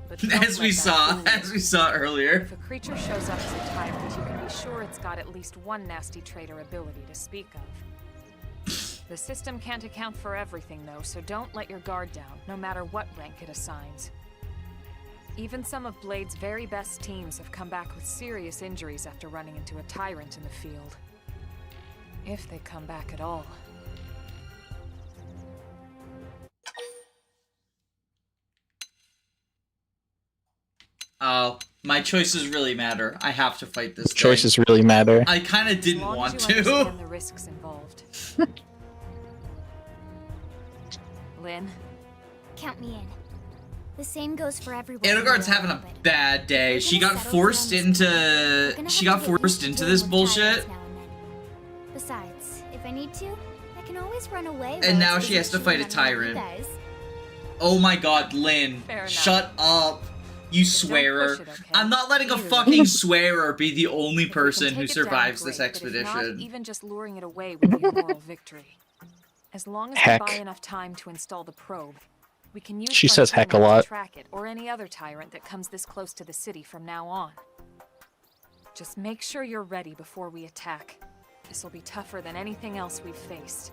Speaker 6: But don't
Speaker 1: As we
Speaker 6: let that fool you.
Speaker 1: saw earlier.
Speaker 6: If a creature shows up as a tyrant, you can be sure it's got at least one nasty trait or ability to speak of. The system can't account for everything, though, so don't let your guard down, no matter what rank it assigns. Even some of Blade's very best teams have come back with serious injuries after running into a tyrant in the field. If they come back at all.
Speaker 1: Oh, my choices really matter. I have to fight this thing.
Speaker 2: Choices really matter.
Speaker 1: I kind of didn't
Speaker 6: As long
Speaker 1: want
Speaker 6: as you
Speaker 1: to.
Speaker 6: understand the risks involved. Lynn?
Speaker 3: Count me in. The same goes for everyone.
Speaker 1: Edelgard's having a bad day. She got forced into this bullshit.
Speaker 3: Besides, if I need to, I can always run away.
Speaker 1: And now she has to fight a tyrant. Oh my god, Lynn.
Speaker 6: Fair enough.
Speaker 1: Shut up. You swearer.
Speaker 6: push it, okay?
Speaker 1: I'm not letting a
Speaker 6: Either
Speaker 1: fucking swearer be the only
Speaker 6: If we can
Speaker 1: person
Speaker 6: take
Speaker 1: who
Speaker 6: it down,
Speaker 1: survives this
Speaker 6: great, but if not,
Speaker 1: expedition.
Speaker 6: even just luring it away would be a moral victory. As long as
Speaker 2: Heck.
Speaker 6: we buy enough time to install the probe, we can use
Speaker 2: She says
Speaker 6: Frontier
Speaker 2: heck a
Speaker 6: Nav to
Speaker 2: lot.
Speaker 6: track it, or any other tyrant that comes this close to the city from now on. Just make sure you're ready before we attack. This will be tougher than anything else we've faced.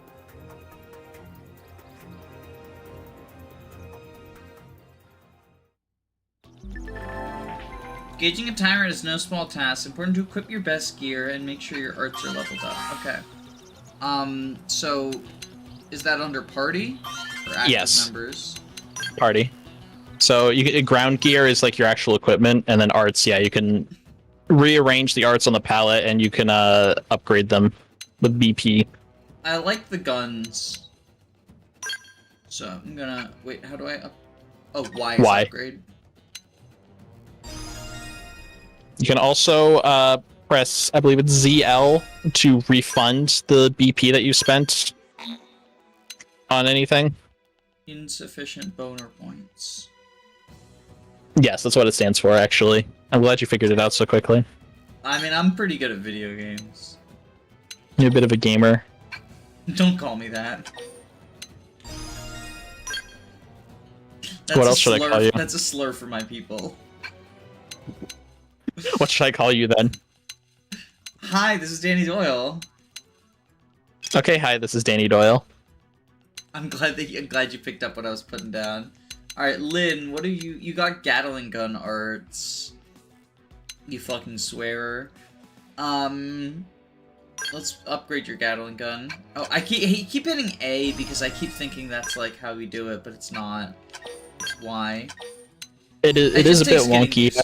Speaker 1: Gauging a tyrant is no small task. Important to equip your best gear and make sure your arts are leveled up. Okay. So is that under party or active
Speaker 2: Yes.
Speaker 1: members?
Speaker 2: Party. So you get ground gear is like your actual equipment, and then arts, yeah, you can rearrange the arts on the palette and you can upgrade them with BP.
Speaker 1: I like the guns. So I'm gonna wait. How do I up? Oh, Y is
Speaker 2: Y.
Speaker 1: upgrade.
Speaker 2: You can also press, I believe it's ZL, to refund the BP that you spent on anything.
Speaker 1: Insufficient boner points.
Speaker 2: Yes, that's what it stands for, actually. I'm glad you figured it out so quickly.
Speaker 1: I mean, I'm pretty good at video games.
Speaker 2: You're a bit of a gamer.
Speaker 1: Don't call me that. That's
Speaker 2: What else should I call you?
Speaker 1: That's a slur for my people.
Speaker 2: What should I call you then?
Speaker 1: Hi, this is Danny Doyle.
Speaker 2: Okay, hi, this is Danny Doyle.
Speaker 1: I'm glad you picked up what I was putting down. All right, Lynn, what are you? You got Gatling gun arts. You fucking swearer. Let's upgrade your Gatling gun. Oh, I keep hitting A because I keep thinking that's like how we do it, but it's not. It's Y.
Speaker 2: It is a bit wonky.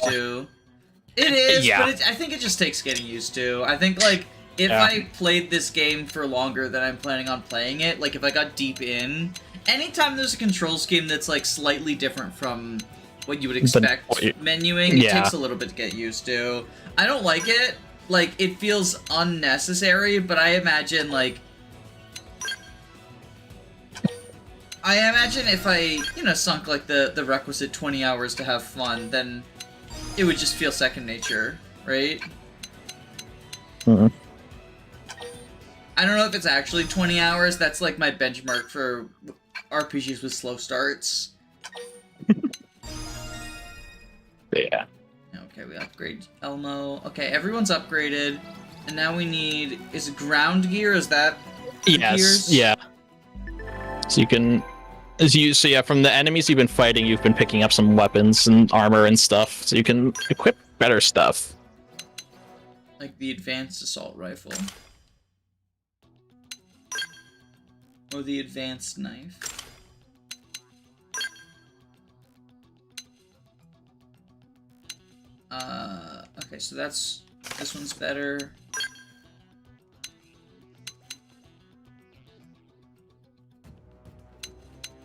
Speaker 1: It is,
Speaker 2: yeah.
Speaker 1: but I think it just takes getting used to. I think like if I played this game for longer than I'm planning on playing it, like if I got deep in, anytime there's a control scheme that's like slightly different from what you would expect menuing, it takes a little bit to get used to. I don't like it. Like, it feels unnecessary, but I imagine, like... I imagine if I, you know, sunk, like, the requisite 20 hours to have fun, then it would just feel second nature, right?
Speaker 2: Mm-hmm.
Speaker 1: I don't know if it's actually 20 hours. That's, like, my benchmark for RPGs with slow starts.
Speaker 2: Yeah.
Speaker 1: Okay, we upgrade Elmo. Okay, everyone's upgraded. And now we need... Is it ground gear? Is that...
Speaker 2: Yes,
Speaker 1: gears?
Speaker 2: yeah. So you can... So yeah, from the enemies you've been fighting, you've been picking up some weapons and armor and stuff. So you can equip better stuff.
Speaker 1: Like the advanced assault rifle. Or the advanced knife. Okay, so this one's better.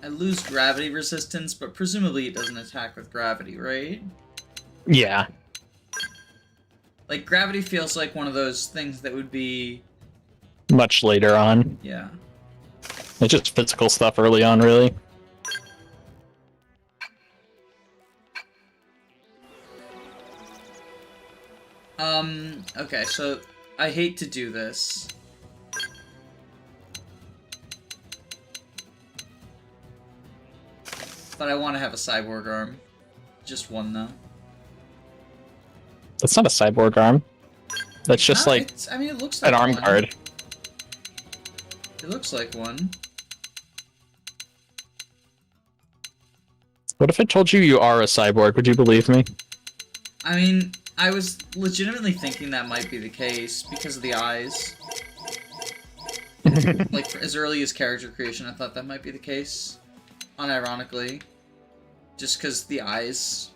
Speaker 1: I lose gravity resistance, but presumably it doesn't attack with gravity, right?
Speaker 2: Yeah.
Speaker 1: Like, gravity feels like one of those things that would be...
Speaker 2: Much later on.
Speaker 1: Yeah.
Speaker 2: It's just physical stuff early on, really.
Speaker 1: Okay, so I hate to do this. But I want to have a cyborg arm. Just one, though.
Speaker 2: That's not a cyborg arm. That's just like
Speaker 1: I mean, it looks like
Speaker 2: an arm
Speaker 1: one.
Speaker 2: guard.
Speaker 1: It looks like one.
Speaker 2: What if I told you you are a cyborg? Would you believe me?
Speaker 1: I mean, I was legitimately thinking that might be the case because of the eyes. Like, for as early as character creation, I thought that might be the case. Unironically. Just because the eyes.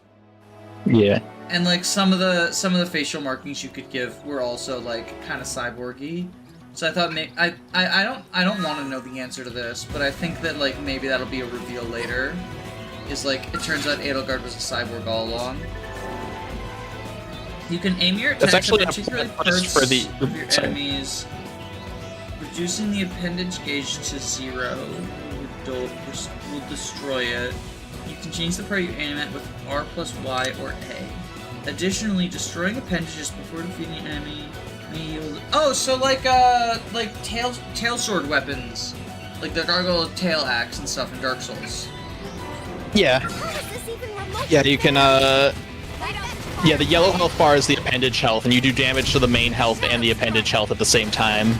Speaker 2: Yeah.
Speaker 1: And like some of the facial markings you could give were also like kind of cyborgy. So I thought I don't want to know the answer to this, but I think that like maybe that'll be a reveal later. Is like it turns out Edelgard was a cyborg all along. You can aim your attacks
Speaker 2: actually
Speaker 1: at particular
Speaker 2: a
Speaker 1: parts
Speaker 2: for the
Speaker 1: of your enemies, reducing the appendage gauge to 0 will destroy it. You can change the part you aim at with R plus Y or A. Additionally, destroying appendages before defeating an enemy may yield... Oh, so like tail sword weapons. Like the gargoyle tail axe and stuff in Dark Souls.
Speaker 2: Yeah. Yeah, you can, yeah, the yellow health bar is the appendage health, and you do damage to the main health and the appendage health at the same time.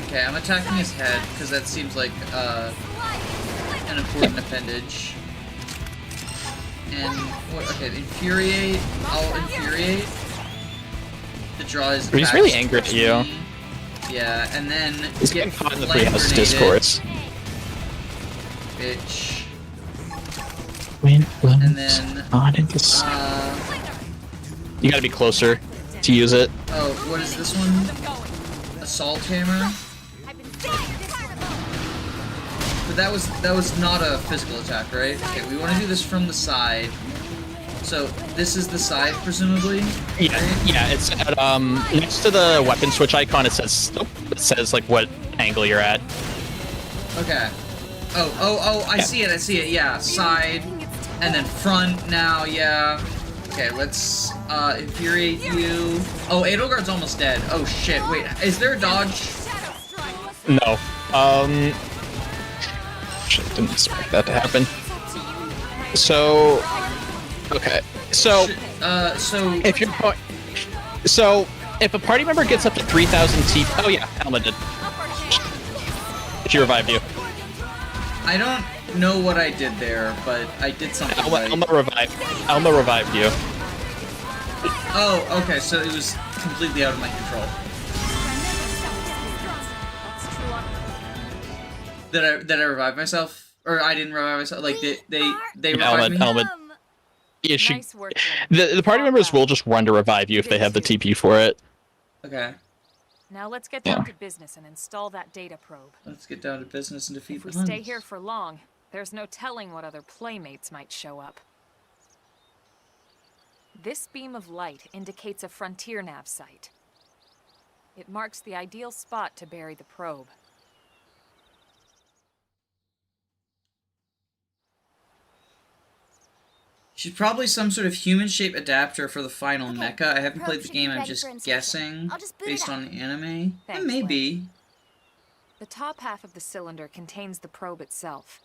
Speaker 1: Okay, I'm attacking his head, because that seems like, an important appendage. And, what, okay, Infuriate, I'll Infuriate. The draw is
Speaker 2: He's really angry at you.
Speaker 1: Yeah, and then
Speaker 2: He's getting caught in the Treehouse Discourse.
Speaker 1: Bitch.
Speaker 2: And
Speaker 1: then,
Speaker 2: you gotta be closer to use it.
Speaker 1: Oh, what is this one? Assault Hammer? But that was not a physical attack, right? Okay, we want to do this from the side. So this is the side, presumably.
Speaker 2: Yeah, right? Yeah. It's at next to the weapon switch icon. It says like what angle you're at.
Speaker 1: Okay. Oh! I see it. Yeah, side, and then front. Now, yeah. Okay, let's infuriate you. Oh, Edelgard's almost dead. Oh shit, wait, is there a dodge?
Speaker 2: No. Shit, didn't expect that to happen. So, okay. So, if you're if a party member gets up to 3,000 TP, oh yeah, Alma did. She revived you.
Speaker 1: I don't know what I did there, but I did something right.
Speaker 2: Alma revived you.
Speaker 1: Oh, okay, so it was completely out of my control. Did I revive myself? Or I didn't revive myself? Like, they revived me?
Speaker 2: Yeah, the party members will just run to revive you if they have the TP for it.
Speaker 1: Okay.
Speaker 6: Now let's get down to business and install that data probe.
Speaker 1: Let's get down to business and defeat the
Speaker 6: If we stay
Speaker 1: Huns.
Speaker 6: here for long, there's no telling what other playmates might show up. This beam of light indicates a frontier nav site. It marks the ideal spot to bury the probe.
Speaker 1: She's probably some sort of human-shaped adapter for the final mecha. I haven't played the
Speaker 3: should be
Speaker 1: game, I'm
Speaker 3: ready
Speaker 1: just
Speaker 3: for insertion.
Speaker 1: guessing
Speaker 3: I'll just boot it
Speaker 1: based
Speaker 3: up.
Speaker 1: on the anime.
Speaker 6: Thanks,
Speaker 1: Maybe.
Speaker 6: The top half of the cylinder contains the probe itself.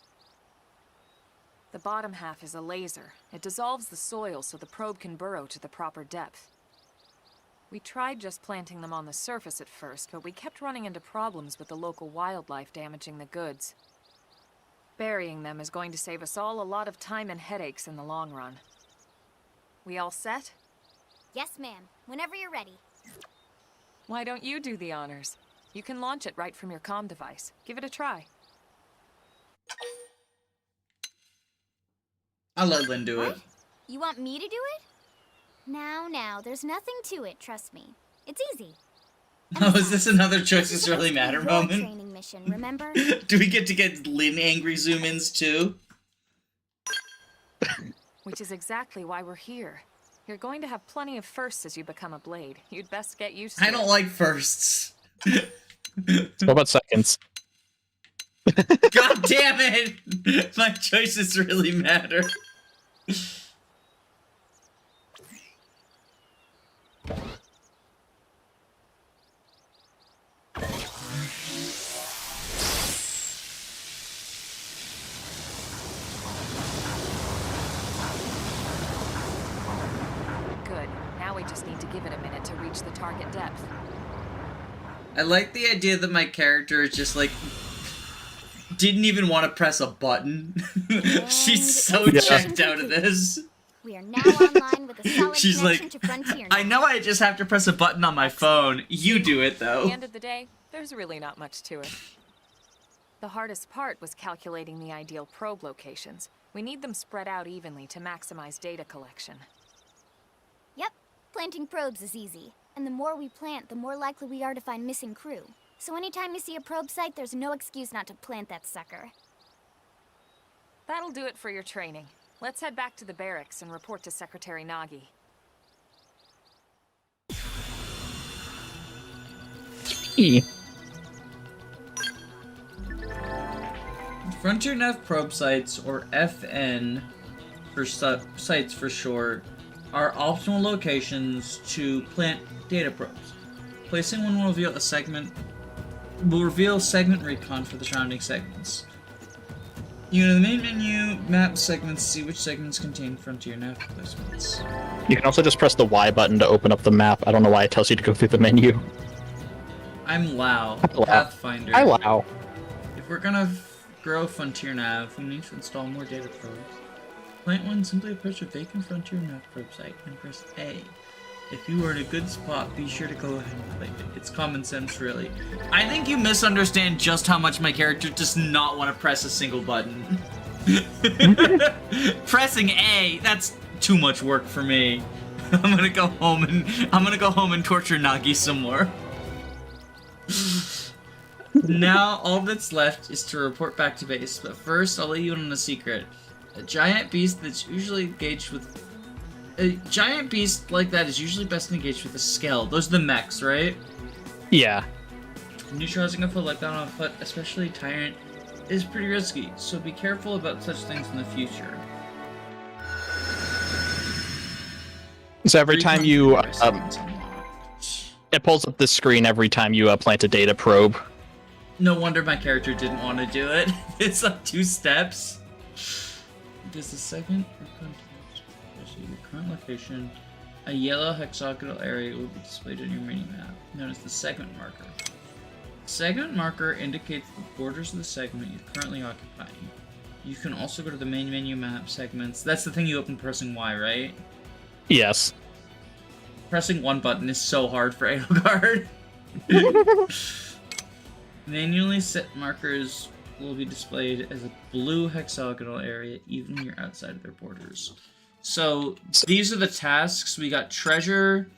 Speaker 6: The bottom half is a laser. It dissolves the soil so the probe can burrow to the proper depth. We tried just planting them on the surface at first, but we kept running into problems with the local wildlife damaging the goods. Burying them is going to save us all a lot of time and headaches in the long run. We all set?
Speaker 3: Yes, ma'am. Whenever you're ready.
Speaker 6: Why don't you do the honors? You can launch it right from your comm device. Give it a try.
Speaker 1: I'll let Lynn do it.
Speaker 3: You want me to do it? Now, there's nothing to it, trust me. It's easy.
Speaker 1: Oh, is this another choices really matter
Speaker 3: Your
Speaker 1: moment?
Speaker 3: training mission, remember?
Speaker 1: Do we get to get Lynn angry zoom-ins too?
Speaker 6: Which is exactly why we're here. You're going to have plenty of firsts as you become a blade. You'd best get used to it.
Speaker 1: I don't like firsts.
Speaker 2: What about seconds?
Speaker 1: God damn it! My choices really matter.
Speaker 6: Good. Now we just need to give it a minute to reach the target depth.
Speaker 1: I like the idea that my character is just like didn't even want to press a button. She's so checked out of this.
Speaker 3: We are now online with a solid
Speaker 1: She's
Speaker 3: connection
Speaker 1: like,
Speaker 3: to Frontier.
Speaker 1: I know I just have to press a button on my phone. You do it
Speaker 6: At
Speaker 1: though.
Speaker 6: the end of the day, there's really not much to it. The hardest part was calculating the ideal probe locations. We need them spread out evenly to maximize data collection.
Speaker 3: Yep, planting probes is easy. And the more we plant, the more likely we are to find missing crew. So anytime you see a probe site, there's no excuse not to plant that sucker.
Speaker 6: That'll do it for your training. Let's head back to the barracks and report to Secretary Nagi.
Speaker 1: Frontier Nav probe sites, or FN for sites for short, are optimal locations to plant data probes. Placing one will reveal segment recon for the surrounding segments. You go to the main menu, map segments, see which segments contain Frontier Nav placements.
Speaker 2: You can also just press the Y button to open up the map. I don't know why it tells you to go through the menu.
Speaker 1: I'm Lao,
Speaker 2: Hello.
Speaker 1: Pathfinder.
Speaker 2: Hi, Wow.
Speaker 1: If we're gonna grow Frontier Nav, we need to install more data probes. Plant one, simply approach a vacant Frontier Nav probe site and press A. If you are in a good spot, be sure to go ahead and play it. It's common sense, really. I think you misunderstand just how much my character does not want to press a single button. Pressing A, that's too much work for me. I'm gonna go home and torture Nagi some more. Now all that's left is to report back to base, but first I'll let you in on a secret. A giant beast like that is usually best engaged with a Skell. Those are the mechs, right?
Speaker 2: Yeah.
Speaker 1: Neutralizing a foe like that on foot, especially Tyrant, is pretty risky, so be careful about such things in the future.
Speaker 2: So every time you,
Speaker 1: segments unlocked.
Speaker 2: it pulls up this screen every time you plant a data probe.
Speaker 1: No wonder my character didn't want to do it. It's like 2 steps. Does the segment your current location, a yellow hexagonal area will be displayed on your mini-map, known as the segment marker. Segment marker indicates the borders of the segment you're currently occupying. You can also go to the main menu map segments. That's the thing you open pressing Y, right?
Speaker 2: Yes.
Speaker 1: Pressing 1 button is so hard for Edelgard. Manually set markers will be displayed as a blue hexagonal area even when you're outside of their borders. So these are the tasks. We got treasure,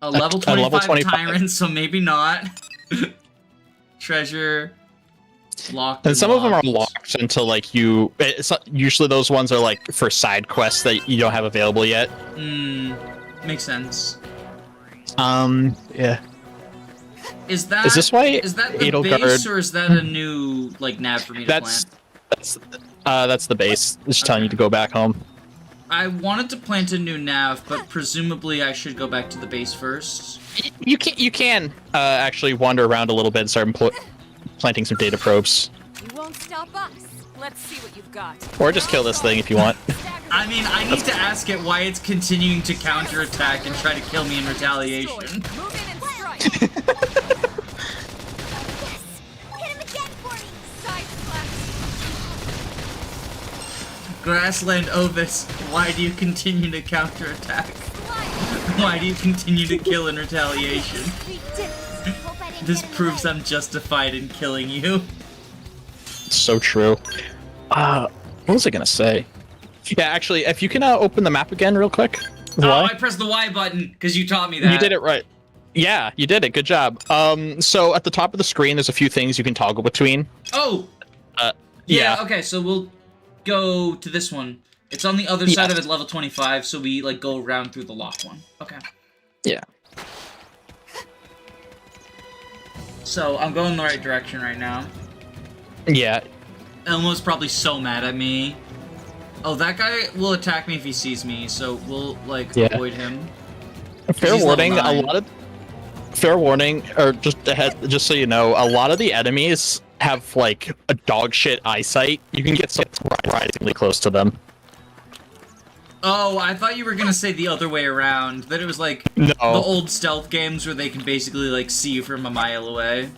Speaker 1: a level 25 tyrant, so maybe not. Treasure, locked.
Speaker 2: And some of them are locked until like you. Usually those ones are like for side quests that you don't have available yet.
Speaker 1: Makes sense.
Speaker 2: Yeah.
Speaker 1: Is that
Speaker 2: is this why
Speaker 1: is that the
Speaker 2: Edelgard...
Speaker 1: base or is that a new like nav for me to plant?
Speaker 2: That's the base. It's just telling you to go back home.
Speaker 1: I wanted to plant a new nav, but presumably I should go back to the base first.
Speaker 2: You can actually wander around a little bit and start planting some data probes.
Speaker 6: You won't stop us. Let's see what you've got.
Speaker 2: Or just kill this thing if you want.
Speaker 1: I mean, I need to ask it why it's continuing to counterattack and try to kill me in retaliation.
Speaker 6: Move in and strike.
Speaker 3: Yes! Hit him again for me!
Speaker 6: Side slash.
Speaker 1: Grassland Ovis, why do you continue to counterattack? Why do you continue to kill in retaliation?
Speaker 3: We did it! Hope I didn't
Speaker 1: This
Speaker 3: get in the
Speaker 1: proves
Speaker 3: way.
Speaker 1: I'm justified in killing you.
Speaker 2: So true. What was I gonna say? Yeah, actually, if you can open the map again real quick.
Speaker 1: Oh, I pressed the Y button because you taught me that.
Speaker 2: You did it right. Yeah, you did it. Good job. So at the top of the screen, there's a few things you can toggle between.
Speaker 1: Oh!
Speaker 2: Yeah.
Speaker 1: Okay, so we'll go to this one. It's on the other side of it, level 25, so we like go around through the lock one. Okay.
Speaker 2: Yeah.
Speaker 1: So I'm going the right direction right now.
Speaker 2: Yeah.
Speaker 1: Elmo's probably so mad at me. Oh, that guy will attack me if he sees me, so we'll like avoid him.
Speaker 2: Fair
Speaker 1: He's
Speaker 2: warning,
Speaker 1: level 9.
Speaker 2: fair warning, or just ahead, just so you know, a lot of the enemies have like a dog shit eyesight. You can get surprisingly close to them.
Speaker 1: Oh, I thought you were gonna say the other way around. That it was like
Speaker 2: No.
Speaker 1: the old stealth games where they can basically like see you from a mile away.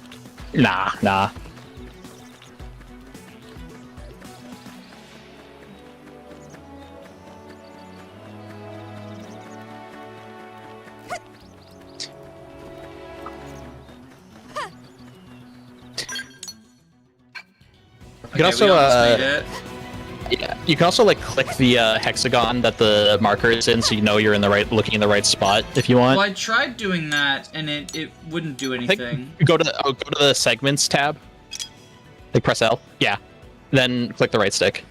Speaker 2: Nah. You can also, yeah, you can also like click the hexagon that the marker is in, so you know you're in the looking in the right spot if you want.
Speaker 1: Well, I tried doing that and it wouldn't do anything.
Speaker 2: Go to the segments tab. Like press L. Yeah. Then click the right stick.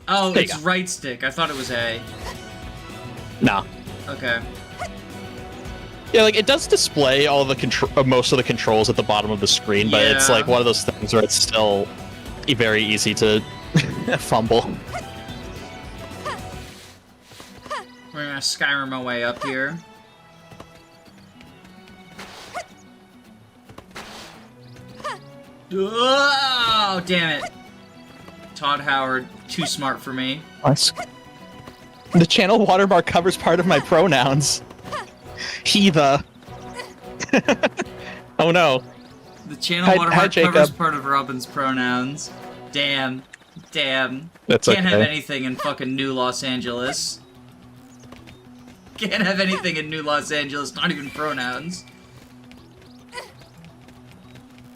Speaker 1: Oh,
Speaker 2: There you
Speaker 1: it's
Speaker 2: go.
Speaker 1: right stick. I thought it was A.
Speaker 2: Nah.
Speaker 1: Okay.
Speaker 2: Yeah, like it does display all the most of the controls at the bottom of the screen, but it's
Speaker 1: Yeah.
Speaker 2: like one of those things where it's still very easy to fumble.
Speaker 1: We're gonna Skyrim our way up here. Oh, damn it. Todd Howard, too smart for me.
Speaker 2: Nice. The channel watermark covers part of my pronouns. He the. Oh no.
Speaker 1: The channel
Speaker 2: Hi,
Speaker 1: watermark
Speaker 2: Jacob.
Speaker 1: covers part of Robin's pronouns. Damn.
Speaker 2: That's
Speaker 1: Can't have
Speaker 2: okay.
Speaker 1: anything in fucking New Los Angeles. Can't have anything in New Los Angeles, not even pronouns.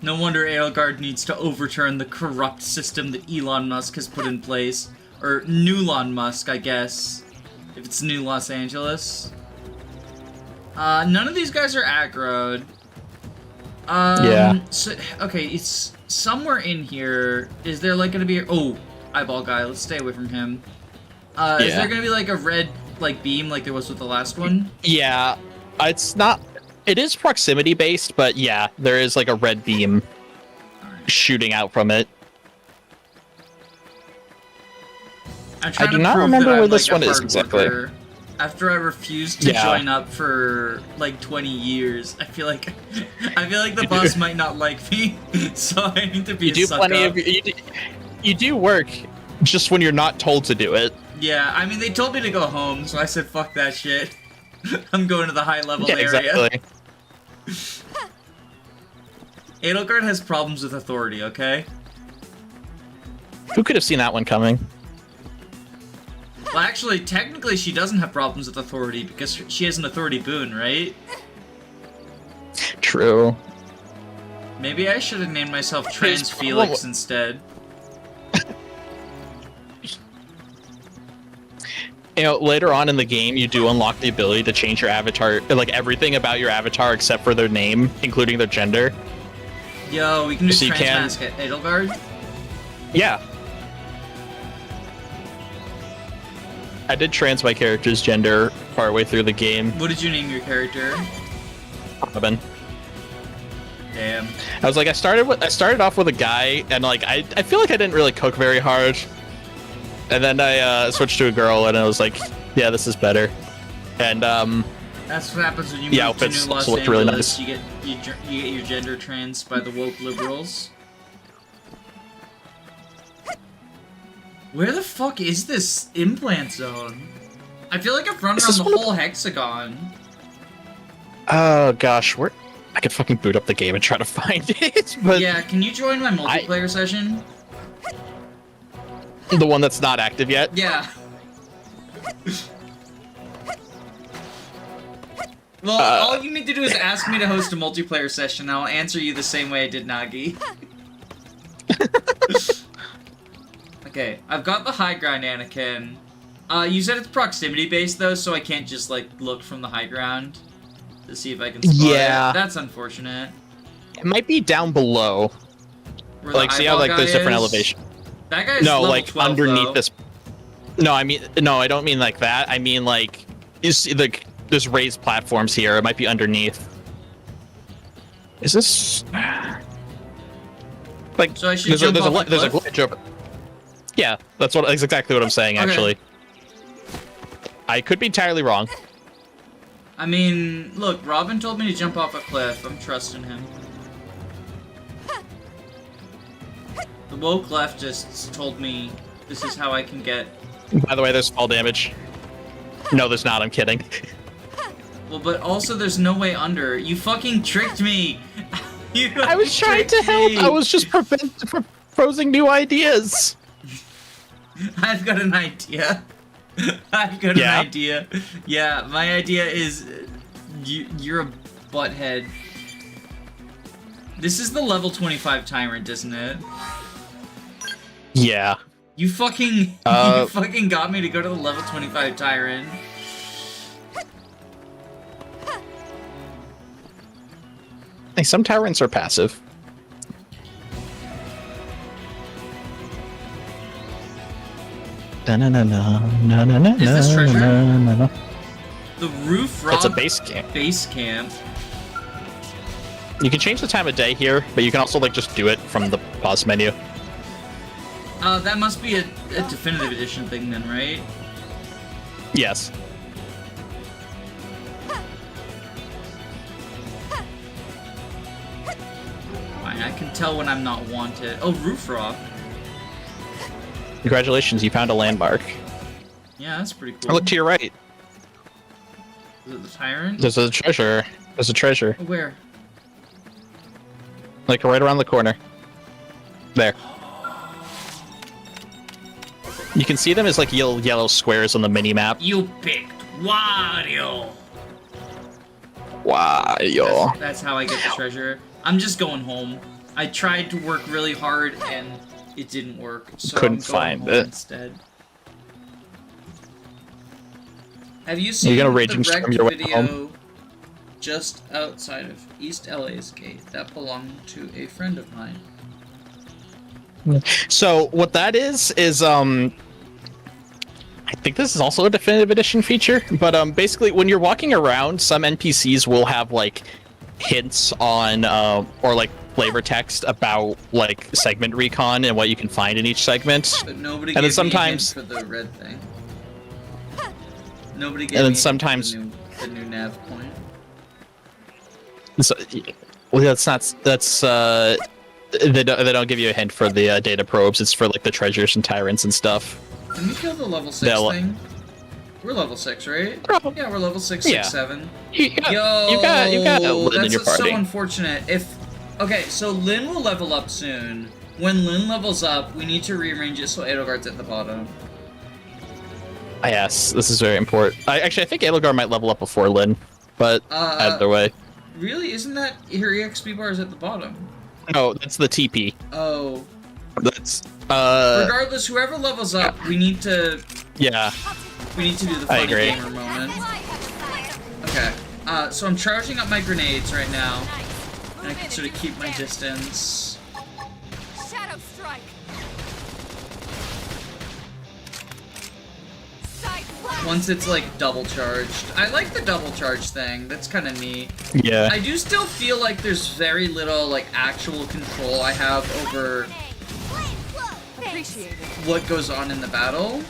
Speaker 1: No wonder Edelgard needs to overturn the corrupt system that Elon Musk has put in place. Or Newlon Musk, I guess. If it's New Los Angeles. None of these guys are aggroed.
Speaker 2: Yeah.
Speaker 1: So, okay, it's somewhere in here. Is there like gonna be oh, eyeball guy, let's stay away from him. Is there gonna be like a red like beam like there was with the last one?
Speaker 2: Yeah. It's not. It is proximity based, but yeah, there is like a red beam shooting out from it.
Speaker 1: I'm trying
Speaker 2: I do
Speaker 1: to
Speaker 2: not
Speaker 1: prove
Speaker 2: remember
Speaker 1: that
Speaker 2: where
Speaker 1: I'm,
Speaker 2: this
Speaker 1: like,
Speaker 2: one
Speaker 1: a
Speaker 2: is
Speaker 1: hard
Speaker 2: exactly.
Speaker 1: worker After I refused to
Speaker 2: Yeah.
Speaker 1: join up for like 20 years, I feel like the boss might not like me, so I need to be
Speaker 2: You
Speaker 1: a
Speaker 2: do
Speaker 1: suck
Speaker 2: plenty
Speaker 1: up.
Speaker 2: of you do work just when you're not told to do it.
Speaker 1: Yeah, I mean they told me to go home, so I said fuck that shit. I'm going to the high level
Speaker 2: Yeah,
Speaker 1: area.
Speaker 2: exactly.
Speaker 1: Edelgard has problems with authority, okay?
Speaker 2: Who could have seen that one coming?
Speaker 1: Well, actually, technically, she doesn't have problems with authority because she has an authority boon, right?
Speaker 2: True.
Speaker 1: Maybe I should have named myself Trans Felix instead.
Speaker 2: You know, later on in the game, you do unlock the ability to change your avatar, like everything about your avatar except for their name, including their gender.
Speaker 1: Yo, we can do
Speaker 2: So you can-
Speaker 1: Trans Mask at Edelgard?
Speaker 2: Yeah. I did trans my character's gender partway through the game.
Speaker 1: What did you name your character?
Speaker 2: Robin.
Speaker 1: Damn.
Speaker 2: I was like, I started off with a guy, and like I feel like I didn't really cook very hard. And then I switched to a girl, and I was like, yeah, this is better. And
Speaker 1: That's what happens when you
Speaker 2: The
Speaker 1: move to
Speaker 2: outfits
Speaker 1: New Los
Speaker 2: also looked
Speaker 1: Angeles.
Speaker 2: really nice.
Speaker 1: You get your gender trans by the woke liberals. Where the fuck is this implant zone? I feel like I've run
Speaker 2: This
Speaker 1: around
Speaker 2: is
Speaker 1: the
Speaker 2: one of
Speaker 1: whole hexagon.
Speaker 2: oh gosh, where I could fucking boot up the game and try to find it. But
Speaker 1: Yeah, can you join my multiplayer session?
Speaker 2: the one that's not active yet.
Speaker 1: Yeah. Well, all you need to do is ask me to host a multiplayer session, and I'll answer you the same way I did Nagi. Okay, I've got the high ground, Anakin. You said it's proximity based though, so I can't just like look from the high ground to see if I can spot
Speaker 2: Yeah.
Speaker 1: it. That's unfortunate.
Speaker 2: It might be down below.
Speaker 1: Where the
Speaker 2: Like, see how
Speaker 1: eyeball
Speaker 2: like there's
Speaker 1: guy
Speaker 2: different
Speaker 1: is?
Speaker 2: elevation.
Speaker 1: That guy's
Speaker 2: No,
Speaker 1: level
Speaker 2: like
Speaker 1: 12,
Speaker 2: underneath
Speaker 1: though.
Speaker 2: this. No, I don't mean like that. I mean like you see like there's raised platforms here. It might be underneath. Is this like
Speaker 1: So I should jump off a
Speaker 2: there's a
Speaker 1: cliff?
Speaker 2: glitch over. Yeah, that's exactly what I'm saying.
Speaker 1: Okay.
Speaker 2: Actually, I could be entirely wrong.
Speaker 1: I mean, look, Robin told me to jump off a cliff. I'm trusting him. The woke leftists told me this is how I can get...
Speaker 2: By the way, there's fall damage. No, there's not. I'm kidding.
Speaker 1: Well, but also there's no way under. You fucking tricked me!
Speaker 2: I was trying to help. I was just proposing new ideas.
Speaker 1: I've got an idea. I've got an idea. Yeah, my idea is you're a butthead. This is the level 25 tyrant, isn't it?
Speaker 2: Yeah.
Speaker 1: You fucking you fucking got me to go to the level 25 tyrant.
Speaker 2: Hey, some tyrants are passive.
Speaker 1: Is this treasure? The roof rock
Speaker 2: It's a base camp.
Speaker 1: Base camp.
Speaker 2: You can change the time of day here, but you can also like just do it from the pause menu.
Speaker 1: That must be a definitive edition thing then, right?
Speaker 2: Yes.
Speaker 1: Fine, I can tell when I'm not wanted. Oh, roof rock.
Speaker 2: Congratulations, you found a landmark.
Speaker 1: Yeah, that's pretty cool.
Speaker 2: Oh, look to your right.
Speaker 1: Is it the tyrant?
Speaker 2: There's a treasure. There's a treasure.
Speaker 1: Where?
Speaker 2: Like right around the corner. There. You can see them as like yellow squares on the mini map.
Speaker 1: You picked Wario.
Speaker 2: Wow,
Speaker 1: That's how I get the treasure. I'm just going home. I tried to work really hard and it didn't work. So
Speaker 2: Couldn't
Speaker 1: I'm going
Speaker 2: find
Speaker 1: home
Speaker 2: it.
Speaker 1: instead. Have you seen
Speaker 2: You're gonna
Speaker 1: the
Speaker 2: raging storm
Speaker 1: wrecked
Speaker 2: your way
Speaker 1: video
Speaker 2: home?
Speaker 1: just outside of East LA's gate that belonged to a friend of mine?
Speaker 2: So what that is I think this is also a definitive edition feature, but basically when you're walking around, some NPCs will have like hints on or like flavor text about like segment recon and what you can find in each segment.
Speaker 1: But nobody
Speaker 2: And then
Speaker 1: gave
Speaker 2: sometimes
Speaker 1: me a hint for the red thing. Nobody gave
Speaker 2: And then
Speaker 1: me
Speaker 2: sometimes-
Speaker 1: the new nav point.
Speaker 2: So, well, they don't give you a hint for the data probes. It's for like the treasures and tyrants and stuff.
Speaker 1: Can we kill the level 6
Speaker 2: They'll-
Speaker 1: thing? We're level 6, right?
Speaker 2: Probably.
Speaker 1: Yeah, we're level 6,
Speaker 2: Yeah.
Speaker 1: 6, 7.
Speaker 2: You got Lynn
Speaker 1: that's
Speaker 2: in your
Speaker 1: so
Speaker 2: party.
Speaker 1: unfortunate. Okay, so Lynn will level up soon. When Lynn levels up, we need to rearrange it so Edelgard's at the bottom.
Speaker 2: Yes, this is very important. I think Edelgard might level up before Lynn, but either way.
Speaker 1: Really? Isn't that her EXP bar is at the bottom?
Speaker 2: No, that's the TP.
Speaker 1: Oh.
Speaker 2: That's
Speaker 1: Regardless, whoever levels up, we need to
Speaker 2: yeah.
Speaker 1: do the
Speaker 2: I
Speaker 1: funny
Speaker 2: agree.
Speaker 1: gamer moment. Okay. So I'm charging up my grenades right now. And I can sort of keep my distance.
Speaker 6: Shadow strike.
Speaker 1: Once it's like double charged. I like the double charge thing. That's kind of neat.
Speaker 2: Yeah.
Speaker 1: I do still feel like there's very little like actual control I have over
Speaker 6: Appreciate it.
Speaker 1: what goes on in the battle.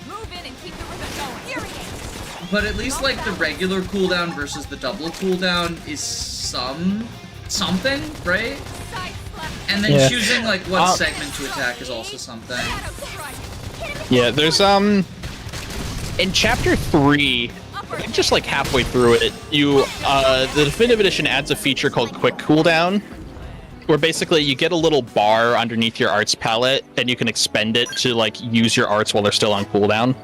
Speaker 6: Move in and keep the rhythm going. Here he is.
Speaker 1: But at least like the regular cooldown versus the double cooldown is something, right? And then
Speaker 2: Yeah.
Speaker 1: choosing like what segment to attack is also something.
Speaker 2: Yeah, there's in chapter 3, just like halfway through it, the definitive edition adds a feature called quick cooldown, where basically you get a little bar underneath your arts palette and you can expend it to like use your arts while they're still on cooldown.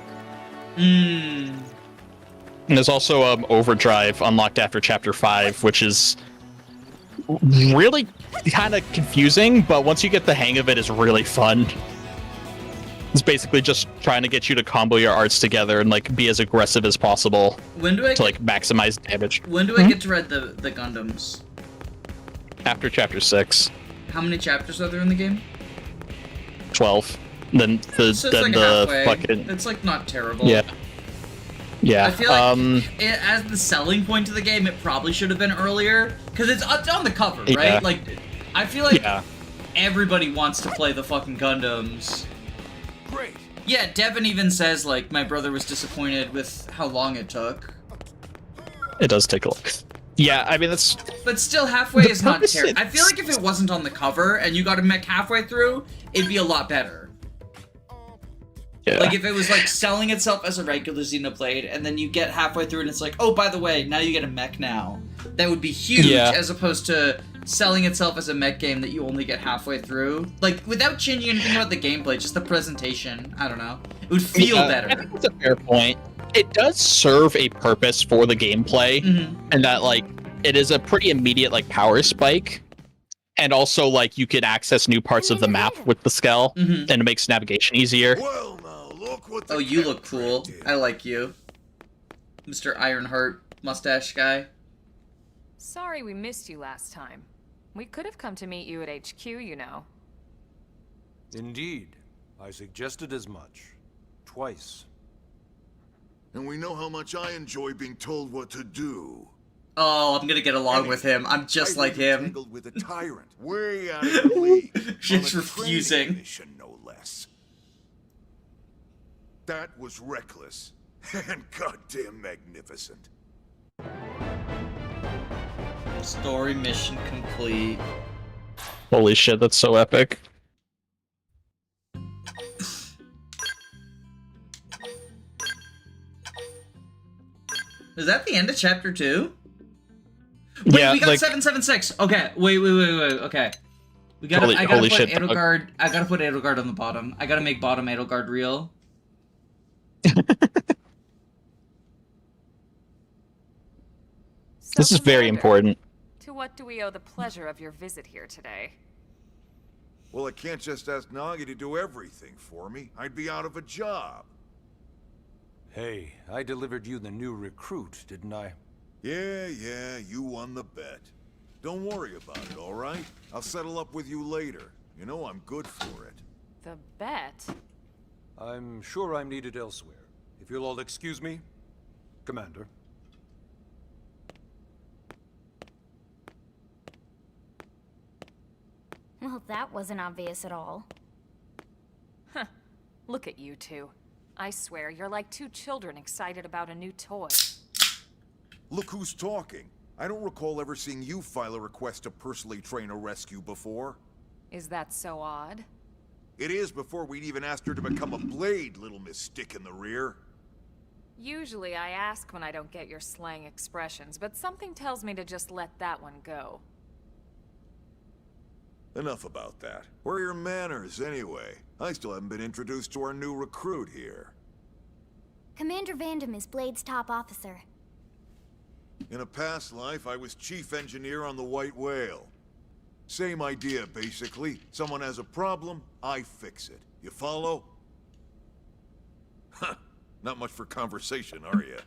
Speaker 2: And there's also overdrive unlocked after chapter 5, which is really kind of confusing, but once you get the hang of it, it's really fun. It's basically just trying to get you to combo your arts together and like be as aggressive as possible to like maximize damage.
Speaker 1: When do I get to read the Gundams?
Speaker 2: After chapter 6.
Speaker 1: How many chapters are there in the game?
Speaker 2: 12. Then
Speaker 1: So it's like
Speaker 2: the
Speaker 1: halfway.
Speaker 2: fucking
Speaker 1: It's like not terrible.
Speaker 2: yeah.
Speaker 1: I feel like as the selling point to the game, it probably should have been earlier because it's on the cover, right?
Speaker 2: Yeah.
Speaker 1: Like, I feel like everybody wants to play the fucking Gundams.
Speaker 9: Great.
Speaker 1: Yeah, Devin even says like my brother was disappointed with how long it took.
Speaker 2: It does take a look. Yeah, I mean that's.
Speaker 1: But still, halfway is not
Speaker 2: purpose
Speaker 1: terrible. I feel like if it wasn't on the cover and you got a mech halfway through, it'd be a lot better.
Speaker 2: Yeah.
Speaker 1: Like if it was like selling itself as a regular Xenoblade, and then you get halfway through and it's like, oh, by the way, now you get a mech now. That would be huge,
Speaker 2: Yeah.
Speaker 1: as opposed to selling itself as a mech game that you only get halfway through. Like without changing anything about the gameplay, just the presentation. I don't know. It would feel better.
Speaker 2: I think that's a fair point. It does serve a purpose for the gameplay, and that like it is a pretty immediate like power spike, and also like you can access new parts of the map with the skull, and it makes navigation easier.
Speaker 11: Well, now look what
Speaker 1: Oh, you look cool. I like you, Mr. Ironheart mustache guy.
Speaker 6: Sorry we missed you last time. We could have come to meet you at HQ, you know.
Speaker 10: Indeed. I suggested as much. Twice.
Speaker 11: And we know how much I enjoy being told what to do.
Speaker 1: Oh, I'm gonna get along with him. I'm just like him.
Speaker 11: Tangled with a tyrant, way out of the league.
Speaker 1: Just
Speaker 11: on a training
Speaker 1: refusing.
Speaker 11: mission, no less. That was reckless and goddamn magnificent.
Speaker 1: Story mission complete.
Speaker 2: Holy shit, that's so epic.
Speaker 1: Is that the end of chapter 2? Wait,
Speaker 2: Yeah,
Speaker 1: we got
Speaker 2: like-
Speaker 1: 776. Okay, wait. Okay. I gotta
Speaker 2: Holy
Speaker 1: put
Speaker 2: shit,
Speaker 1: Edelgard. I gotta put Edelgard on the bottom. I gotta make bottom Edelgard real.
Speaker 2: This is very important.
Speaker 6: To what do we owe the pleasure of your visit here today?
Speaker 11: Well, I can't just ask Nagi to do everything for me. I'd be out of a job.
Speaker 10: Hey, I delivered you the new recruit, didn't I?
Speaker 11: Yeah, you won the bet. Don't worry about it, all right? I'll settle up with you later. You know I'm good for it.
Speaker 6: The bet?
Speaker 10: I'm sure I'm needed elsewhere. If you'll all excuse me, Commander.
Speaker 3: Well, that wasn't obvious at all.
Speaker 6: Look at you two. I swear, you're like two children excited about a new toy.
Speaker 11: Look who's talking. I don't recall ever seeing you file a request to personally train a rescue before.
Speaker 6: Is that so odd?
Speaker 11: It is before we'd even asked her to become a blade, little Miss Stick in the Rear.
Speaker 6: Usually I ask when I don't get your slang expressions, but something tells me to just let that one go.
Speaker 11: Enough about that. Where are your manners, anyway? I still haven't been introduced to our new recruit here.
Speaker 3: Commander Vandam is Blade's top officer.
Speaker 11: In a past life, I was chief engineer on the White Whale. Same idea, basically. Someone has a problem, I fix it. You follow? Huh. Not much for conversation, are you?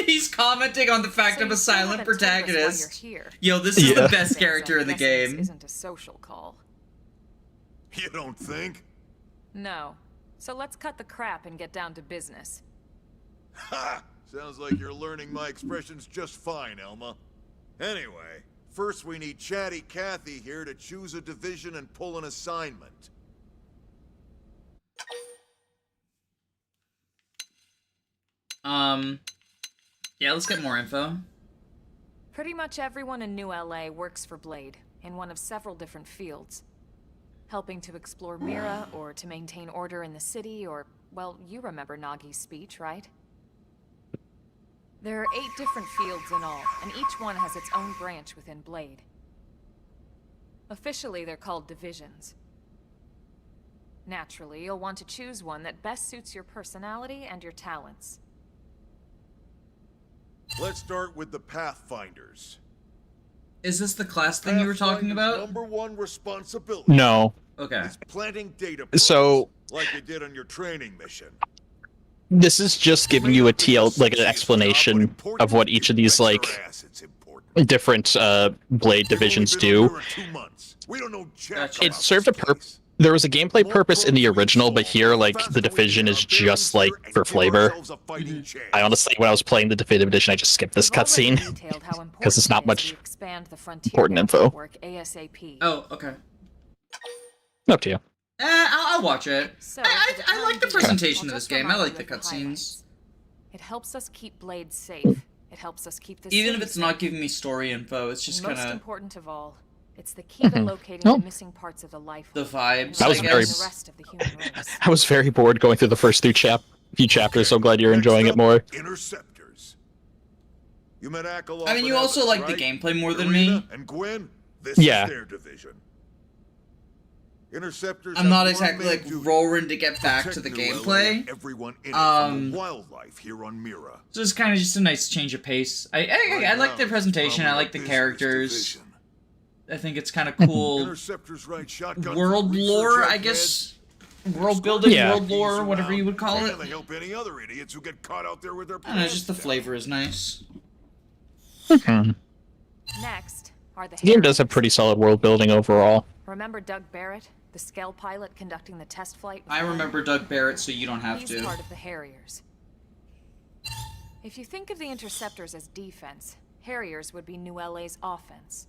Speaker 1: He's commenting on the fact
Speaker 6: So
Speaker 1: I'm a
Speaker 6: you still
Speaker 1: silent
Speaker 6: haven't told us why
Speaker 1: protagonist.
Speaker 6: you're here.
Speaker 1: Yo, this is
Speaker 2: Yeah.
Speaker 1: the best character in the
Speaker 6: I'm guessing
Speaker 1: game.
Speaker 6: This isn't a social call.
Speaker 11: You don't think?
Speaker 6: No. So let's cut the crap and get down to business.
Speaker 11: Ha! Sounds like you're learning my expressions just fine, Elma. Anyway, first we need Chatty Cathy here to choose a division and pull an assignment.
Speaker 1: Yeah, let's get more info.
Speaker 6: Pretty much everyone in New LA works for Blade, in one of several different fields. Helping to explore Mira, or to maintain order in the city, or, well, you remember Nagi's speech, right? There are 8 different fields in all, and each one has its own branch within Blade. Officially, they're called divisions. Naturally, you'll want to choose one that best suits your personality and your talents.
Speaker 11: Let's start with the Pathfinders.
Speaker 1: Is this the class thing you were talking
Speaker 11: Pathfinder's
Speaker 1: about?
Speaker 11: #1 responsibility
Speaker 2: No.
Speaker 1: Okay.
Speaker 11: is planting data points,
Speaker 2: So
Speaker 11: like you did on your training mission.
Speaker 2: this is just giving you a like an explanation of what each of these like different Blade divisions do.
Speaker 11: We don't know jack
Speaker 1: Gotcha.
Speaker 2: It
Speaker 11: about
Speaker 2: served a
Speaker 11: this
Speaker 2: purpose.
Speaker 11: place.
Speaker 2: There was a gameplay purpose in the original, but here, like, the division is just, like, for flavor. I honestly, when I was playing the definitive edition, I just skipped this
Speaker 6: We've already
Speaker 2: cutscene.
Speaker 6: detailed how
Speaker 2: 'Cause it's not
Speaker 6: important it is
Speaker 2: much
Speaker 6: we expand the Frontier
Speaker 2: important
Speaker 6: Belt
Speaker 2: info.
Speaker 6: network ASAP.
Speaker 1: Oh, okay.
Speaker 2: Up to you.
Speaker 1: I'll watch it.
Speaker 6: So,
Speaker 1: I
Speaker 6: for the
Speaker 1: like the
Speaker 6: time being,
Speaker 1: presentation
Speaker 6: I'll
Speaker 1: of this
Speaker 6: just
Speaker 1: game. I
Speaker 6: remind
Speaker 1: like
Speaker 6: you
Speaker 1: the
Speaker 6: of
Speaker 1: cutscenes.
Speaker 6: highlights. It helps us keep Blade safe. It helps us keep the
Speaker 1: Even if
Speaker 6: city
Speaker 1: it's not
Speaker 6: safe.
Speaker 1: giving me story info, it's just
Speaker 6: Most
Speaker 1: kind of
Speaker 6: important of all, it's the key to locating
Speaker 2: Oh.
Speaker 6: the missing parts of the life
Speaker 1: the
Speaker 6: form
Speaker 1: vibes.
Speaker 6: and
Speaker 2: That was
Speaker 1: I
Speaker 2: very-
Speaker 6: restoring
Speaker 1: guess.
Speaker 6: the rest of the human race.
Speaker 2: I was very bored going through the first few chapters, so I'm glad you're
Speaker 11: Next
Speaker 2: enjoying it
Speaker 11: up,
Speaker 2: more.
Speaker 11: Interceptors. You met Akalov
Speaker 1: I mean, you
Speaker 11: and
Speaker 1: also
Speaker 11: Evans,
Speaker 1: like the
Speaker 11: right?
Speaker 1: gameplay more than
Speaker 11: Irina
Speaker 1: me.
Speaker 11: And Gwen, this
Speaker 2: Yeah.
Speaker 11: is their division. Interceptors.
Speaker 1: I'm
Speaker 11: have
Speaker 1: not
Speaker 11: one
Speaker 1: exactly
Speaker 11: main
Speaker 1: like
Speaker 11: duty,
Speaker 1: roaring to get back
Speaker 11: protect
Speaker 1: to the
Speaker 11: New LA
Speaker 1: gameplay.
Speaker 11: and everyone in it
Speaker 1: Um,
Speaker 11: from the wildlife here on Mira.
Speaker 1: So it's kind of just a nice change of pace. I
Speaker 11: Right
Speaker 1: like the
Speaker 11: now,
Speaker 1: presentation. I
Speaker 11: probably
Speaker 1: like the
Speaker 11: a business
Speaker 1: characters.
Speaker 11: division.
Speaker 1: I think it's kind of cool.
Speaker 11: Interceptors ride shotguns
Speaker 1: World
Speaker 11: for
Speaker 1: lore,
Speaker 11: research
Speaker 1: I
Speaker 11: ahead.
Speaker 1: guess. World building,
Speaker 2: Yeah.
Speaker 1: world lore, whatever you would call
Speaker 11: And
Speaker 1: it.
Speaker 11: they help any other idiots who get caught out there with their
Speaker 1: I don't know,
Speaker 11: pants
Speaker 1: just the
Speaker 11: down.
Speaker 1: flavor is nice.
Speaker 6: Next are the
Speaker 2: The game does have
Speaker 6: Harriers.
Speaker 2: pretty solid world building overall.
Speaker 6: Remember Doug Barrett, the Skell pilot conducting the test flight? with
Speaker 1: I
Speaker 6: Gwen?
Speaker 1: remember Doug Barrett, so you don't have
Speaker 6: He's
Speaker 1: to.
Speaker 6: part of the Harriers. If you think of the Interceptors as defense, Harriers would be New LA's offense.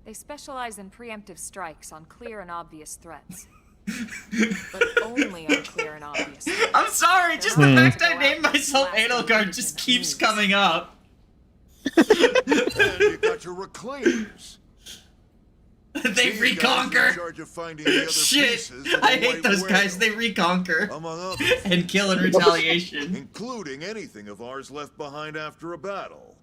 Speaker 6: They specialize in preemptive strikes on clear and obvious threats. But only on clear and obvious threats.
Speaker 1: I'm sorry, just the fact I named myself Adelgard just keeps coming up.
Speaker 11: And you got your reclaimers.
Speaker 1: They
Speaker 11: These guys are in
Speaker 1: reconquer.
Speaker 11: charge of finding the other
Speaker 1: Shit,
Speaker 11: pieces of the
Speaker 1: I hate
Speaker 11: White
Speaker 1: those guys.
Speaker 11: Whale,
Speaker 1: They reconquer
Speaker 11: among others,
Speaker 1: and kill in retaliation.
Speaker 11: including anything of ours left behind after a battle.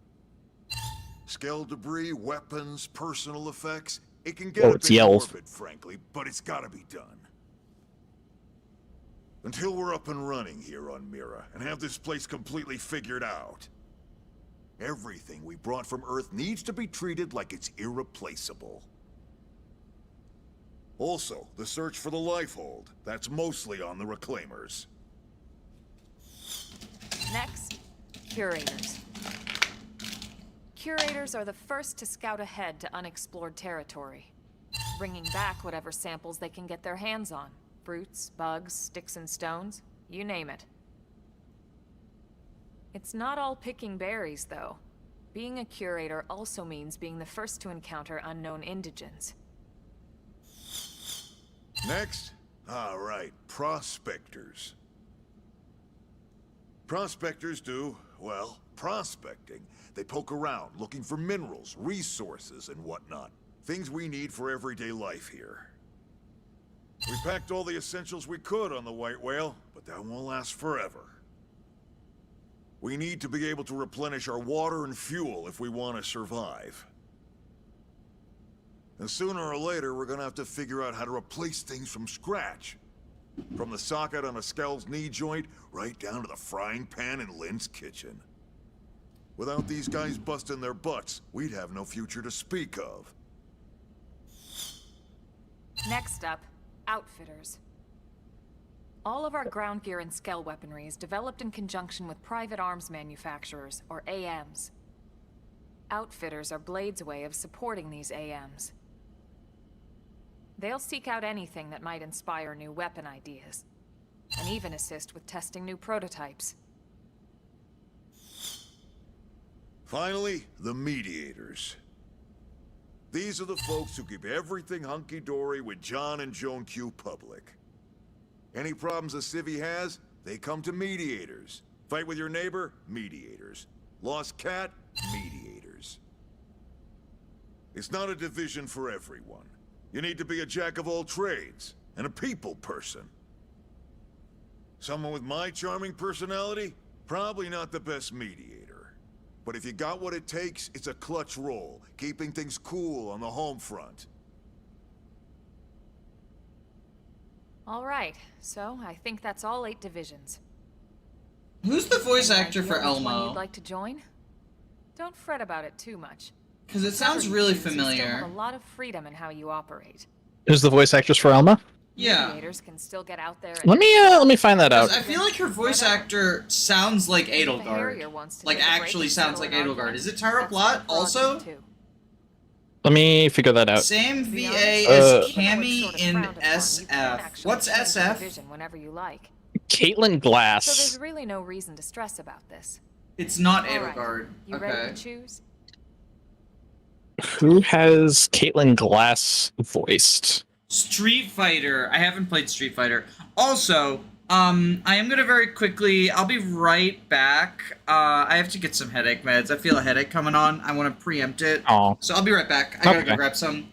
Speaker 11: Skell debris, weapons, personal effects. It can get
Speaker 2: Oh,
Speaker 11: a
Speaker 2: it's
Speaker 11: bit
Speaker 2: yells.
Speaker 11: morbid, frankly, but it's gotta be done. Until we're up and running here on Mira and have this place completely figured out, everything we brought from Earth needs to be treated like it's irreplaceable. Also, the search for the Lifehold. That's mostly on the Reclaimers.
Speaker 6: Next, Curators. Curators are the first to scout ahead to unexplored territory, bringing back whatever samples they can get their hands on. Fruits, bugs, sticks and stones, you name it. It's not all picking berries, though. Being a curator also means being the first to encounter unknown indigents.
Speaker 11: Next? All right, prospectors. Prospectors do, well, prospecting. They poke around, looking for minerals, resources, and whatnot. Things we need for everyday life here. We packed all the essentials we could on the White Whale, but that won't last forever. We need to be able to replenish our water and fuel if we want to survive. And sooner or later, we're gonna have to figure out how to replace things from scratch. From the socket on a Skell's knee joint, right down to the frying pan in Lynn's kitchen. Without these guys busting their butts, we'd have no future to speak of.
Speaker 6: Next up, outfitters. All of our ground gear and Skell weaponry is developed in conjunction with private arms manufacturers, or AMs. Outfitters are Blade's way of supporting these AMs. They'll seek out anything that might inspire new weapon ideas, and even assist with testing new prototypes.
Speaker 11: Finally, the mediators. These are the folks who keep everything hunky-dory with John and Joan Q public. Any problems a civvy has, they come to mediators. Fight with your neighbor? Mediators. Lost cat? Mediators. It's not a division for everyone. You need to be a jack of all trades, and a people person. Someone with my charming personality? Probably not the best mediator. But if you got what it takes, it's a clutch role, keeping things cool on the home front.
Speaker 6: All right, so I think that's all 8 divisions.
Speaker 1: Who's the voice actor for
Speaker 6: Which one
Speaker 1: Elmo?
Speaker 6: you'd like to join? Don't fret about it too much.
Speaker 1: Because it sounds really
Speaker 6: You still
Speaker 1: familiar.
Speaker 6: have a lot of freedom in how you operate.
Speaker 2: Who's the voice actress for Elma?
Speaker 1: Yeah.
Speaker 6: Mediators can still get out there.
Speaker 2: Let me find that out.
Speaker 1: I feel like her voice actor sounds like Edelgard. Like, actually sounds like Edelgard. Is it Tara Plot also?
Speaker 2: Let me figure that out.
Speaker 1: Same VA as Cammy in SF. What's SF?
Speaker 6: Whenever you like.
Speaker 2: Caitlin Glass.
Speaker 6: So there's really no reason to stress about this.
Speaker 1: It's not
Speaker 6: All right,
Speaker 1: Edelgard.
Speaker 6: You
Speaker 1: Okay.
Speaker 6: ready to choose?
Speaker 2: Who has Caitlin Glass voiced?
Speaker 1: Street Fighter. I haven't played Street Fighter. Also, I am gonna very quickly. I'll be right back. I have to get some headache meds. I feel a headache coming on. I want to preempt it.
Speaker 2: Oh.
Speaker 1: So I'll be right back. I gotta go grab some.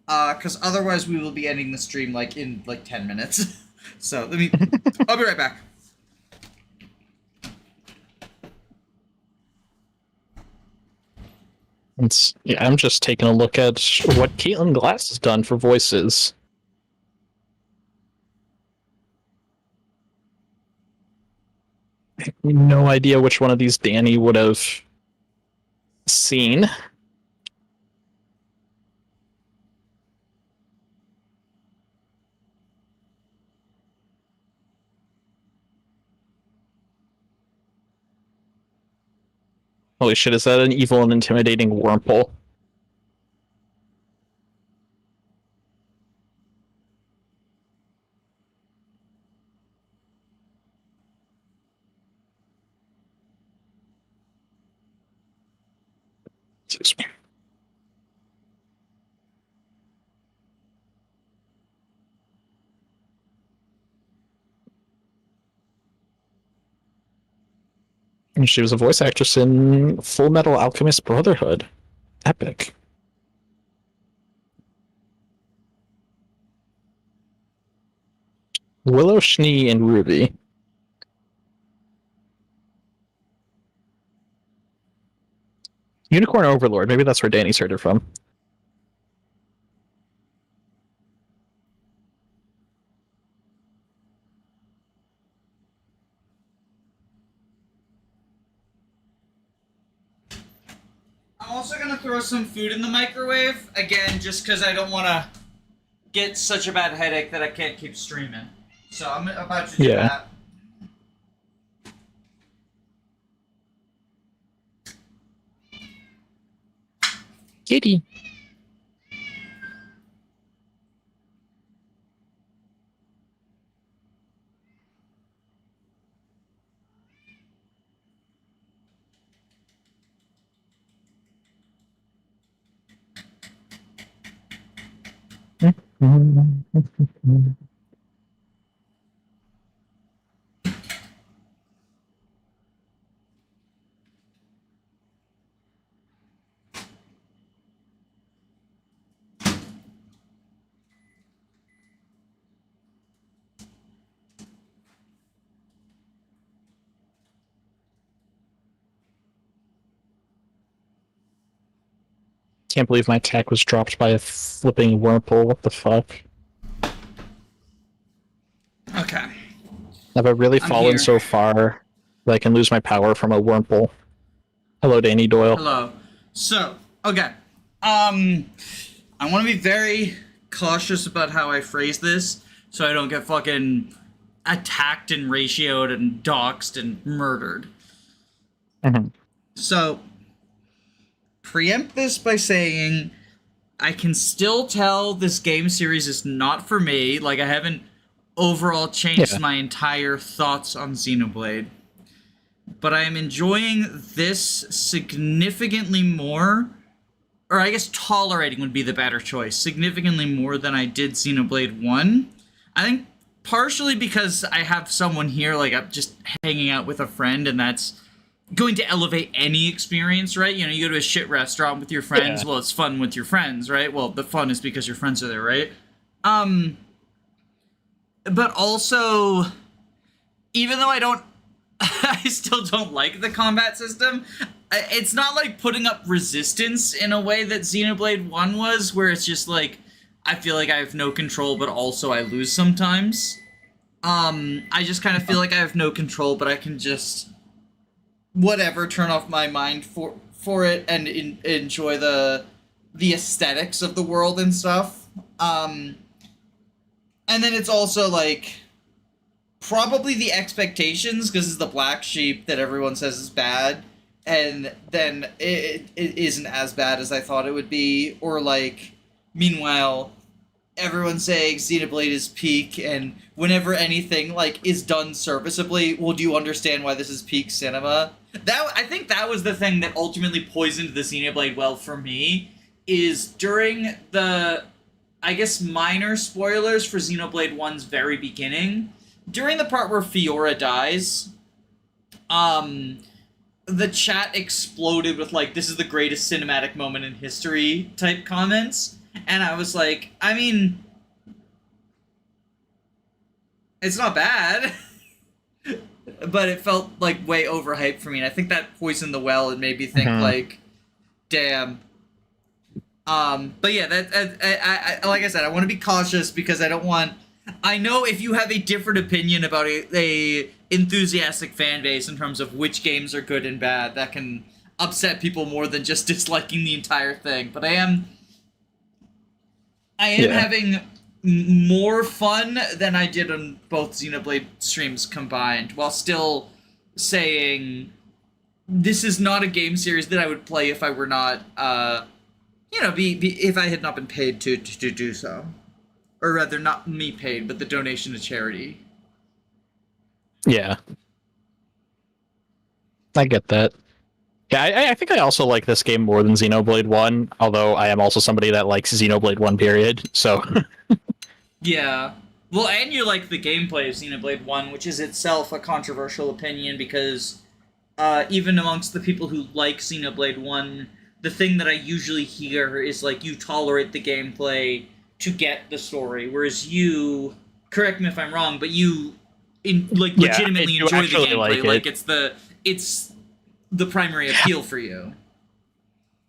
Speaker 1: Because otherwise we will be ending the stream like in like 10 minutes. So let me. I'll be right back.
Speaker 2: I'm just taking a look at what Caitlin Glass has done for voices. I have no idea which one of these Danny would have seen. Holy shit, is that an evil and intimidating wormhole? Excuse me. And she was a voice actress in Full Metal Alchemist Brotherhood. Epic. Willow Schnee and Ruby. Unicorn Overlord, maybe that's where Danny's heard her from.
Speaker 1: I'm also gonna throw some food in the microwave again, just because I don't want to get such a bad headache that I can't keep streaming. So I'm about to do that.
Speaker 2: Kitty. Can't believe my attack was dropped by a flipping whirlpool. What the fuck?
Speaker 1: Okay.
Speaker 2: Have I really
Speaker 1: I'm
Speaker 2: fallen
Speaker 1: here.
Speaker 2: so far that I can lose my power from a whirlpool? Hello, Danny Doyle.
Speaker 1: Hello. So, okay. I want to be very cautious about how I phrase this, so I don't get fucking attacked and ratioed and doxxed and murdered.
Speaker 2: Mm-hmm.
Speaker 1: So, preempt this by saying I can still tell this game series is not for me. Like, I haven't overall changed my entire thoughts on Xenoblade. But I am enjoying this significantly more, or I guess tolerating would be the better choice, significantly more than I did Xenoblade 1. I think partially because I have someone here, like I'm just hanging out with a friend, and that's going to elevate any experience, right? You know, you go to a shit restaurant with your friends, well, it's fun with your friends, right? Well, the fun is because your friends are there, right? But also, even though I still don't like the combat system, it's not like putting up resistance in a way that Xenoblade 1 was, where it's just like, I feel like I have no control, but also I lose sometimes. I just kind of feel like I have no control, but I can just, whatever, turn off my mind for it and enjoy the aesthetics of the world and stuff. And then it's also like, probably the expectations, because it's the black sheep that everyone says is bad, and then it isn't as bad as I thought it would be, or like, meanwhile, everyone's saying Xenoblade is peak, and whenever anything like is done serviceably, well, do you understand why this is peak cinema? I think that was the thing that ultimately poisoned the Xenoblade well for me, is during the, I guess, minor spoilers for Xenoblade 1's very beginning, during the part where Fiora dies, the chat exploded with, like, this is the greatest cinematic moment in history type comments. And I was like, I mean, it's not bad. But it felt, like, way overhyped for me. And I think that poisoned the well and made me think, like, damn. But yeah, I like I said, I want to be cautious because I don't want... I know if you have a different opinion about a enthusiastic fan base in terms of which games are good and bad, that can upset people more than just disliking the entire thing. But I am having more fun than I did on both Xenoblade streams combined, while still saying this is not a game series that I would play if I were not, if I had not been paid to do so. Or rather, not me paid, but the donation to charity.
Speaker 2: Yeah. I get that. Yeah, I think I also like this game more than Xenoblade 1, although I am also somebody that likes Xenoblade 1, period, so...
Speaker 1: Yeah. Well, and you like the gameplay of Xenoblade 1, which is itself a controversial opinion, because even amongst the people who like Xenoblade 1, the thing that I usually hear is, like, you tolerate the gameplay to get the story, whereas you, correct me if I'm wrong, but you legitimately enjoy the gameplay, like it's the primary appeal for you.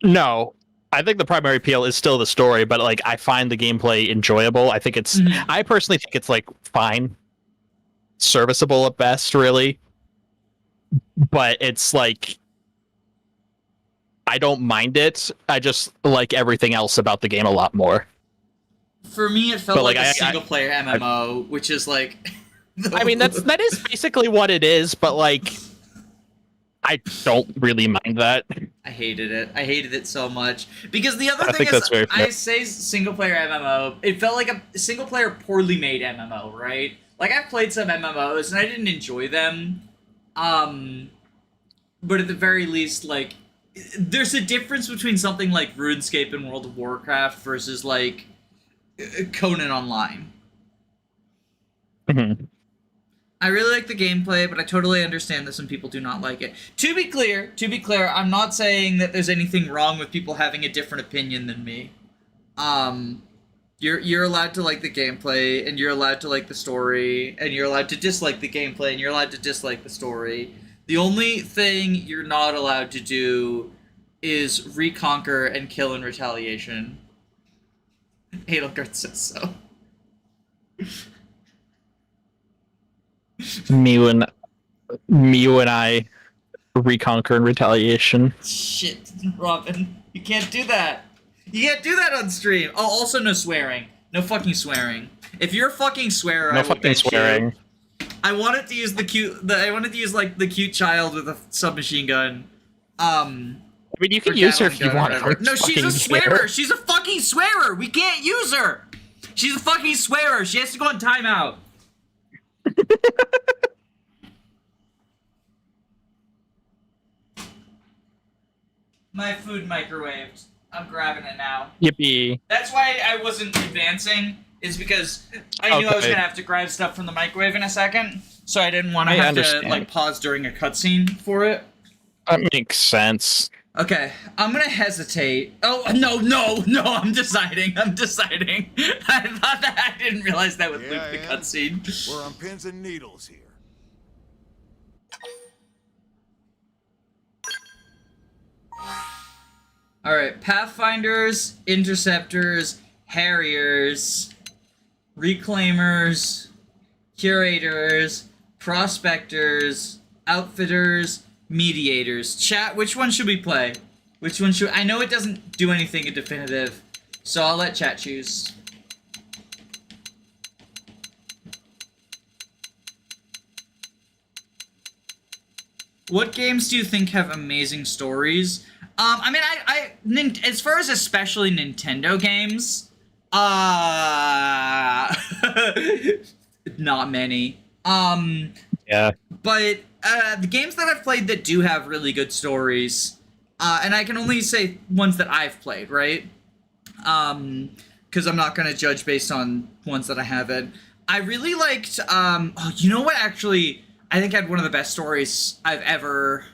Speaker 2: No, I think the primary appeal is still the story, but like I find the gameplay enjoyable. I think it's I personally think it's like fine, serviceable at best, really, but it's like I don't mind it. I just like everything else about the game a lot more.
Speaker 1: For me, it felt like a single-player MMO, which is like...
Speaker 2: I mean, that is basically what it is, but like, I don't really mind that.
Speaker 1: I hated it. I hated it so much. Because the other thing is, I say single-player MMO, it felt like a single-player poorly made MMO, right? Like, I've played some MMOs, and I didn't enjoy them. But at the very least, like, there's a difference between something like RuneScape and World of Warcraft versus, like, Conan Online. I really like the gameplay, but I totally understand that some people do not like it. To be clear, I'm not saying that there's anything wrong with people having a different opinion than me. You're allowed to like the gameplay, and you're allowed to like the story, and you're allowed to dislike the gameplay, and you're allowed to dislike the story. The only thing you're not allowed to do is reconquer and kill in retaliation. Adelgard says so.
Speaker 2: Mew and I reconquer in retaliation.
Speaker 1: Shit, Robin. You can't do that. You can't do that on stream. Oh, also no swearing. No fucking swearing. If you're a fucking swearer,
Speaker 2: No
Speaker 1: I will
Speaker 2: fucking
Speaker 1: bench
Speaker 2: swearing.
Speaker 1: you. I wanted to use I wanted to use like the cute child with a submachine gun.
Speaker 2: I mean, you can use her if you want.
Speaker 1: No, she's a swearer. She's a fucking swearer. We can't use her. She's a fucking swearer. She has to go on timeout. My food microwaved. I'm grabbing it now.
Speaker 2: Yippee.
Speaker 1: That's why I wasn't advancing, is because I knew I was gonna have to grab stuff from the microwave in a second, so I didn't want to have to like pause during a cutscene for it.
Speaker 2: That makes sense.
Speaker 1: Okay, I'm gonna hesitate. Oh no! I'm deciding. I thought that I didn't realize that would loop the cutscene.
Speaker 11: We're on pins and needles here.
Speaker 1: Alright, Pathfinders, Interceptors, Harriers, Reclaimers, Curators, Prospectors, Outfitters, Mediators. Chat, which one should we play? Which one should... I know it doesn't do anything in definitive, so I'll let chat choose. What games do you think have amazing stories? I mean, as far as especially Nintendo games, not many.
Speaker 2: Yeah.
Speaker 1: But the games that I've played that do have really good stories, and I can only say ones that I've played, right? Because I'm not gonna judge based on ones that I haven't. I really liked. You know what? Actually, I think I had one of the best stories I've ever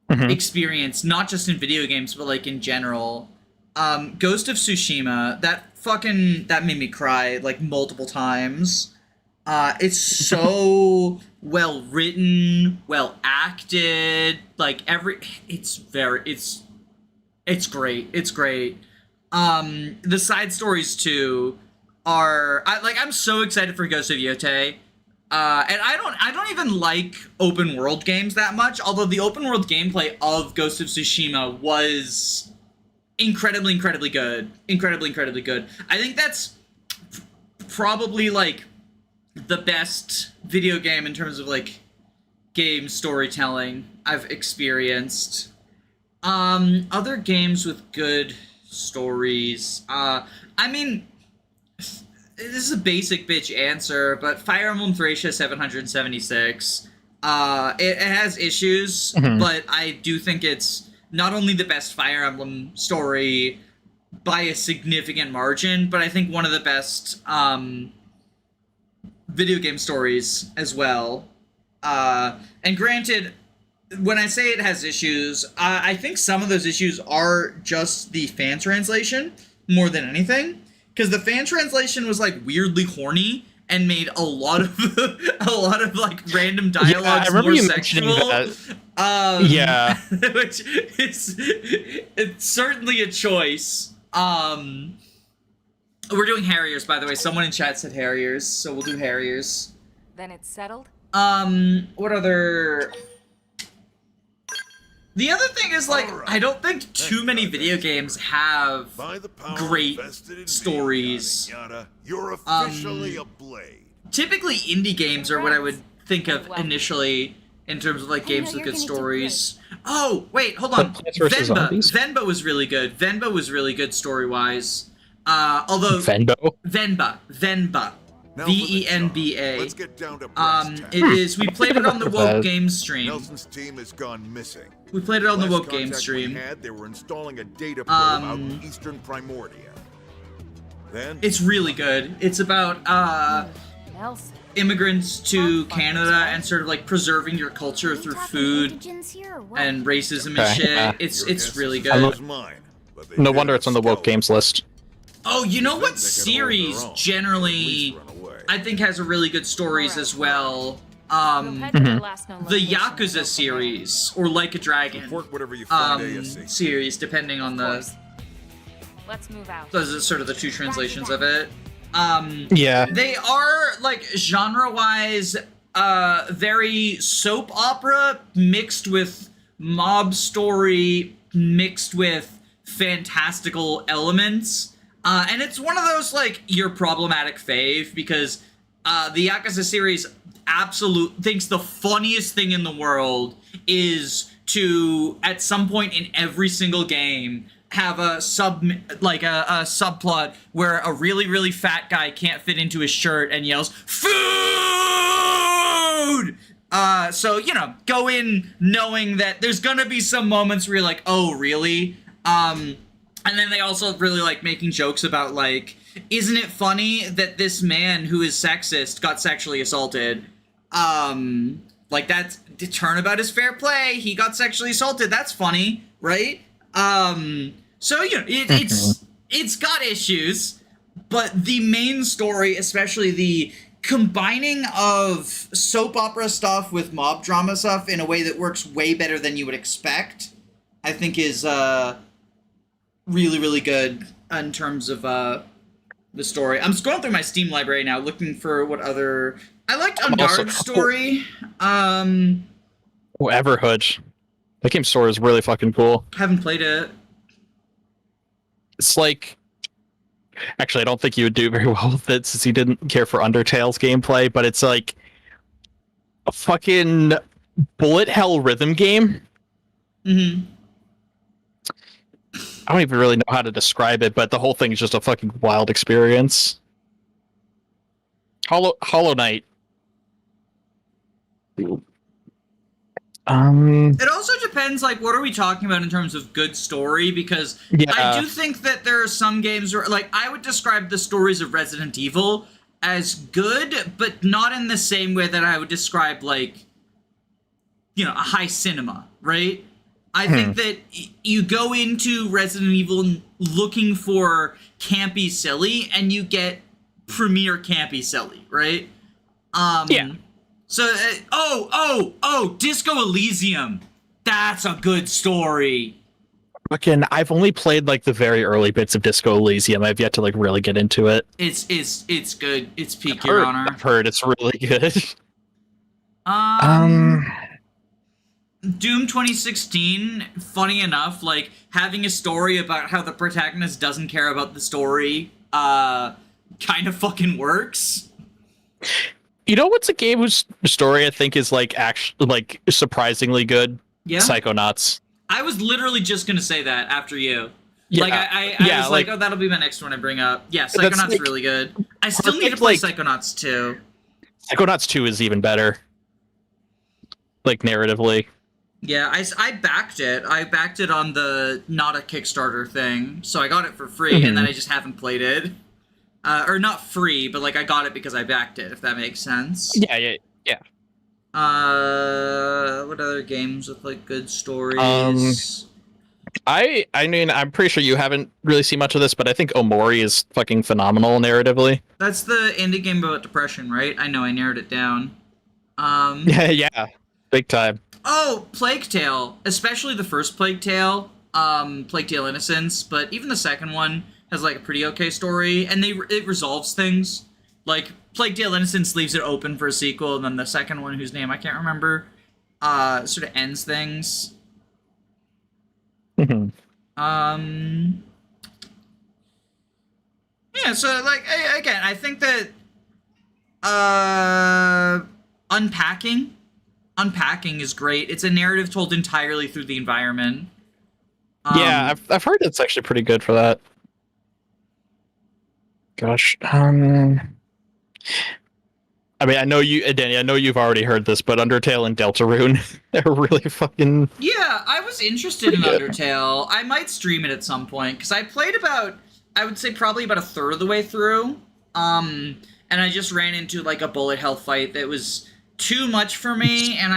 Speaker 1: experienced, not just in video games, but like in general. Ghost of Tsushima, that made me cry like multiple times. It's so well written, well acted, like it's great. It's great. The side stories too I'm so excited for Ghost of Yotei. And I don't even like open world games that much, although the open world gameplay of Ghost of Tsushima was incredibly good. Incredibly good. I think that's probably like the best video game in terms of like game storytelling I've experienced. Other games with good stories. I mean, this is a basic bitch answer, but Fire Emblem Thracia 776. It has issues, but I do think it's not only the best Fire Emblem story by a significant margin, but I think one of the best video game stories as well. And granted, when I say it has issues, I think some of those issues are just the fan translation more than anything. Because the fan translation was like weirdly horny and made a lot of like random dialogues more sexual.
Speaker 2: Yeah,
Speaker 1: which it's certainly a choice. We're doing Harriers, by the way. Someone in chat said Harriers, so we'll do Harriers.
Speaker 6: Then it's settled?
Speaker 1: What other... The other thing is, like, I don't think too many video games have great stories.
Speaker 11: You're officially a blade.
Speaker 1: Typically, indie games are what I would think of initially in terms of, like, games with good stories. Oh, wait, hold on. Venba was really good. Venba was really good story-wise. Although... Venba. V-E-N-B-A.
Speaker 11: Let's get down to brass tacks.
Speaker 1: It is. We played it on the Woke Games stream.
Speaker 11: Nelson's team has gone missing.
Speaker 1: We played it on the Woke Games stream.
Speaker 11: They were installing a data probe out in eastern Primordia. Then
Speaker 1: it's really good. It's about immigrants to Canada and sort of like preserving your culture through food and racism and shit. It's really good.
Speaker 2: No wonder it's on the Woke Games list.
Speaker 1: Oh, you know what series generally I think has a really good stories as well?
Speaker 6: head to the last known
Speaker 1: the
Speaker 6: location
Speaker 1: Yakuza
Speaker 6: of Local
Speaker 1: series or Like a Dragon
Speaker 11: Report whatever you find ASAP.
Speaker 1: series, depending on the.
Speaker 6: course. Let's move out.
Speaker 1: Those are sort of the two translations of it.
Speaker 2: Yeah.
Speaker 1: They are like genre-wise, very soap opera mixed with mob story mixed with fantastical elements. And it's one of those, like, your problematic fave, because the Yakuza series thinks the funniest thing in the world is to, at some point in every single game, have a subplot where a really, really fat guy can't fit into his shirt and yells, "Food!" So, you know, go in knowing that there's gonna be some moments where you're like, oh, really? And then they also really like making jokes about, like, isn't it funny that this man who is sexist got sexually assaulted? Like, that's the turnabout is fair play. He got sexually assaulted. That's funny, right? So, you know, it's got issues, but the main story, especially the combining of soap opera stuff with mob drama stuff in a way that works way better than you would expect, I think is really, really good in terms of the story. I'm scrolling through my Steam library now, looking for what other... I liked Unguard's story.
Speaker 2: Everhood. That game story is really fucking cool.
Speaker 1: Haven't played it.
Speaker 2: It's like... Actually, I don't think you would do very well with it since you didn't care for Undertale's gameplay, but it's like a fucking bullet hell rhythm game.
Speaker 1: Mm-hmm.
Speaker 2: I don't even really know how to describe it, but the whole thing is just a fucking wild experience. Hollow Knight.
Speaker 1: It also depends, like, what are we talking about in terms of good story? Because I do think that there are some games where, like, I would describe the stories of Resident Evil as good, but not in the same way that I would describe, like, you know, a high cinema, right? I think that you go into Resident Evil looking for campy silly, and you get premier campy silly, right?
Speaker 2: Yeah.
Speaker 1: So, Disco Elysium. That's a good story.
Speaker 2: Fucking, I've only played like the very early bits of Disco Elysium. I've yet to like really get into it.
Speaker 1: It's good. It's peak, Your Honor.
Speaker 2: I've heard it's really good.
Speaker 1: Doom 2016, funny enough, like, having a story about how the protagonist doesn't care about the story, kind of fucking works.
Speaker 2: You know what's a game whose story I think is like actually like surprisingly good?
Speaker 1: Yeah.
Speaker 2: Psychonauts.
Speaker 1: I was literally just gonna say that after you.
Speaker 2: Yeah.
Speaker 1: Like I was like, oh, that'll be my next one I bring up. Yeah, Psychonauts
Speaker 2: like,
Speaker 1: really good. I still need to play Psychonauts 2.
Speaker 2: Psychonauts 2 is even better. Like narratively.
Speaker 1: Yeah, I backed it. I backed it on the not a Kickstarter thing, so I got it for free, and then I just haven't played it. Or not free, but like I got it because I backed it, if that makes sense.
Speaker 2: Yeah.
Speaker 1: What other games with like good stories?
Speaker 2: I mean, I'm pretty sure you haven't really seen much of this, but I think Omori is fucking phenomenal narratively.
Speaker 1: That's the indie game about depression, right? I know, I narrowed it down.
Speaker 2: Yeah, big time.
Speaker 1: Oh, Plague Tale, especially the first Plague Tale, Plague Tale Innocence, but even the second one has like a pretty okay story, and it resolves things. Like, Plague Tale Innocence leaves it open for a sequel, and then the second one, whose name I can't remember, sort of ends things.
Speaker 2: Mm-hmm.
Speaker 1: Yeah, so, like, again, I think that, Unpacking is great. It's a narrative told entirely through the environment.
Speaker 2: Yeah, I've heard it's actually pretty good for that. Gosh, I mean, I know you, Danny. I know you've already heard this, but Undertale and Deltarune, they're really fucking.
Speaker 1: Yeah, I was interested in Undertale. I might stream it at some point because I played I would say probably about a third of the way through. And I just ran into like a bullet hell fight that was too much for me, and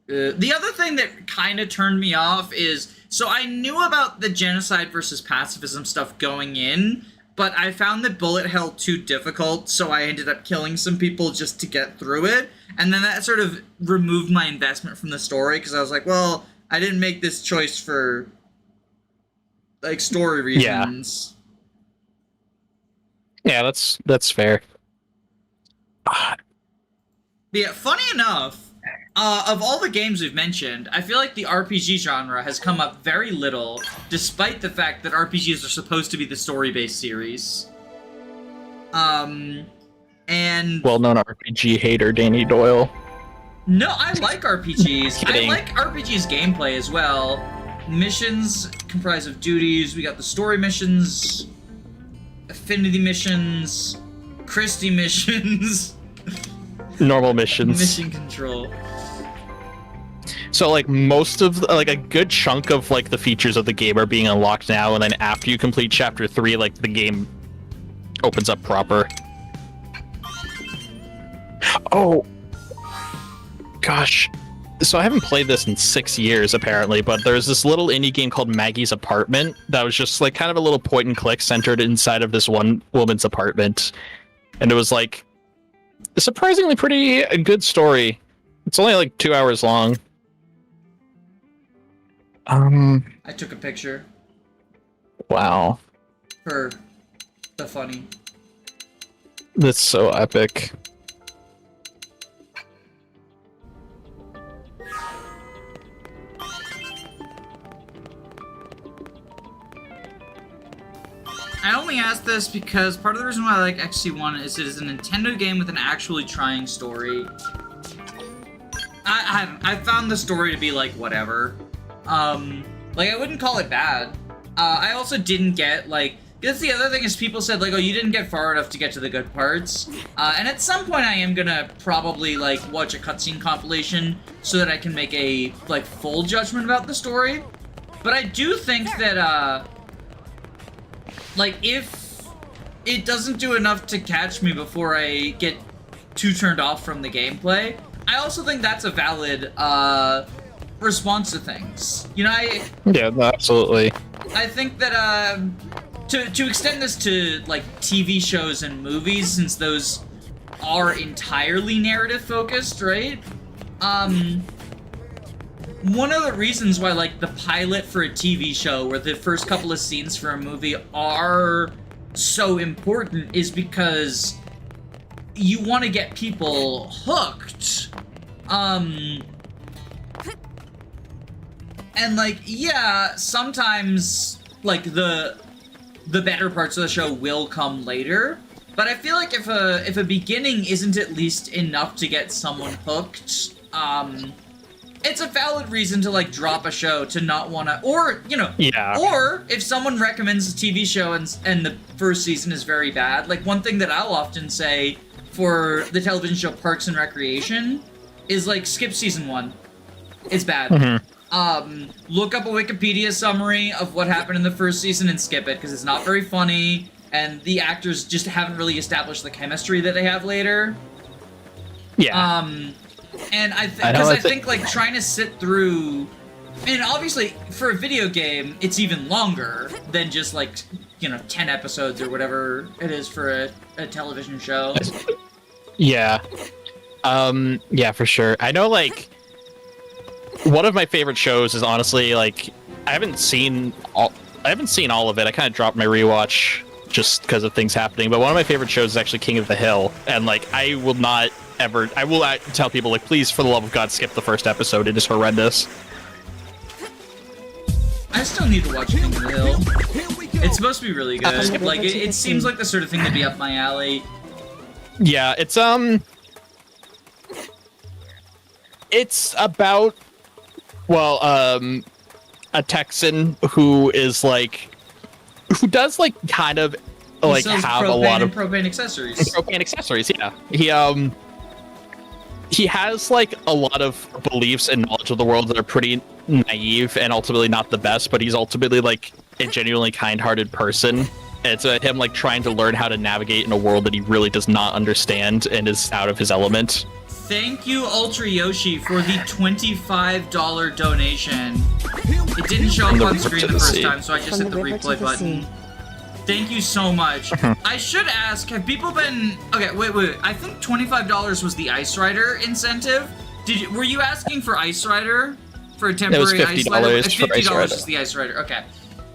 Speaker 1: the other thing that kind of turned me off is, so I knew about the genocide versus pacifism stuff going in, but I found that bullet hell too difficult, so I ended up killing some people just to get through it. And then that sort of removed my investment from the story, because I was like, well, I didn't make this choice for, like, story reasons.
Speaker 2: Yeah, that's fair.
Speaker 1: But yeah, funny enough, of all the games we've mentioned, I feel like the RPG genre has come up very little, despite the fact that RPGs are supposed to be the story-based series. And...
Speaker 2: Well-known RPG hater Danny Doyle.
Speaker 1: No, I like RPGs. I
Speaker 2: Kidding.
Speaker 1: like RPGs gameplay as well. Missions comprise of duties. We got the story missions, affinity missions, Christie missions,
Speaker 2: Normal missions.
Speaker 1: mission control.
Speaker 2: So like most of like a good chunk of like the features of the game are being unlocked now, and then after you complete chapter 3, like the game opens up proper. Oh gosh, so I haven't played this in 6 years apparently, but there's this little indie game called Maggie's Apartment that was just like kind of a little point and click centered inside of this one woman's apartment, and it was like a surprisingly pretty good story. It's only like 2 hours long.
Speaker 1: I took a picture
Speaker 2: Wow,
Speaker 1: for the funny.
Speaker 2: that's so epic.
Speaker 1: I only asked this because part of the reason why I like XC1 is it is a Nintendo game with an actually trying story. I found the story to be like whatever. Like I wouldn't call it bad. I also didn't get like, because the other thing is people said like, oh, you didn't get far enough to get to the good parts. And at some point I am gonna probably like watch a cutscene compilation so that I can make a like full judgment about the story. But I do think that like if it doesn't do enough to catch me before I get too turned off from the gameplay, I also think that's a valid response to things. You know,
Speaker 2: Yeah, absolutely.
Speaker 1: I think that to extend this to like TV shows and movies, since those are entirely narrative focused, right? One of the reasons why like the pilot for a TV show or the first couple of scenes for a movie are so important is because you want to get people hooked. And like, yeah, sometimes like the better parts of the show will come later, but I feel like if a beginning isn't at least enough to get someone hooked, it's a valid reason to like drop a show, to not want to, or you know,
Speaker 2: Yeah.
Speaker 1: or if someone recommends a TV show and the first season is very bad, like one thing that I'll often say for the television show Parks and Recreation is like skip season 1. It's bad. Look up a Wikipedia summary of what happened in the first season and skip it, because it's not very funny, and the actors just haven't really established the chemistry that they have later.
Speaker 2: Yeah.
Speaker 1: And I think like trying to sit through, and obviously for a video game it's even longer than just like, you know, 10 episodes or whatever it is for a television show.
Speaker 2: Yeah. Yeah, for sure. I know, like, one of my favorite shows is honestly, like, I haven't seen all of it. I kind of dropped my rewatch just because of things happening, but one of my favorite shows is actually King of the Hill, and like, I will tell people, like, please, for the love of God, skip the first episode. It is horrendous.
Speaker 1: I still need to watch King of the Hill. It's supposed to be really good. Like, it seems like the sort of thing that'd be up my alley.
Speaker 2: Yeah, it's about, well, a Texan who is like, who does like kind of like have a lot of
Speaker 1: propane accessories.
Speaker 2: Propane accessories, yeah. He has like a lot of beliefs and knowledge of the world that are pretty naive and ultimately not the best, but he's ultimately like a genuinely kind-hearted person. It's him like trying to learn how to navigate in a world that he really does not understand and is out of his element.
Speaker 1: Thank you, Ultra Yoshi, for the $25 donation. It didn't show up on screen the first time, so I just hit the replay button. Thank you so much. I should ask, have people been... Okay, wait. I think $25 was the Ice Rider incentive. Were you asking for Ice Rider? For a temporary Ice Rider? $50 is the Ice Rider. Okay.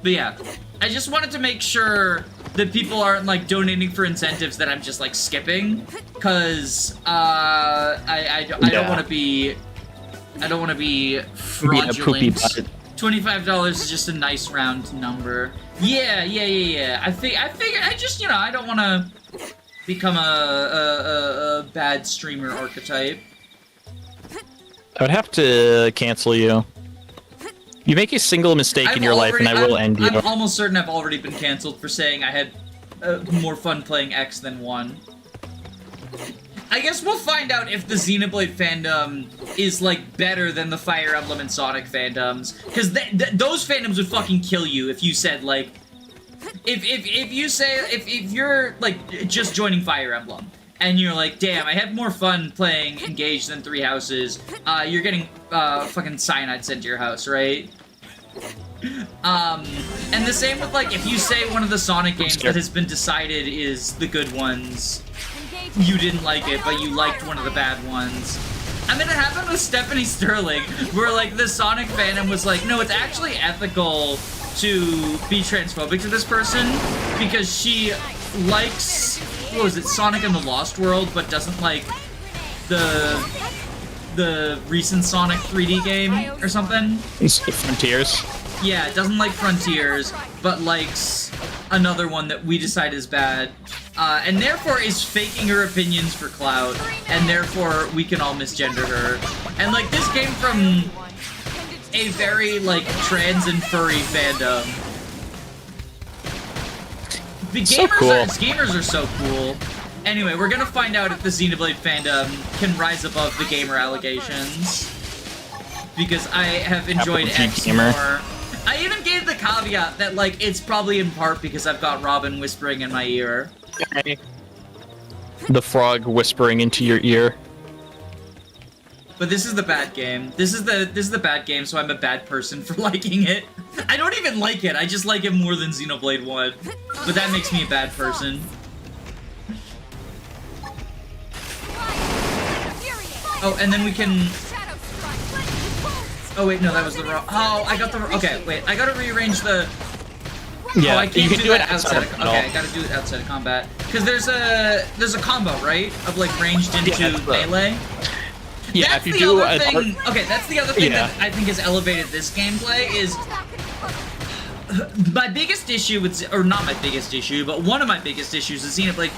Speaker 1: But yeah, I just wanted to make sure that people aren't, like, donating for incentives that I'm just, like, skipping. Because, I don't want to be... I don't want to be fraudulent. $25 is just a nice round number. Yeah. I figure I just, you know, I don't want to become a bad streamer archetype.
Speaker 2: I would have to cancel you. You make a single mistake in your life and I will end you.
Speaker 1: I'm almost certain I've already been canceled for saying I had more fun playing X than 1. I guess we'll find out if the Xenoblade fandom is, like, better than the Fire Emblem and Sonic fandoms. Because those fandoms would fucking kill you if you said, like... If you're, like, just joining Fire Emblem, and you're like, damn, I had more fun playing Engage than Three Houses, you're getting, fucking cyanide sent to your house, right? And the same with, like, if you say one of the Sonic games that has been decided is the good ones... You didn't like it, but you liked one of the bad ones. I mean, it happened with Stephanie Sterling, where, like, the Sonic fandom was like, no, it's actually ethical to be transphobic to this person, because she likes, what was it, Sonic and the Lost World, but doesn't like the recent Sonic 3D game or something.
Speaker 2: Frontiers.
Speaker 1: Yeah, it doesn't like Frontiers, but likes another one that we decide is bad. And therefore is faking her opinions for clout, and therefore we can all misgender her. And, like, this came from a very, like, trans and furry fandom. The gamers are so cool. Anyway, we're gonna find out if the Xenoblade fandom can rise above the gamer allegations. Because I have enjoyed X more. I even gave the caveat that, like, it's probably in part because I've got Robin whispering in my ear.
Speaker 2: The frog whispering into your ear.
Speaker 1: But this is the bad game. This is the bad game, so I'm a bad person for liking it. I don't even like it. I just like it more than Xenoblade 1. But that makes me a bad person. Oh, and then we can... Oh wait, no, that was the wrong... Oh, I got the... Okay, wait, I gotta rearrange the...
Speaker 2: Yeah,
Speaker 1: oh, I can't do that outside of...
Speaker 2: Okay,
Speaker 1: I gotta do it outside of combat. Because there's a combo, right? Of, like, ranged into melee?
Speaker 2: Yeah,
Speaker 1: that's
Speaker 2: if you
Speaker 1: the
Speaker 2: do
Speaker 1: other thing... Okay, that's the other thing that I think has elevated this gameplay is... My biggest issue with... Or not my biggest issue, but one of my biggest issues with Xenoblade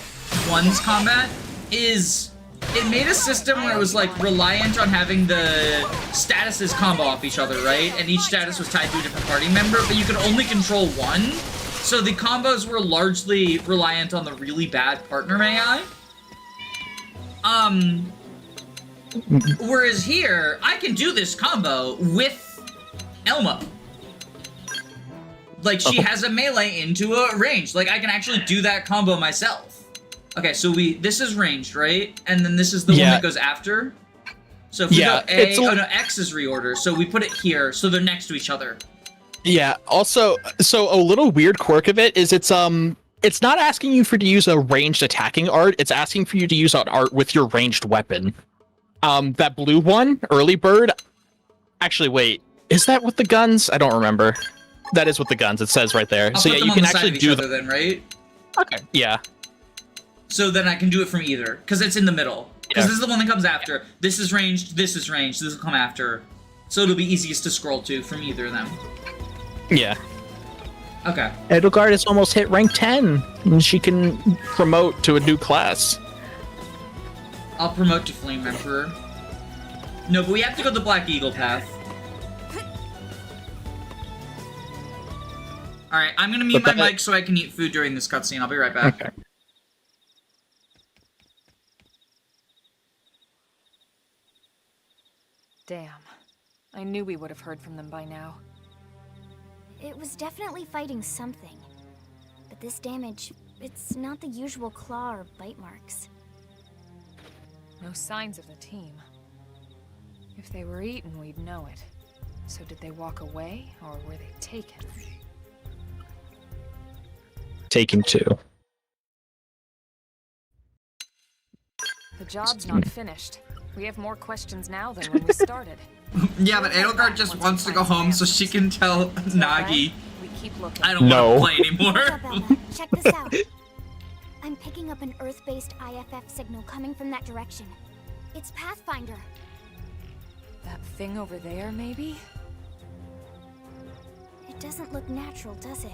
Speaker 1: 1's combat is... It made a system where it was, like, reliant on having the statuses combo off each other, right? And each status was tied to a different party member, but you could only control one. So the combos were largely reliant on the really bad partner AI. Whereas here, I can do this combo with Elmo. Like, she has a melee into a range. Like, I can actually do that combo myself. Okay, so this is ranged, right? And then this is the one that goes after. So if we go A, oh no, X is reorder. So we put it here, so they're next to each other.
Speaker 2: Yeah, also, so a little weird quirk of it is it's not asking you to use a ranged attacking art, it's asking for you to use an art with your ranged weapon. That blue one, Early Bird, actually wait, is that with the guns? I don't remember. That is with the guns, it says right there. So yeah, you can actually do that
Speaker 1: then, right?
Speaker 2: Okay, yeah.
Speaker 1: So then I can do it from either, because it's in the middle. Because this is the one that comes after. This is ranged, this is ranged, this will come after. So it'll be easiest to scroll to from either of them.
Speaker 2: Yeah.
Speaker 1: Okay.
Speaker 2: Edelgard has almost hit rank 10, and she can promote to a new class.
Speaker 1: I'll promote to Flame Emperor. No, but we have to go the Black Eagle path. Alright, I'm gonna mute my mic so I can eat food during this cutscene. I'll be right back.
Speaker 2: Okay.
Speaker 6: Damn. I knew we would have heard from them by now.
Speaker 3: It was definitely fighting something. But this damage, it's not the usual claw or bite marks.
Speaker 6: No signs of the team. If they were eaten, we'd know it. So did they walk away, or were they taken?
Speaker 2: taking 2.
Speaker 6: The job's not finished. We have more questions now than when we started.
Speaker 1: Yeah, but Edelgard just wants to go home so she can tell Nagi,
Speaker 6: We keep looking.
Speaker 1: I don't want to play anymore.
Speaker 3: Bella, check this out. I'm picking up an Earth-based IFF signal coming from that direction. It's Pathfinder.
Speaker 6: That thing over there, maybe?
Speaker 3: It doesn't look natural, does it?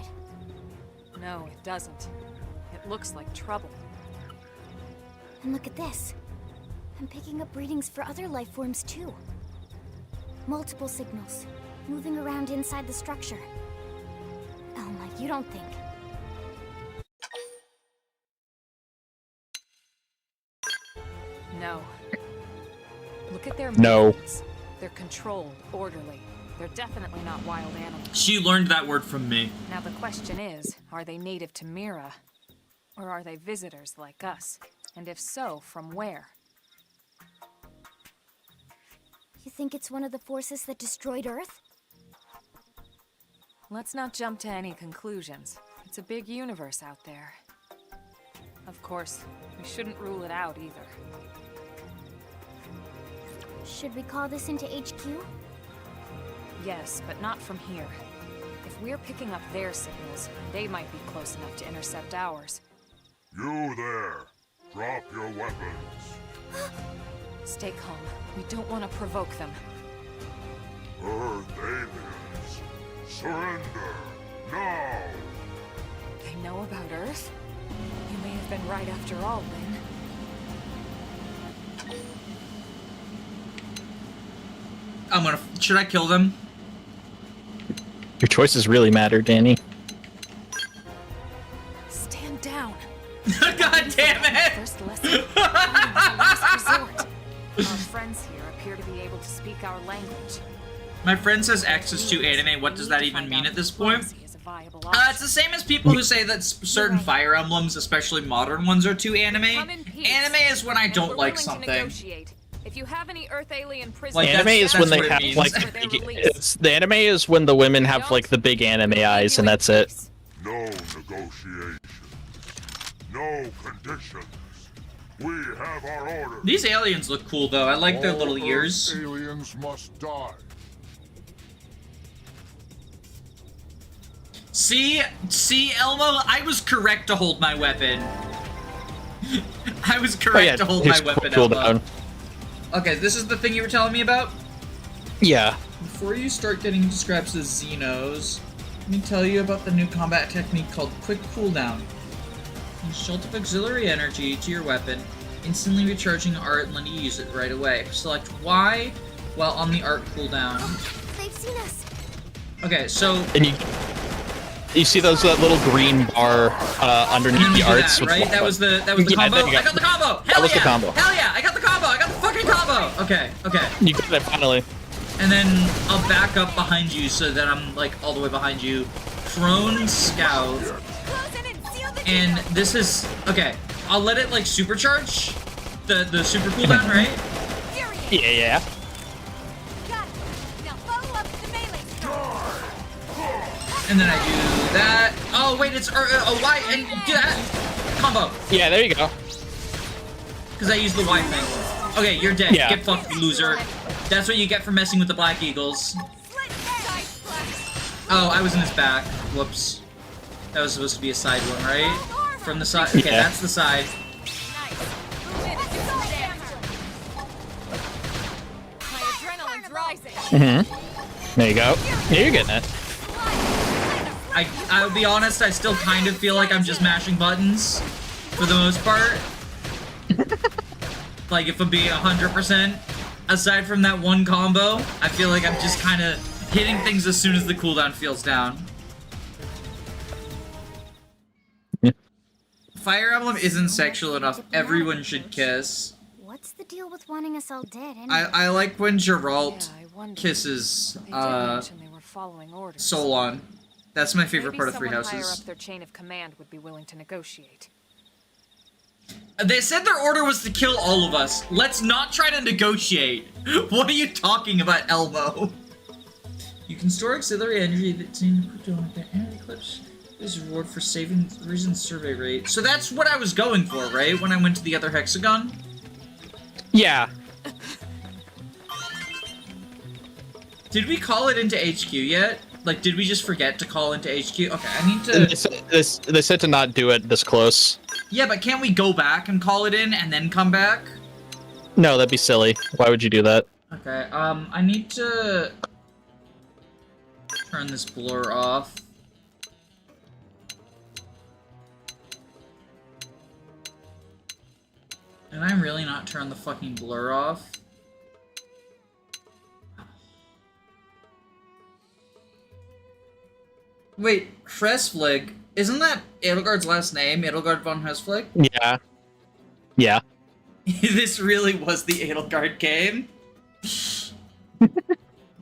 Speaker 6: No, it doesn't. It looks like trouble.
Speaker 3: And look at this. I'm picking up readings for other life forms too. Multiple signals, moving around inside the structure. Elma, you don't think...
Speaker 6: No. Look at their
Speaker 2: No.
Speaker 6: movements. They're controlled, orderly. They're definitely not wild animals.
Speaker 1: She learned that word from me.
Speaker 6: Now the question is, are they native to Mira? Or are they visitors like us? And if so, from where?
Speaker 3: You think it's one of the forces that destroyed Earth?
Speaker 6: Let's not jump to any conclusions. It's a big universe out there. Of course, we shouldn't rule it out either.
Speaker 3: Should we call this into HQ?
Speaker 6: Yes, but not from here. If we're picking up their signals, they might be close enough to intercept ours.
Speaker 11: You there! Drop your weapons.
Speaker 6: Stay calm. We don't want to provoke them.
Speaker 11: Earth aliens, surrender now!
Speaker 6: They know about Earth? You may have been right after all, Lynn.
Speaker 1: Should I kill them?
Speaker 2: Your choices really matter, Danny.
Speaker 6: Stand down.
Speaker 1: God damn it!
Speaker 6: First lesson. Last resort. Our friends here appear to be able to speak our language.
Speaker 1: My friend says X is too anime. What does that even mean at this point? It's the same as people who say that certain Fire Emblems, especially modern ones, are too anime. Anime is when I don't like something.
Speaker 6: If you have any Earth alien prisoners,
Speaker 2: Anime is when they
Speaker 1: what it
Speaker 2: have
Speaker 1: means.
Speaker 2: like the anime is when the women have like the big anime eyes, and that's it.
Speaker 11: No negotiation. No conditions. We have our order.
Speaker 1: These aliens look cool though. I like their little
Speaker 11: All
Speaker 1: ears.
Speaker 11: aliens must die.
Speaker 1: See, Elmo, I was correct to hold my weapon. I was correct to hold my weapon, Elmo. Okay, this is the thing you were telling me about?
Speaker 2: Yeah.
Speaker 1: Before you start getting into scraps of Xenos, let me tell you about the new combat technique called Quick Cooldown. You jolt up auxiliary energy to your weapon, instantly recharging art and letting you use it right away. Select Y while on the art cooldown.
Speaker 3: They've seen us.
Speaker 1: Okay, so...
Speaker 2: And you see that little green bar underneath the arts?
Speaker 1: That, right? That was the combo? I got the combo! Hell
Speaker 2: that was
Speaker 1: yeah!
Speaker 2: the combo.
Speaker 1: Hell yeah! I got the combo! I got the fucking combo! Okay, okay.
Speaker 2: You got it finally.
Speaker 1: And then I'll back up behind you so that I'm like all the way behind you. Prone scout. And this is okay. I'll let it like supercharge the super cooldown, right?
Speaker 2: Yeah.
Speaker 1: And then I do that. Oh wait, it's a Y and do that combo.
Speaker 2: Yeah, there you go.
Speaker 1: Because I used the Y thing. Okay, you're dead.
Speaker 2: Yeah.
Speaker 1: Get fucked, you loser. That's what you get for messing with the Black Eagles. Oh, I was in his back. Whoops. That was supposed to be a side one, right? From the side. Okay,
Speaker 2: Yeah.
Speaker 1: that's the side.
Speaker 2: There you go. Yeah, you're getting it.
Speaker 1: I'll be honest, I still kind of feel like I'm just mashing buttons for the most part. Like, if I'm being 100%, aside from that one combo, I feel like I'm just kind of hitting things as soon as the cooldown feels down. Fire Emblem isn't sexual enough. Everyone should kiss.
Speaker 3: What's the deal with wanting us all dead anyway?
Speaker 1: I like when Geralt kisses Solon. That's my favorite part of Three
Speaker 6: Maybe someone higher
Speaker 1: Houses.
Speaker 6: up their chain of command would be willing to negotiate.
Speaker 1: They said their order was to kill all of us. Let's not try to negotiate. What are you talking about, Elmo? You can store auxiliary energy that's in the eclipse. This is reward for saving reason survey rate. So that's what I was going for, right? When I went to the other hexagon?
Speaker 2: Yeah.
Speaker 1: Did we call it into HQ yet? Like, did we just forget to call into HQ? Okay, I need to...
Speaker 2: They said to not do it this close.
Speaker 1: Yeah, but can't we go back and call it in and then come back?
Speaker 2: No, that'd be silly. Why would you do that?
Speaker 1: Okay, I need to... turn this blur off. Did I really not turn the fucking blur off? Wait, Hresflig, isn't that Edelgard's last name? Edelgard von Hresflig?
Speaker 2: Yeah. Yeah.
Speaker 1: This really was the Edelgard game?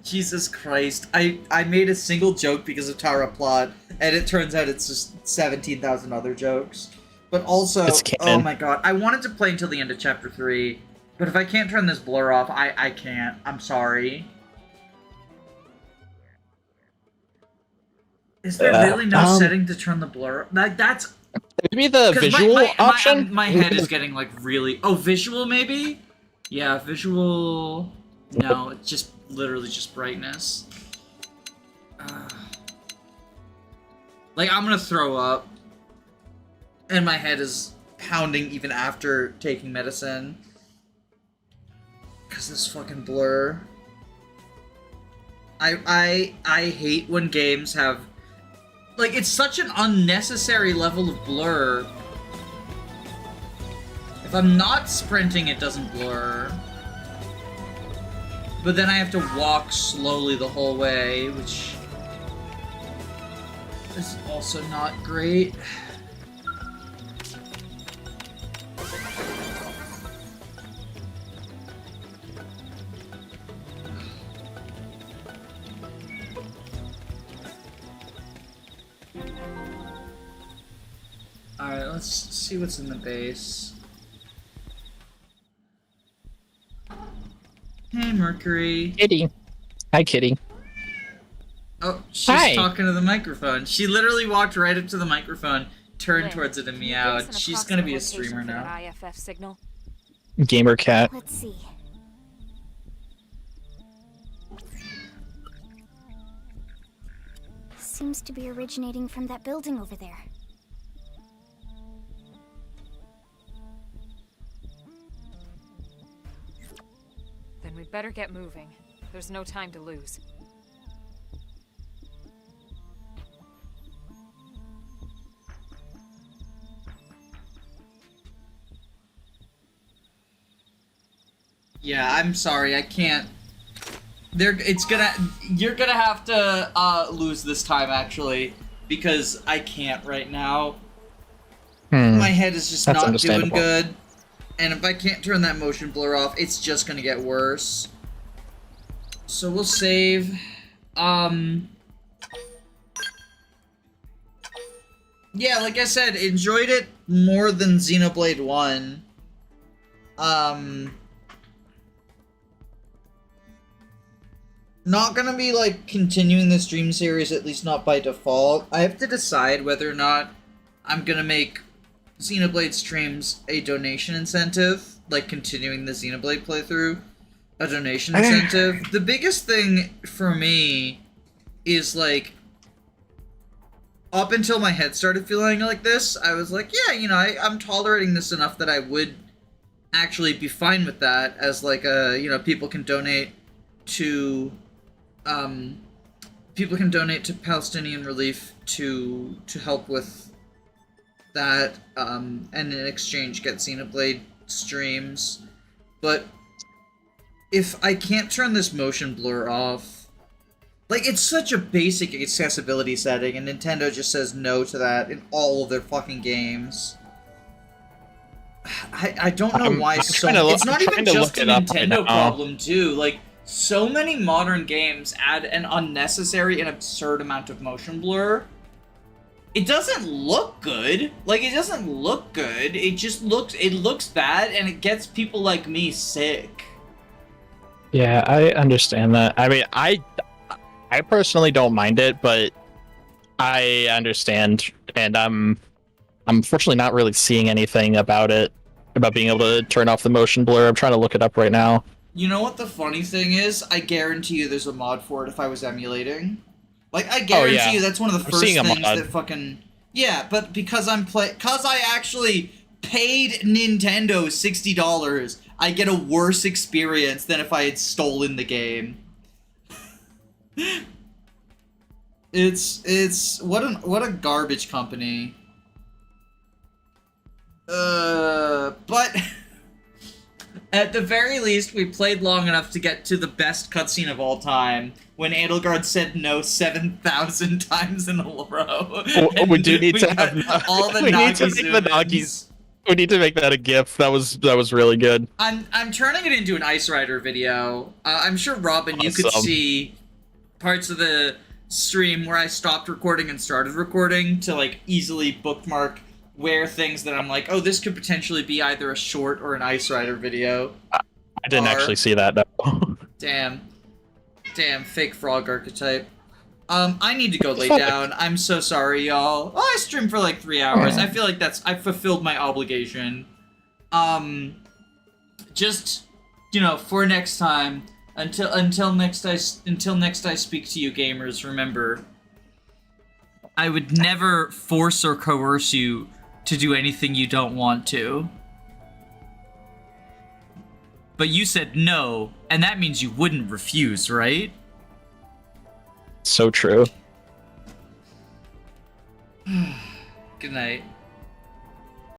Speaker 1: Jesus Christ. I made a single joke because of Tara plot, and it turns out it's just 17,000 other jokes. But also, oh my god, I wanted to play until the end of Chapter 3, but if I can't turn this blur off, I can't. I'm sorry. Is there really no setting to turn the blur? Like, that's...
Speaker 2: Maybe the visual option?
Speaker 1: My head is getting, like, really... Oh, visual, maybe? Yeah, visual... No, it's just literally just brightness. Like, I'm gonna throw up. And my head is pounding even after taking medicine. Because this fucking blur. I hate when games have... Like, it's such an unnecessary level of blur. If I'm not sprinting, it doesn't blur. But then I have to walk slowly the whole way, which is also not great. Alright, let's see what's in the base. Hey, Mercury.
Speaker 2: Kitty. Hi, Kitty.
Speaker 1: Oh, she's talking to the microphone. She literally walked right up to the microphone, turned towards it, and meowed. She's gonna be a streamer now.
Speaker 6: IFF signal.
Speaker 2: Gamer cat.
Speaker 3: Let's see. Seems to be originating from that building over there.
Speaker 6: Then we'd better get moving. There's no time to lose.
Speaker 1: Yeah, I'm sorry, I can't. You're gonna have to lose this time actually, because I can't right now. My head is just not doing good. And if I can't turn that motion blur off, it's just gonna get worse. So we'll save. Yeah, like I said, enjoyed it more than Xenoblade 1. Not gonna be, like, continuing the stream series, at least not by default. I have to decide whether or not I'm gonna make Xenoblade streams a donation incentive, like continuing the Xenoblade playthrough, a donation incentive. The biggest thing for me is, like, up until my head started feeling like this, I was like, yeah, you know, I'm tolerating this enough that I would actually be fine with that as, like, you know, people can donate to Palestinian relief to help with that, and in exchange get Xenoblade streams. But if I can't turn this motion blur off, like, it's such a basic accessibility setting, and Nintendo just says no to that in all of their fucking games. I don't know why it's not even just a Nintendo problem, too. Like, so many modern games add an unnecessary and absurd amount of motion blur. It doesn't look good. Like, it doesn't look good. It just looks bad, and it gets people like me sick.
Speaker 2: Yeah, I understand that. I mean, I personally don't mind it, but I understand, and I'm unfortunately not really seeing anything about it, about being able to turn off the motion blur. I'm trying to look it up right now.
Speaker 1: You know what the funny thing is? I guarantee you there's a mod for it if I was emulating. Like, I guarantee you that's one of the first things that fucking... Yeah, but because because I actually paid Nintendo $60, I get a worse experience than if I had stolen the game. It's what a garbage company. But at the very least, we played long enough to get to the best cutscene of all time, when Edelgard said no 7,000 times in a row.
Speaker 2: We do need to have
Speaker 1: all the
Speaker 2: we need to make the Nagis. We need to make that a GIF. That was really good.
Speaker 1: I'm turning it into an Ice Rider video. I'm sure Robin, you could see parts of the stream where I stopped recording and started recording to like easily bookmark where things that I'm like, oh, this could potentially be either a short or an Ice Rider video.
Speaker 2: I didn't actually see that. No.
Speaker 1: Damn, fake frog archetype. I need to go lay down. I'm so sorry, y'all. Oh, I streamed for like 3 hours. I feel like I fulfilled my obligation. Just, you know, for next time. Until next I speak to you, gamers. Remember, I would never force or coerce you to do anything you don't want to. But you said no, and that means you wouldn't refuse, right?
Speaker 2: So true.